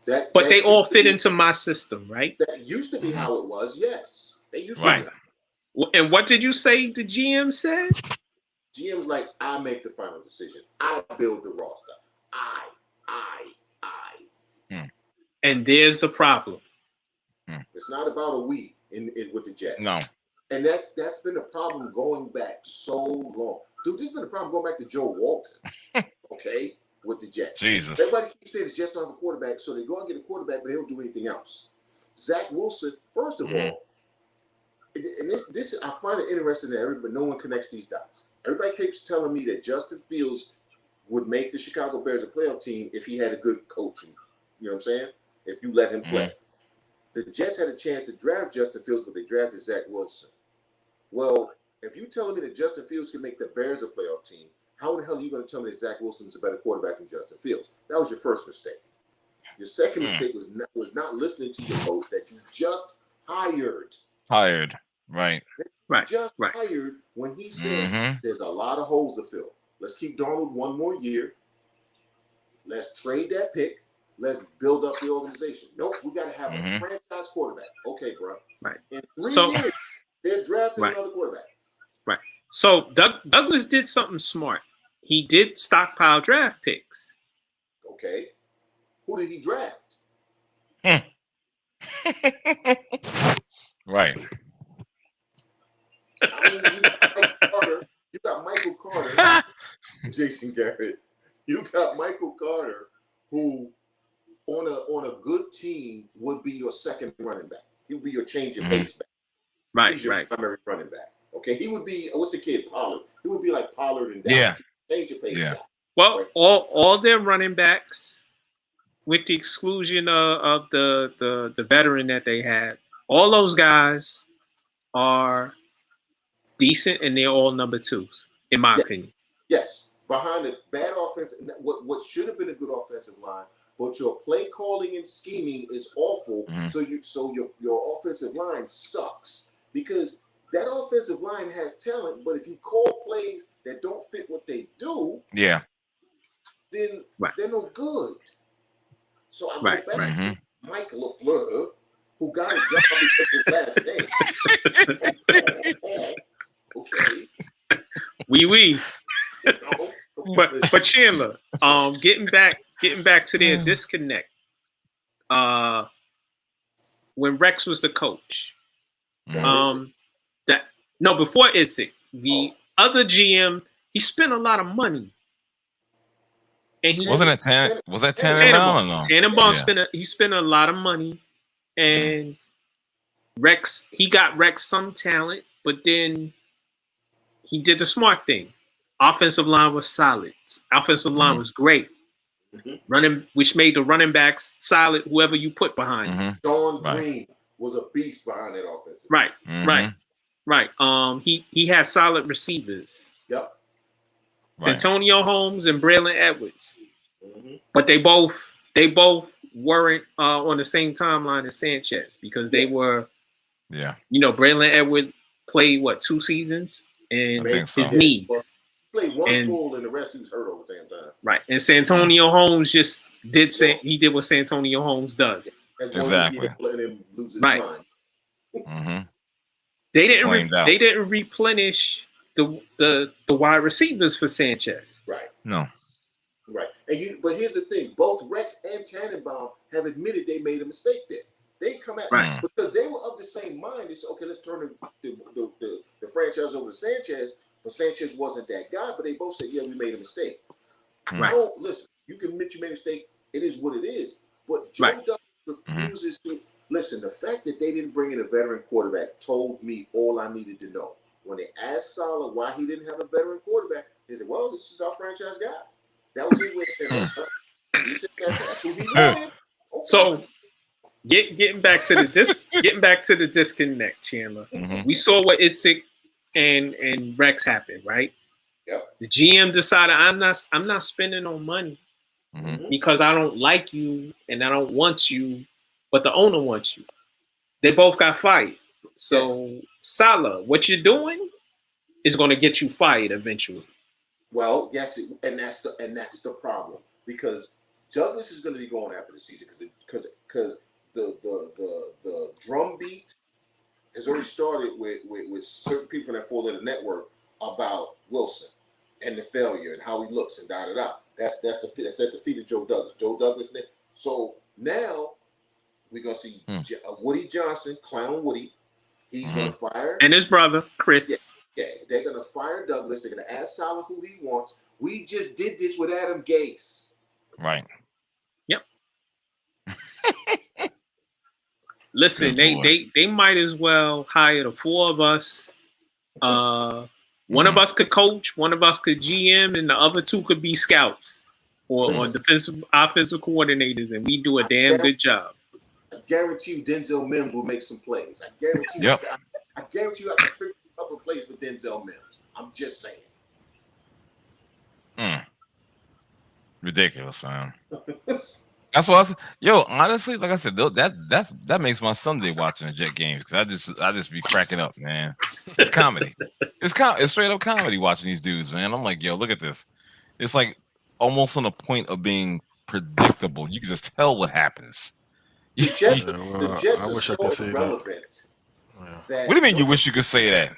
But they all fit into my system, right? That used to be how it was, yes. They used to be. And what did you say the GM said? GM's like, I make the final decision. I build the roster. I. And there's the problem. It's not about a we with the Jets. No. And that's been a problem going back so long. Dude, this has been a problem going back to Joe Walton. Okay? With the Jets. Jesus. Everybody keeps saying the Jets don't have a quarterback, so they go and get a quarterback, but they don't do anything else. Zach Wilson, first of all, and this I find it interesting that but no one connects these dots. Everybody keeps telling me that Justin Fields would make the Chicago Bears a playoff team if he had a good coach. You know what I'm saying? If you let him play. The Jets had a chance to draft Justin Fields, but they drafted Zach Wilson. Well, if you're telling me that Justin Fields can make the Bears a playoff team, how the hell are you going to tell me that Zach Wilson is a better quarterback than Justin Fields? That was your first mistake. Your second mistake was not listening to your coach that you just hired. Hired, hired when he said there's a lot of holes to fill. Let's keep Darnold one more year. Let's trade that pick. Let's build up the organization. Nope, we got to have a franchise quarterback. Okay, bro. Right. In 3 years, they're drafting another quarterback. Right. So Douglas did something smart. He did stockpile draft picks. Okay. Who did he draft? Right. I mean, you got Michael Carter, Jason Garrett. You got Michael Carter, who on a good team would be your second running back. He would be your change of pace back. Right, He's your primary running back. Okay, he would be, what's the kid, Pollard? He would be like Pollard and Dallas. Change of pace back. Well, all their running backs, with the exclusion of the veteran that they had, all those guys are decent, and they're all number twos, in my opinion. Yes, behind a bad offense, what should have been a good offensive line, but your play calling and scheming is awful. So your offensive line sucks because that offensive line has talent, but if you call plays that don't fit what they do, then they're no good. So I go back to Mike LaFleur, who got a job because his last name. Okay. Oui. But Chandler, getting back to their disconnect. When Rex was the coach, before Usyk, the other GM, he spent a lot of money. And he wasn't it Tannenbaum or no? Tannenbaum spent a lot of money, and Rex, he got Rex some talent, but then he did the smart thing. Offensive line was solid. Offensive line was great. Running, which made the running backs solid. Whoever you put behind him. Don Green was a beast behind that offensive. Right. He has solid receivers. Yep. Santonio Holmes and Braylon Edwards, but they both weren't on the same timeline as Sanchez because they were, Braylon Edwards played 2 seasons and his knees. Played one full and the rest he was hurt over the same time. Right, and Santonio Holmes just did what Santonio Holmes does. Exactly. Right. They didn't replenish the wide receivers for Sanchez. Right. No. Right. But here's the thing: both Rex and Tannenbaum have admitted they made a mistake there. They come at because they were of the same mind. They said, "Okay, let's turn the franchise over to Sanchez." But Sanchez wasn't that guy. But they both said, "Yeah, we made a mistake." Right. Listen, you can admit you made a mistake. It is what it is. But Joe Douglas refuses to listen. The fact that they didn't bring in a veteran quarterback told me all I needed to know. When they asked Saleh why he didn't have a veteran quarterback, they said, "Well, this is our franchise guy." That was his way of saying, he said that's who he wanted. Okay. So, getting back to the disconnect, Chandler. We saw what Usyk and Rex happened, right? Yep. The GM decided I'm not spending no money because I don't like you and I don't want you, but the owner wants you. They both got fired. So Saleh, what you're doing is going to get you fired eventually. Well, yes, and that's the problem because Douglas is going to be going after the season because the drum beat has already started with certain people that fall in the network about Wilson and the failure and how he looks and da. That's at the feet of Joe Douglas. Joe Douglas. So now we're gonna see Woody Johnson, Clown Woody. He's gonna fire and his brother Chris. Yeah, they're gonna fire Douglas. They're gonna ask Saleh who he wants. We just did this with Adam Gase. Right. Yep. Listen, they might as well hire the 4 of us. One of us could coach, one of us could GM, and the other 2 could be scouts or defensive offensive coordinators, and we do a damn good job. I guarantee you Denzel Mims will make some plays. I guarantee you. I guarantee you I can figure a couple of plays for Denzel Mims. I'm just saying. Ridiculous, man. That's what I said. Yo, honestly, like I said, that makes my Sunday watching the Jet games because I just be cracking up, man. It's comedy. It's straight up comedy watching these dudes, man. I'm like, yo, look at this. It's like almost on the point of being predictable. You can just tell what happens. The Jets are so relevant. What do you mean you wish you could say that?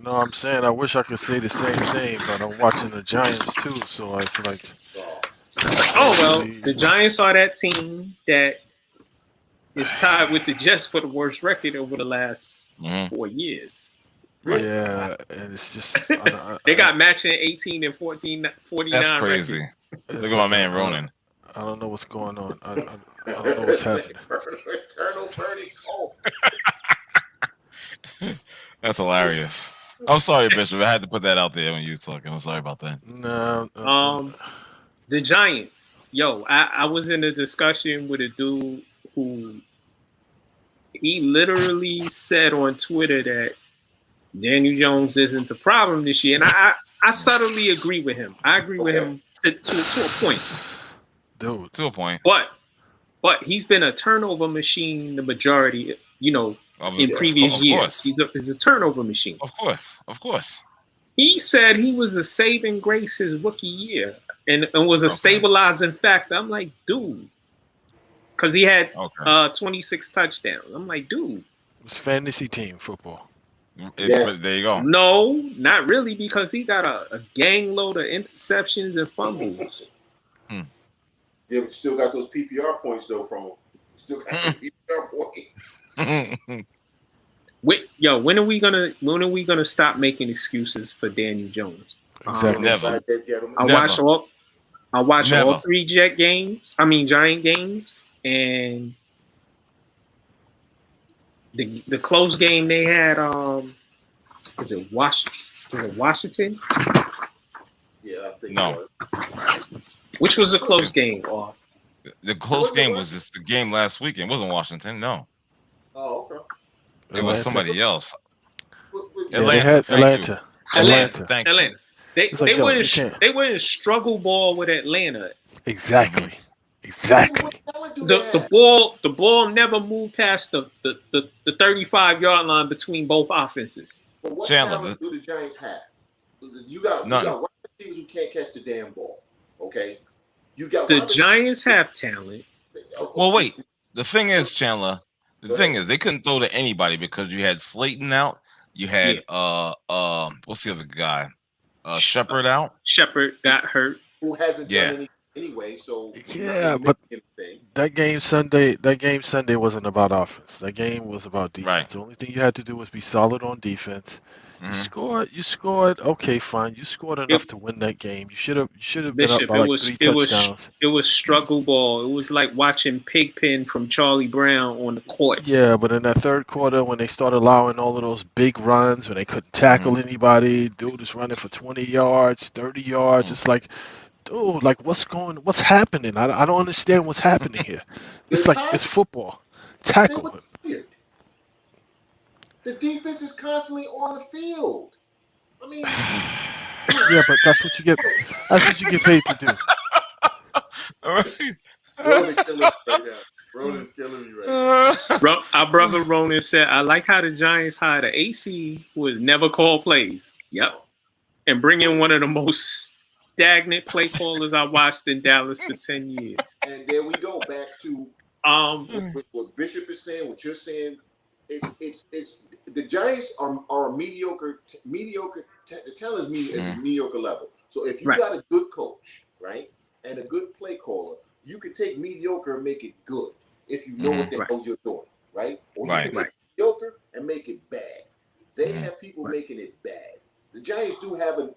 No, I'm saying I wish I could say the same thing, but I'm watching the Giants too, so it's like. Oh well, the Giants are that team that is tied with the Jets for the worst record over the last 4 years. Yeah, and it's just they got matching 18 and 14, 49. That's crazy. Records. Look at my man Ronan. I don't know what's going on. I don't know what's happening. Eternal Bernie Cole. That's hilarious. I'm sorry, Bishop. I had to put that out there when you were talking. I'm sorry about that. No. The Giants. Yo, I was in a discussion with a dude who he literally said on Twitter that Daniel Jones isn't the problem this year. And I subtly agree with him. I agree with him to a point. Dude. To a point. But he's been a turnover machine the majority, in previous years. He's a turnover machine. Of course. He said he was a saving grace his rookie year and was a stabilizing factor. I'm like, dude. Because he had 26 touchdowns. I'm like, dude. It was fantasy team football. But there you go. No, not really, because he got a gang load of interceptions and fumbles. Yeah, but still got those PPR points though from him. Still got those PPR points. When are we gonna stop making excuses for Daniel Jones? Exactly. Never. I watched all 3 Giant games, and the close game they had. Was it Washington? Yeah, I think no. Which was a close game? The close game was just the game last week. It wasn't Washington. No. Oh, okay. It was somebody else. Atlanta. Atlanta. They were in struggle ball with Atlanta. Exactly. The ball never moved past the 35-yard line between both offenses. But what talent do the Giants have? You got wide receivers who can't catch the damn ball. Okay. You got the Giants have talent. Well, wait. The thing is, Chandler. The thing is, they couldn't throw to anybody because you had Slayton out. You had what's the other guy? Shepard out. Shepard got hurt. Who hasn't done anything anyway? So but that game Sunday wasn't about offense. That game was about defense. Right. The only thing you had to do was be solid on defense. Mm-hmm. You scored. Okay, fine. You scored enough to win that game. You should have been up by like 3 touchdowns. It was struggle ball. It was like watching Pigpen from Charlie Brown on the court. Yeah, but in that third quarter, when they started allowing all of those big runs, when they couldn't tackle anybody, dude is running for 20 yards, 30 yards. It's like, dude, like what's happening? I don't understand what's happening here. It's it's football. Tackle him. Weird. The defense is constantly on the field. I mean, yeah, but that's what you get. That's what you get paid to do. All right. Ronan's killing me right now. Our brother Ronan said, "I like how the Giants hired an AC who would never call plays. Yep, and bring in one of the most stagnant play callers I watched in Dallas for 10 years." And there we go back to what Bishop is saying. What you're saying. It's the Giants are mediocre. The talent is a mediocre level. So if you got a good coach, right, and a good play caller, you could take mediocre and make it good if you know what the hell you're doing, right? Or you can take mediocre and make it bad. They have people making it bad. The Giants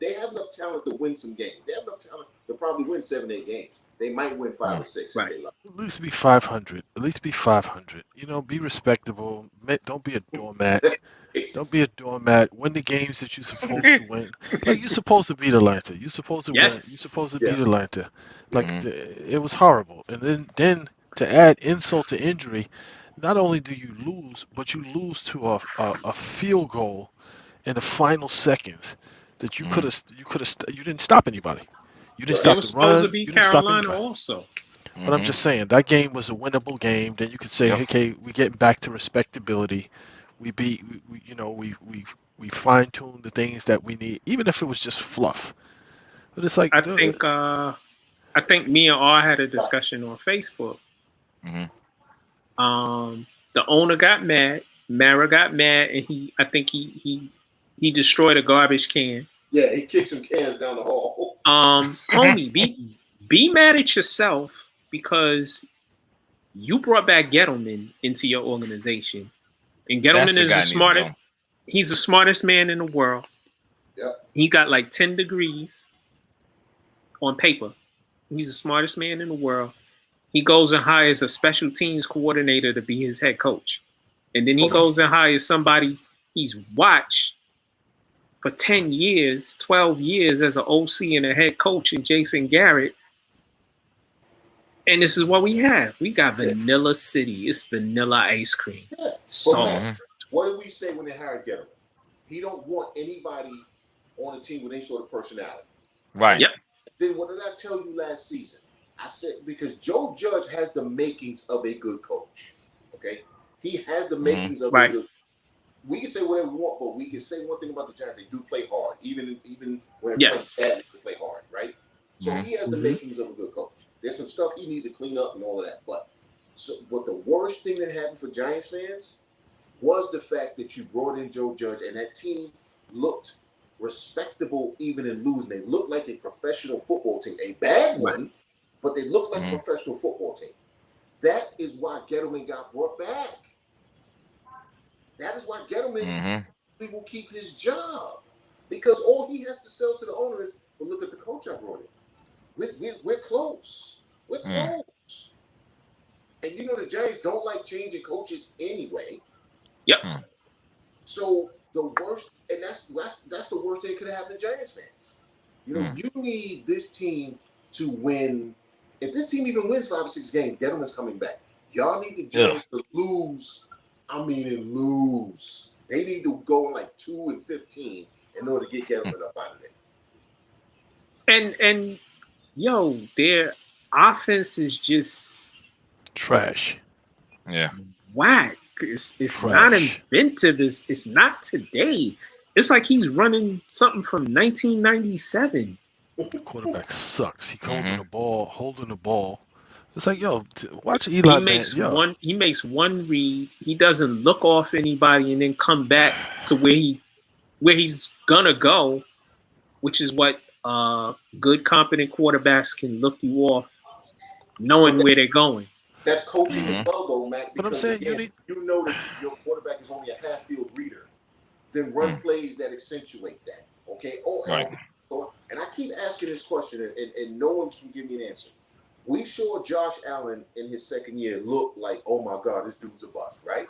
they have enough talent to win some games. They have enough talent to probably win 7-8 games. They might win 5 or 6. Right. At least be 500. At least be 500. Be respectable. Don't be a doormat. Don't be a doormat. Win the games that you're supposed to win. Like you're supposed to beat Atlanta. You're supposed to win. You're supposed to beat Atlanta. Like it was horrible. And then to add insult to injury, not only do you lose, but you lose to a field goal in the final seconds that you could have. You didn't stop anybody. You didn't stop the run. You didn't stop anybody. Also. But I'm just saying that game was a winnable game. Then you could say, okay, we're getting back to respectability. We fine tuned the things that we need, even if it was just fluff. But it's like I think me and R had a discussion on Facebook. The owner got mad. Mara got mad, and I think he destroyed a garbage can. Yeah, he kicked some cans down the hall. Homie, be mad at yourself because you brought back Gettleman into your organization, and Gettleman is he's the smartest man in the world. Yep. He got like 10 degrees on paper. He's the smartest man in the world. He goes and hires a special teams coordinator to be his head coach, and then he goes and hires somebody he's watched for 10 years, 12 years as an OC and a head coach in Jason Garrett, And this is what we have. We got Vanilla City. It's vanilla ice cream. Yeah. Soft. What did we say when they hired Gettleman? He don't want anybody on the team with any sort of personality. Right. Yep. Then what did I tell you last season? I said because Joe Judge has the makings of a good coach. Okay, he has the makings of a good. We can say whatever we want, but we can say one thing about the Giants: they do play hard, even when they play bad, they play hard, right? So he has the makings of a good coach. There's some stuff he needs to clean up and all of that. But the worst thing that happened for Giants fans was the fact that you brought in Joe Judge and that team looked respectable even in losing. They looked like a professional football team, a bad one, but they looked like a professional football team. That is why Gettleman got brought back. That is why Gettleman will keep his job because all he has to sell to the owner is, well, look at the coach I brought in. We're close. We're close. And you know the Giants don't like changing coaches anyway. Yep. So the worst, and that's the worst thing that could happen to Giants fans. You know, you need this team to win. If this team even wins 5 or 6 games, Gettleman's coming back. Y'all need the Giants to lose. I mean, lose. They need to go like 2-15 in order to get Gettleman up out of there. And yo, their offense is just trash. Yeah. Whack. It's not inventive. It's not today. It's like he's running something from 1997. The quarterback sucks. He holding the ball. It's like, yo, watch Eli. He makes one read. He doesn't look off anybody and then come back to where he's gonna go, which is what good, competent quarterbacks can look you off, knowing where they're going. That's coaching as well, though, Matt. But I'm saying you know that your quarterback is only a half-field reader. Then run plays that accentuate that. Okay. And I keep asking this question, and no one can give me an answer. We saw Josh Allen in his second year look like, oh my God, this dude's a bust, right?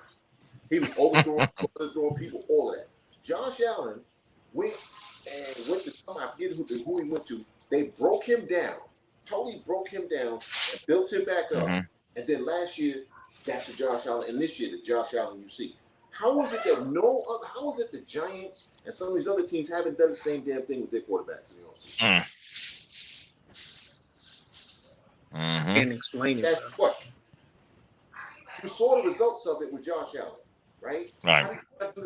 He was overthrowing people, all of that. Josh Allen went to some, I forget who he went to. They broke him down, totally broke him down, and built him back up. And then last year, that's the Josh Allen, and this year, the Josh Allen you see. How is it that how is it the Giants and some of these other teams haven't done the same damn thing with their quarterbacks? Can't explain it. That's the question. You saw the results of it with Josh Allen, right? Right.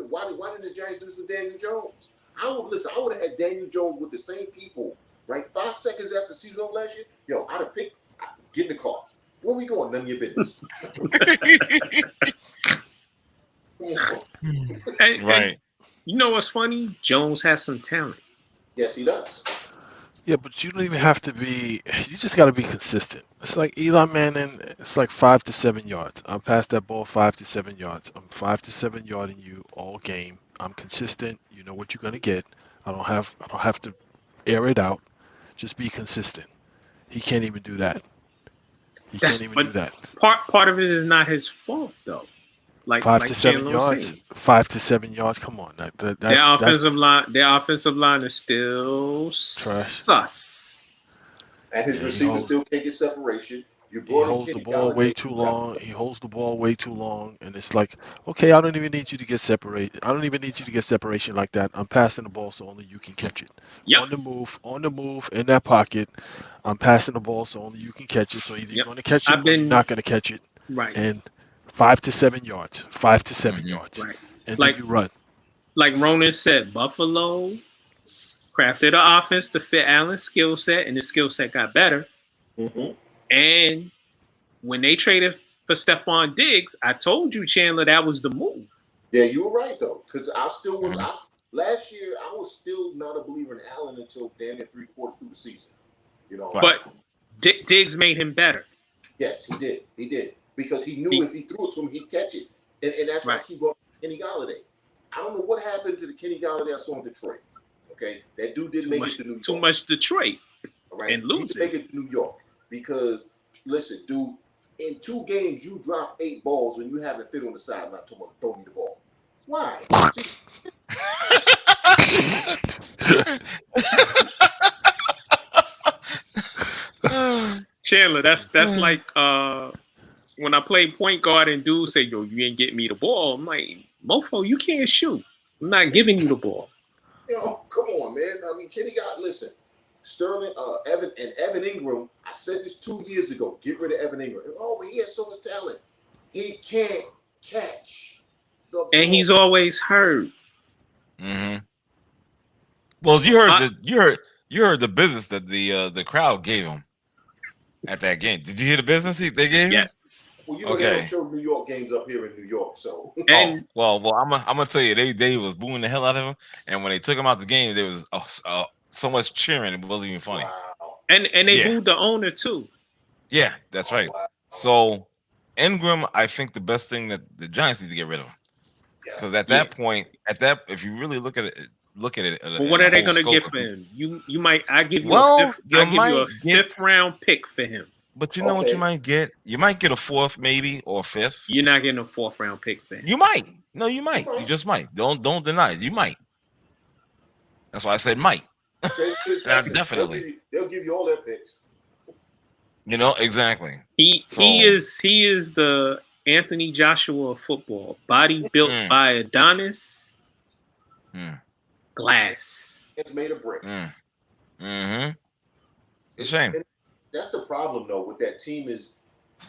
Why didn't the Giants do this with Daniel Jones? I would have had Daniel Jones with the same people, right? 5 seconds after the season over last year, yo, I'd have picked, get in the car. Where we going? None of your business. And you know what's funny? Jones has some talent. Yes, he does. Yeah, but you don't even have to be. You just got to be consistent. It's like Eli Manning. It's like 5 to 7 yards. I'm past that ball 5 to 7 yards. I'm 5 to 7 yarding you all game. I'm consistent. You know what you're gonna get. I don't have to air it out. Just be consistent. He can't even do that. Can't even do that. Part of it is not his fault though. Like 5 to 7 yards. 5 to 7 yards. Come on, their offensive line is still sus. And his receivers still can't get separation. He holds the ball way too long. He holds the ball way too long, and it's like, okay, I don't even need you to get separated. I don't even need you to get separation like that. I'm passing the ball so only you can catch it. Yep. On the move, in that pocket. I'm passing the ball so only you can catch it. So either you're going to catch it or you're not going to catch it. Right. And 5 to 7 yards. 5 to 7 yards. Right. And then you run. Like Ronan said, Buffalo crafted an offense to fit Allen's skill set, and his skill set got better. And when they traded for Stephon Diggs, I told you, Chandler, that was the move. Yeah, you were right, though. Because I still was last year, I was still not a believer in Allen until damn near 3/4 through the season. You know, but Diggs made him better. Yes, he did. He did. Because he knew if he threw it to him, he'd catch it. And that's why I keep going Kenny Golladay. I don't know what happened to the Kenny Golladay I saw in Detroit. Okay? That dude didn't make it to New York. Too much Detroit. Right? And lose it. He didn't make it to New York. Because, listen, dude, in 2 games, you dropped 8 balls when you haven't fit on the sideline to throw me the ball. Why? Chandler, that's like when I play point guard and dudes say, "Yo, you ain't getting me the ball." I'm like, "Mofo, you can't shoot. I'm not giving you the ball." Come on, man. I mean, Kenny listen. Sterling, Evan Ingram. I said this 2 years ago. Get rid of Evan Ingram. Oh, but he has so much talent. He can't catch the ball. And he's always hurt. Mm-hmm. Well, you heard the business that the crowd gave him at that game. Did you hear the business they gave him? Yes. Well, they don't show New York games up here in New York, so. And well, I'm gonna tell you, they was booing the hell out of him, and when they took him out the game, there was so much cheering, it wasn't even funny. Wow. And they booed the owner too. Yeah, that's right. Wow. So Ingram, I think the best thing that the Giants need to get rid of him, because at that point, if you really look at it. Well, what are they going to get for him? You might. I give you a fifth round pick for him. But you know what you might get? You might get a fourth, maybe, or a fifth. You're not getting a fourth round pick for him. You might. No, you might. You just might. Don't deny it. You might. That's why I said might. Definitely. They'll give you all their picks. Exactly. He is the Anthony Joshua of football. Body built by Adonis. Glass. It's made of brick. Mm-hmm. It's a shame. That's the problem, though, with that team is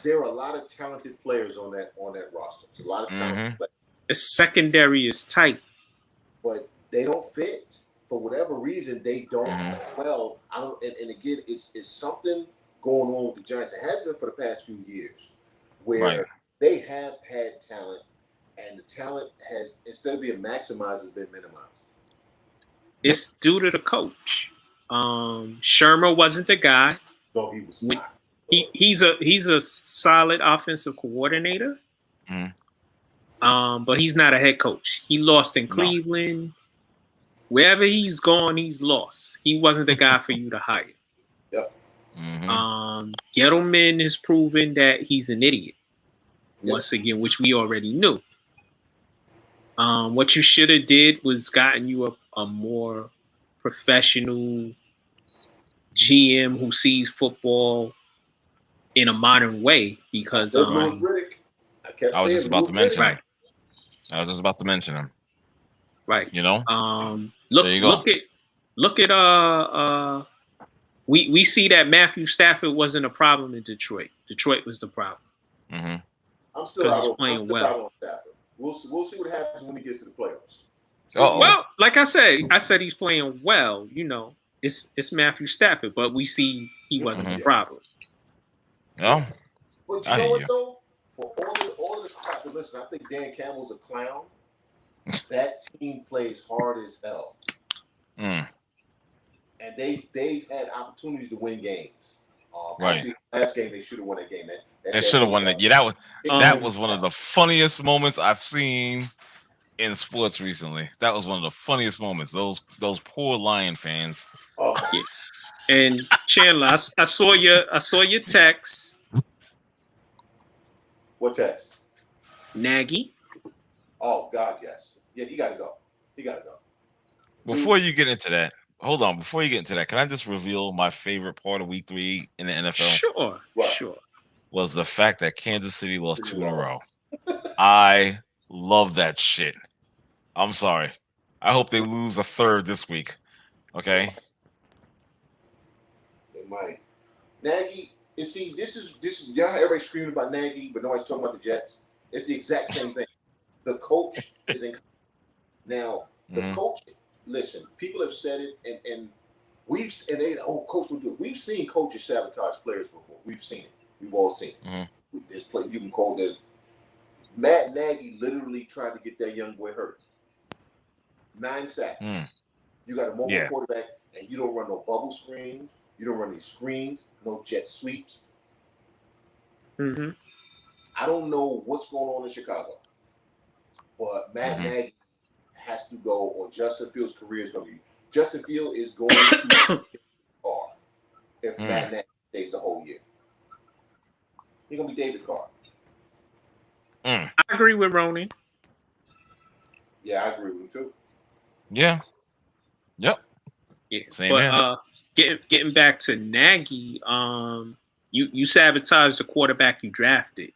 there are a lot of talented players on that roster. There's a lot of talented players. The secondary is tight, but they don't fit for whatever reason. They don't well. I don't. And again, it's something going on with the Giants. It has been for the past few years, where they have had talent, and the talent has, instead of being maximized, has been minimized. It's due to the coach. Shermer wasn't the guy. No, he was not. He's a solid offensive coordinator. But he's not a head coach. He lost in Cleveland. Wherever he's gone, he's lost. He wasn't the guy for you to hire. Yep. Gettleman has proven that he's an idiot. Once again, which we already knew. What you should have did was gotten you a more professional GM who sees football in a modern way, because I was just about to mention him. I was just about to mention him. Right. Look at we see that Matthew Stafford wasn't a problem in Detroit. Detroit was the problem. I'm still out playing well. On Stafford. We'll see what happens when he gets to the playoffs. Well, like I said he's playing well. It's Matthew Stafford, but we see he wasn't the problem. Oh, but you know what though? For all this crap, listen, I think Dan Campbell's a clown. That team plays hard as hell, and they've had opportunities to win games. Actually, last game they should have won that game. They should have won that. Yeah, that was one of the funniest moments I've seen in sports recently. That was one of the funniest moments. Those poor Lion fans. Yeah. And Chandler, I saw your text. What text? Nagy. Oh God, yes. Yeah, he got to go. Before you get into that, hold on. Before you get into that, can I just reveal my favorite part of Week 3 in the NFL? Sure. Sure. Was the fact that Kansas City lost 2 in a row. I love that shit. I'm sorry. I hope they lose a third this week. Okay. They might. Nagy. And see, this is y'all. Everybody's screaming about Nagy, but nobody's talking about the Jets. It's the exact same thing. The coach is in. Now the coach. Listen, people have said it, and coach will do it. We've seen coaches sabotage players before. We've seen it. We've all seen it. This play you can call this. Matt Nagy literally tried to get that young boy hurt. 9 sacks. You got a mobile quarterback, and you don't run no bubble screens. You don't run any screens. No jet sweeps. I don't know what's going on in Chicago, but Matt Nagy has to go, or Justin Fields' career is going to be. Justin Fields is going to off if Matt Nagy stays the whole year. He's going to be David Carr. I agree with Ronan. Yeah, I agree with him too. Yeah. Yep. Yeah. Same here. Getting back to Nagy, you sabotage the quarterback you drafted.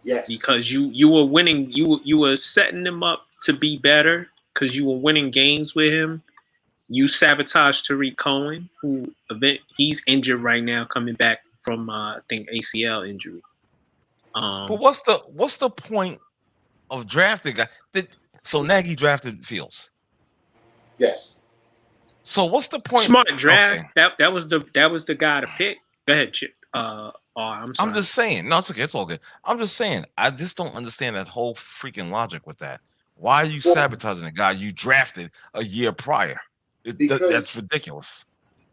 Yes. Because you were winning, you were setting him up to be better because you were winning games with him. You sabotaged Tariq Cohen, he's injured right now, coming back from I think ACL injury. But what's the point of drafting guy? So Nagy drafted Fields. Yes. So what's the point? Smart draft. Okay. That was the guy to pick. Go ahead, Chip. I'm sorry. I'm just saying. No, it's okay. It's all good. I'm just saying. I just don't understand that whole freaking logic with that. Why are you sabotaging a guy you drafted a year prior? That's ridiculous.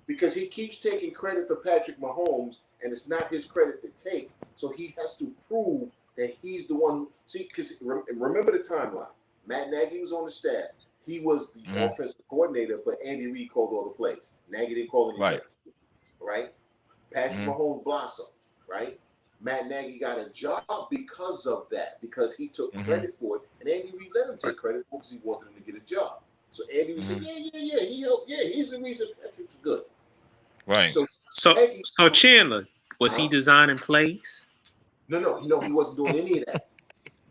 Because he keeps taking credit for Patrick Mahomes, and it's not his credit to take. So he has to prove that he's the one. See, because remember the timeline. Matt Nagy was on the staff. He was the offensive coordinator, but Andy Reid called all the plays. Nagy didn't call any plays. Right? Patrick Mahomes blossomed. Right? Matt Nagy got a job because of that, because he took credit for it, and Andy Reid let him take credit for it because he wanted him to get a job. So Andy Reid said, yeah, he helped. Yeah, he's the reason Patrick's good. Right. So Chandler, was he designing plays? No, he wasn't doing any of that.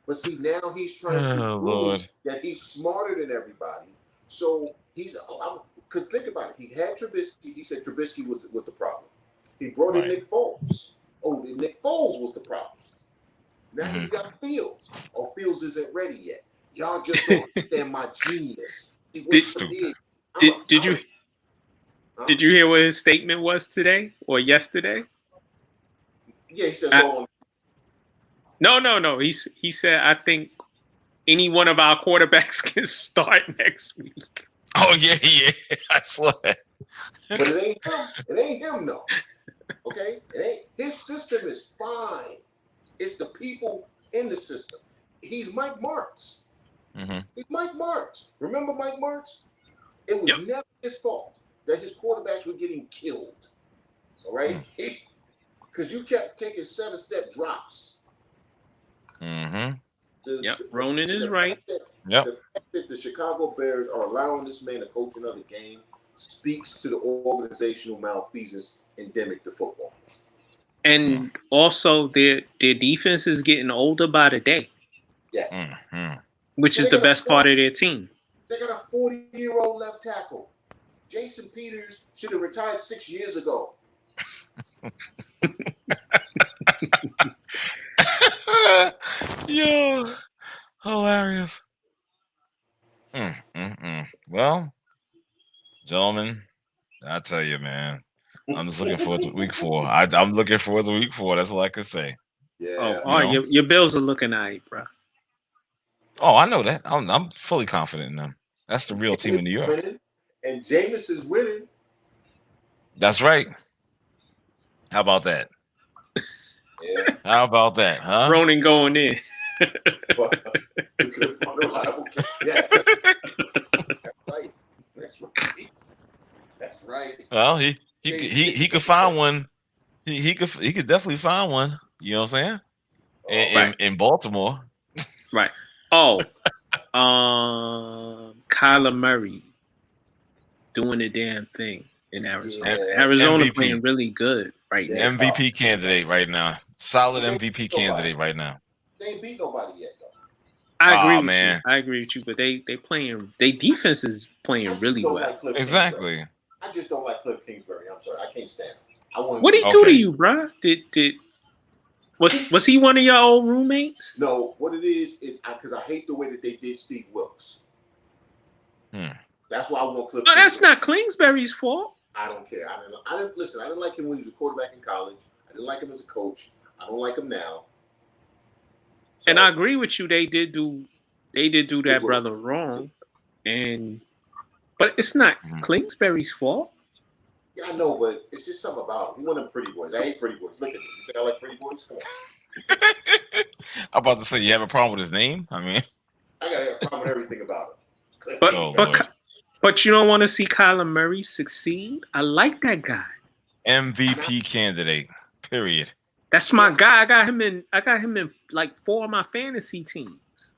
But see, now he's trying to prove that he's smarter than everybody. So because think about it. He had Trubisky. He said Trubisky was the problem. He brought in Nick Foles. Oh, Nick Foles was the problem. Now he's got Fields. Oh, Fields isn't ready yet. Y'all just don't understand my genius. Did you hear what his statement was today or yesterday? Yeah, he said No. He said, I think any one of our quarterbacks can start next week. Oh yeah, I saw that. But it ain't him. It ain't him, no. Okay, it ain't. His system is fine. It's the people in the system. He's Mike Martz. He's Mike Martz. Remember Mike Martz? It was never his fault that his quarterbacks were getting killed. All right? Because you kept taking 7-step drops. Ronan is right. The fact that the Chicago Bears are allowing this man to coach another game speaks to the organizational malfeasance endemic to football. And also, their defense is getting older by the day. Yeah. Which is the best part of their team. They got a 40-year-old left tackle. Jason Peters should have retired 6 years ago. Yo, hilarious. Well, gentlemen, I tell you, man, I'm just looking forward to week 4. I'm looking forward to week 4. That's all I can say. Yeah. Your Bills are looking all right, bro. Oh, I know that. I'm fully confident in them. That's the real team in New York. Winning, and Jameis is winning. That's right. How about that? Yeah. How about that, huh? Ronan going in. That's right. Well, he could find one. He could definitely find one. You know what I'm saying? In Baltimore. Right. Oh, Kyler Murray doing the damn thing in Arizona. Arizona MVP. playing really good right now. MVP candidate right now. Solid MVP candidate right now. They ain't beat nobody yet, though. I agree with you, but they playing. They defense is playing really well. Exactly. I just don't like Cliff Kingsbury. I'm sorry, I can't stand him. What did he do to you, bro? Was he one of your old roommates? No, what it is because I hate the way that they did Steve Wilkes. That's why I want Cliff. No, that's not Kingsbury's fault. I don't care. I didn't listen. I didn't like him when he was a quarterback in college. I didn't like him as a coach. I don't like him now. So, and I agree with you. They did do that brother wrong, but it's not Kingsbury's fault. Yeah, I know, but it's just something about him. He one of them pretty boys. I hate pretty boys. Look at me. You think I like pretty boys? Come on. I'm about to say, you have a problem with his name? I mean, I got a problem with everything about him. But you don't want to see Kyler Murray succeed? I like that guy. MVP candidate. Period. That's my guy. I got him in like 4 of my fantasy teams.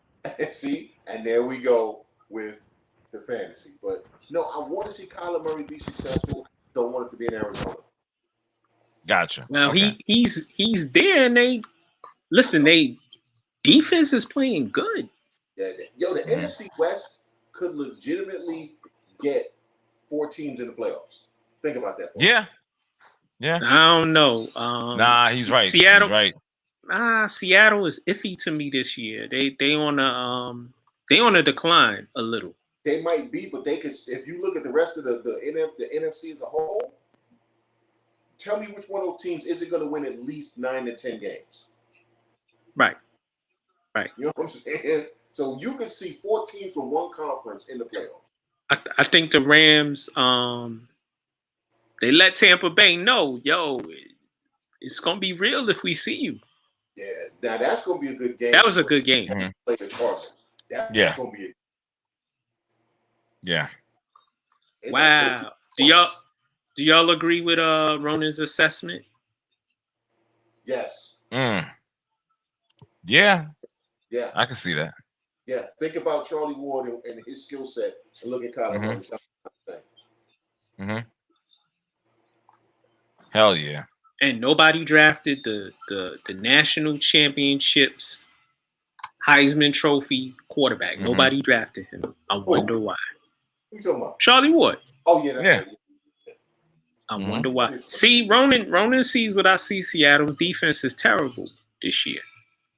See, and there we go with the fantasy. But no, I want to see Kyler Murray be successful. Don't want it to be in Arizona. Gotcha. Now he's there, and they defense is playing good. Yeah, the NFC West could legitimately get 4 teams in the playoffs. Think about that. Yeah. I don't know. Nah, he's right. Seattle, he's right. Seattle is iffy to me this year. They on a decline a little. They might be, but they could. If you look at the rest of the NFC as a whole, tell me which one of those teams isn't going to win at least 9 to 10 games. Right. You know what I'm saying? So you could see 4 teams from one conference in the playoffs. I think the Rams, they let Tampa Bay know, it's gonna be real if we see you. Yeah, now that's gonna be a good game. That was a good game. Play the Cardinals. That's gonna be. Yeah. Wow. Do y'all agree with Ronan's assessment? Yes. Yeah. Yeah. I can see that. Yeah. Think about Charlie Ward and his skill set, and look at Kyrie Irving. Hell yeah. And nobody drafted the national championships Heisman Trophy quarterback. Nobody drafted him. I wonder why. Who you talking about? Charlie Ward. Oh yeah. Yeah. I wonder why. See, Ronan sees what I see. Seattle's defense is terrible this year.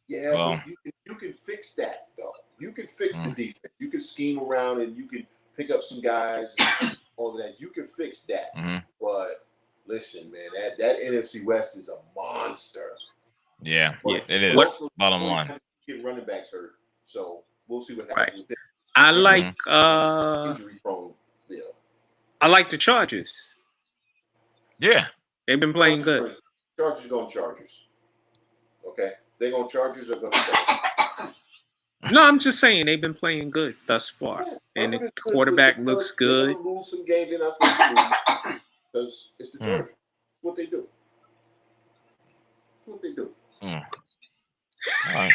Yeah, but you can fix that though. You can fix the defense. You can scheme around and you can pick up some guys and all of that. You can fix that. But listen, man, that NFC West is a monster. Yeah, it is. Bottom line. Get running backs hurt, so we'll see what happens with that. I like injury prone. Yeah. I like the Chargers. Yeah, they've been playing good. Chargers going Chargers. Okay, they going Chargers or going Chargers? No, I'm just saying they've been playing good thus far, and the quarterback looks good. They're gonna lose some games they're not supposed to lose because it's the Chargers. It's what they do. It's what they do. All right.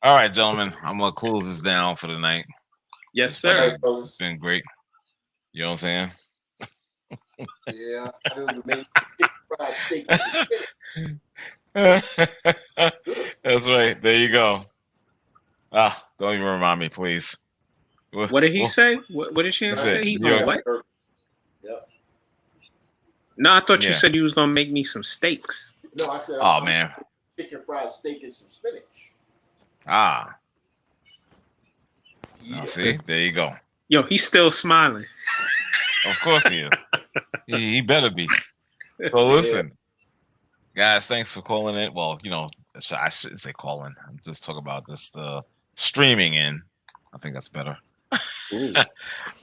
All right, gentlemen. I'm gonna close this down for the night. Yes, sir. It's been great. You know what I'm saying? Yeah, I know you made fried steak. That's right. There you go. Don't even remind me, please. What did he say? What did Shannon say? He's going what? Yep. No, I thought you said he was gonna make me some steaks. No, I said, man, chicken fried steak and some spinach. Yeah. See, there you go. Yo, he's still smiling. Of course he is. he better be. So listen, guys, thanks for calling in. Well, I shouldn't say calling. I'm just talking about just streaming in. I think that's better. All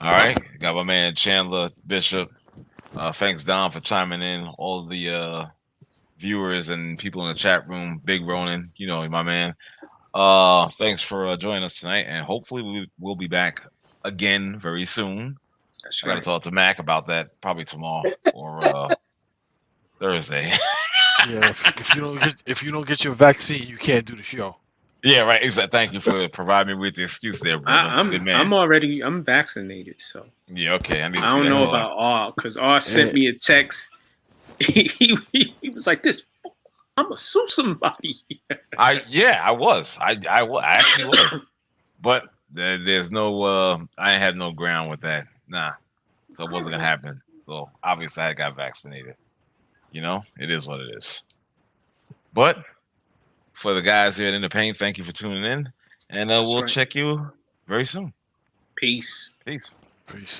right. Got my man Chandler Bishop. Thanks, Don, for chiming in. All the viewers and people in the chat room. Big Ronan, my man. Thanks for joining us tonight, and hopefully we'll be back again very soon. I got to talk to Mac about that probably tomorrow or Thursday. Yeah, if you don't get your vaccine, you can't do the show. Yeah, right. Exactly. Thank you for providing me with the excuse there, brother. Good man. I'm vaccinated, so yeah. Okay, I don't know about R because R sent me a text. He was like, "This, I'm gonna sue somebody." I was. I actually was, but there's no. I had no ground with that. Nah, so it wasn't gonna happen. So obviously, I got vaccinated. It is what it is. But for the guys here in the paint, thank you for tuning in, and we'll check you very soon. Peace. Peace. Peace.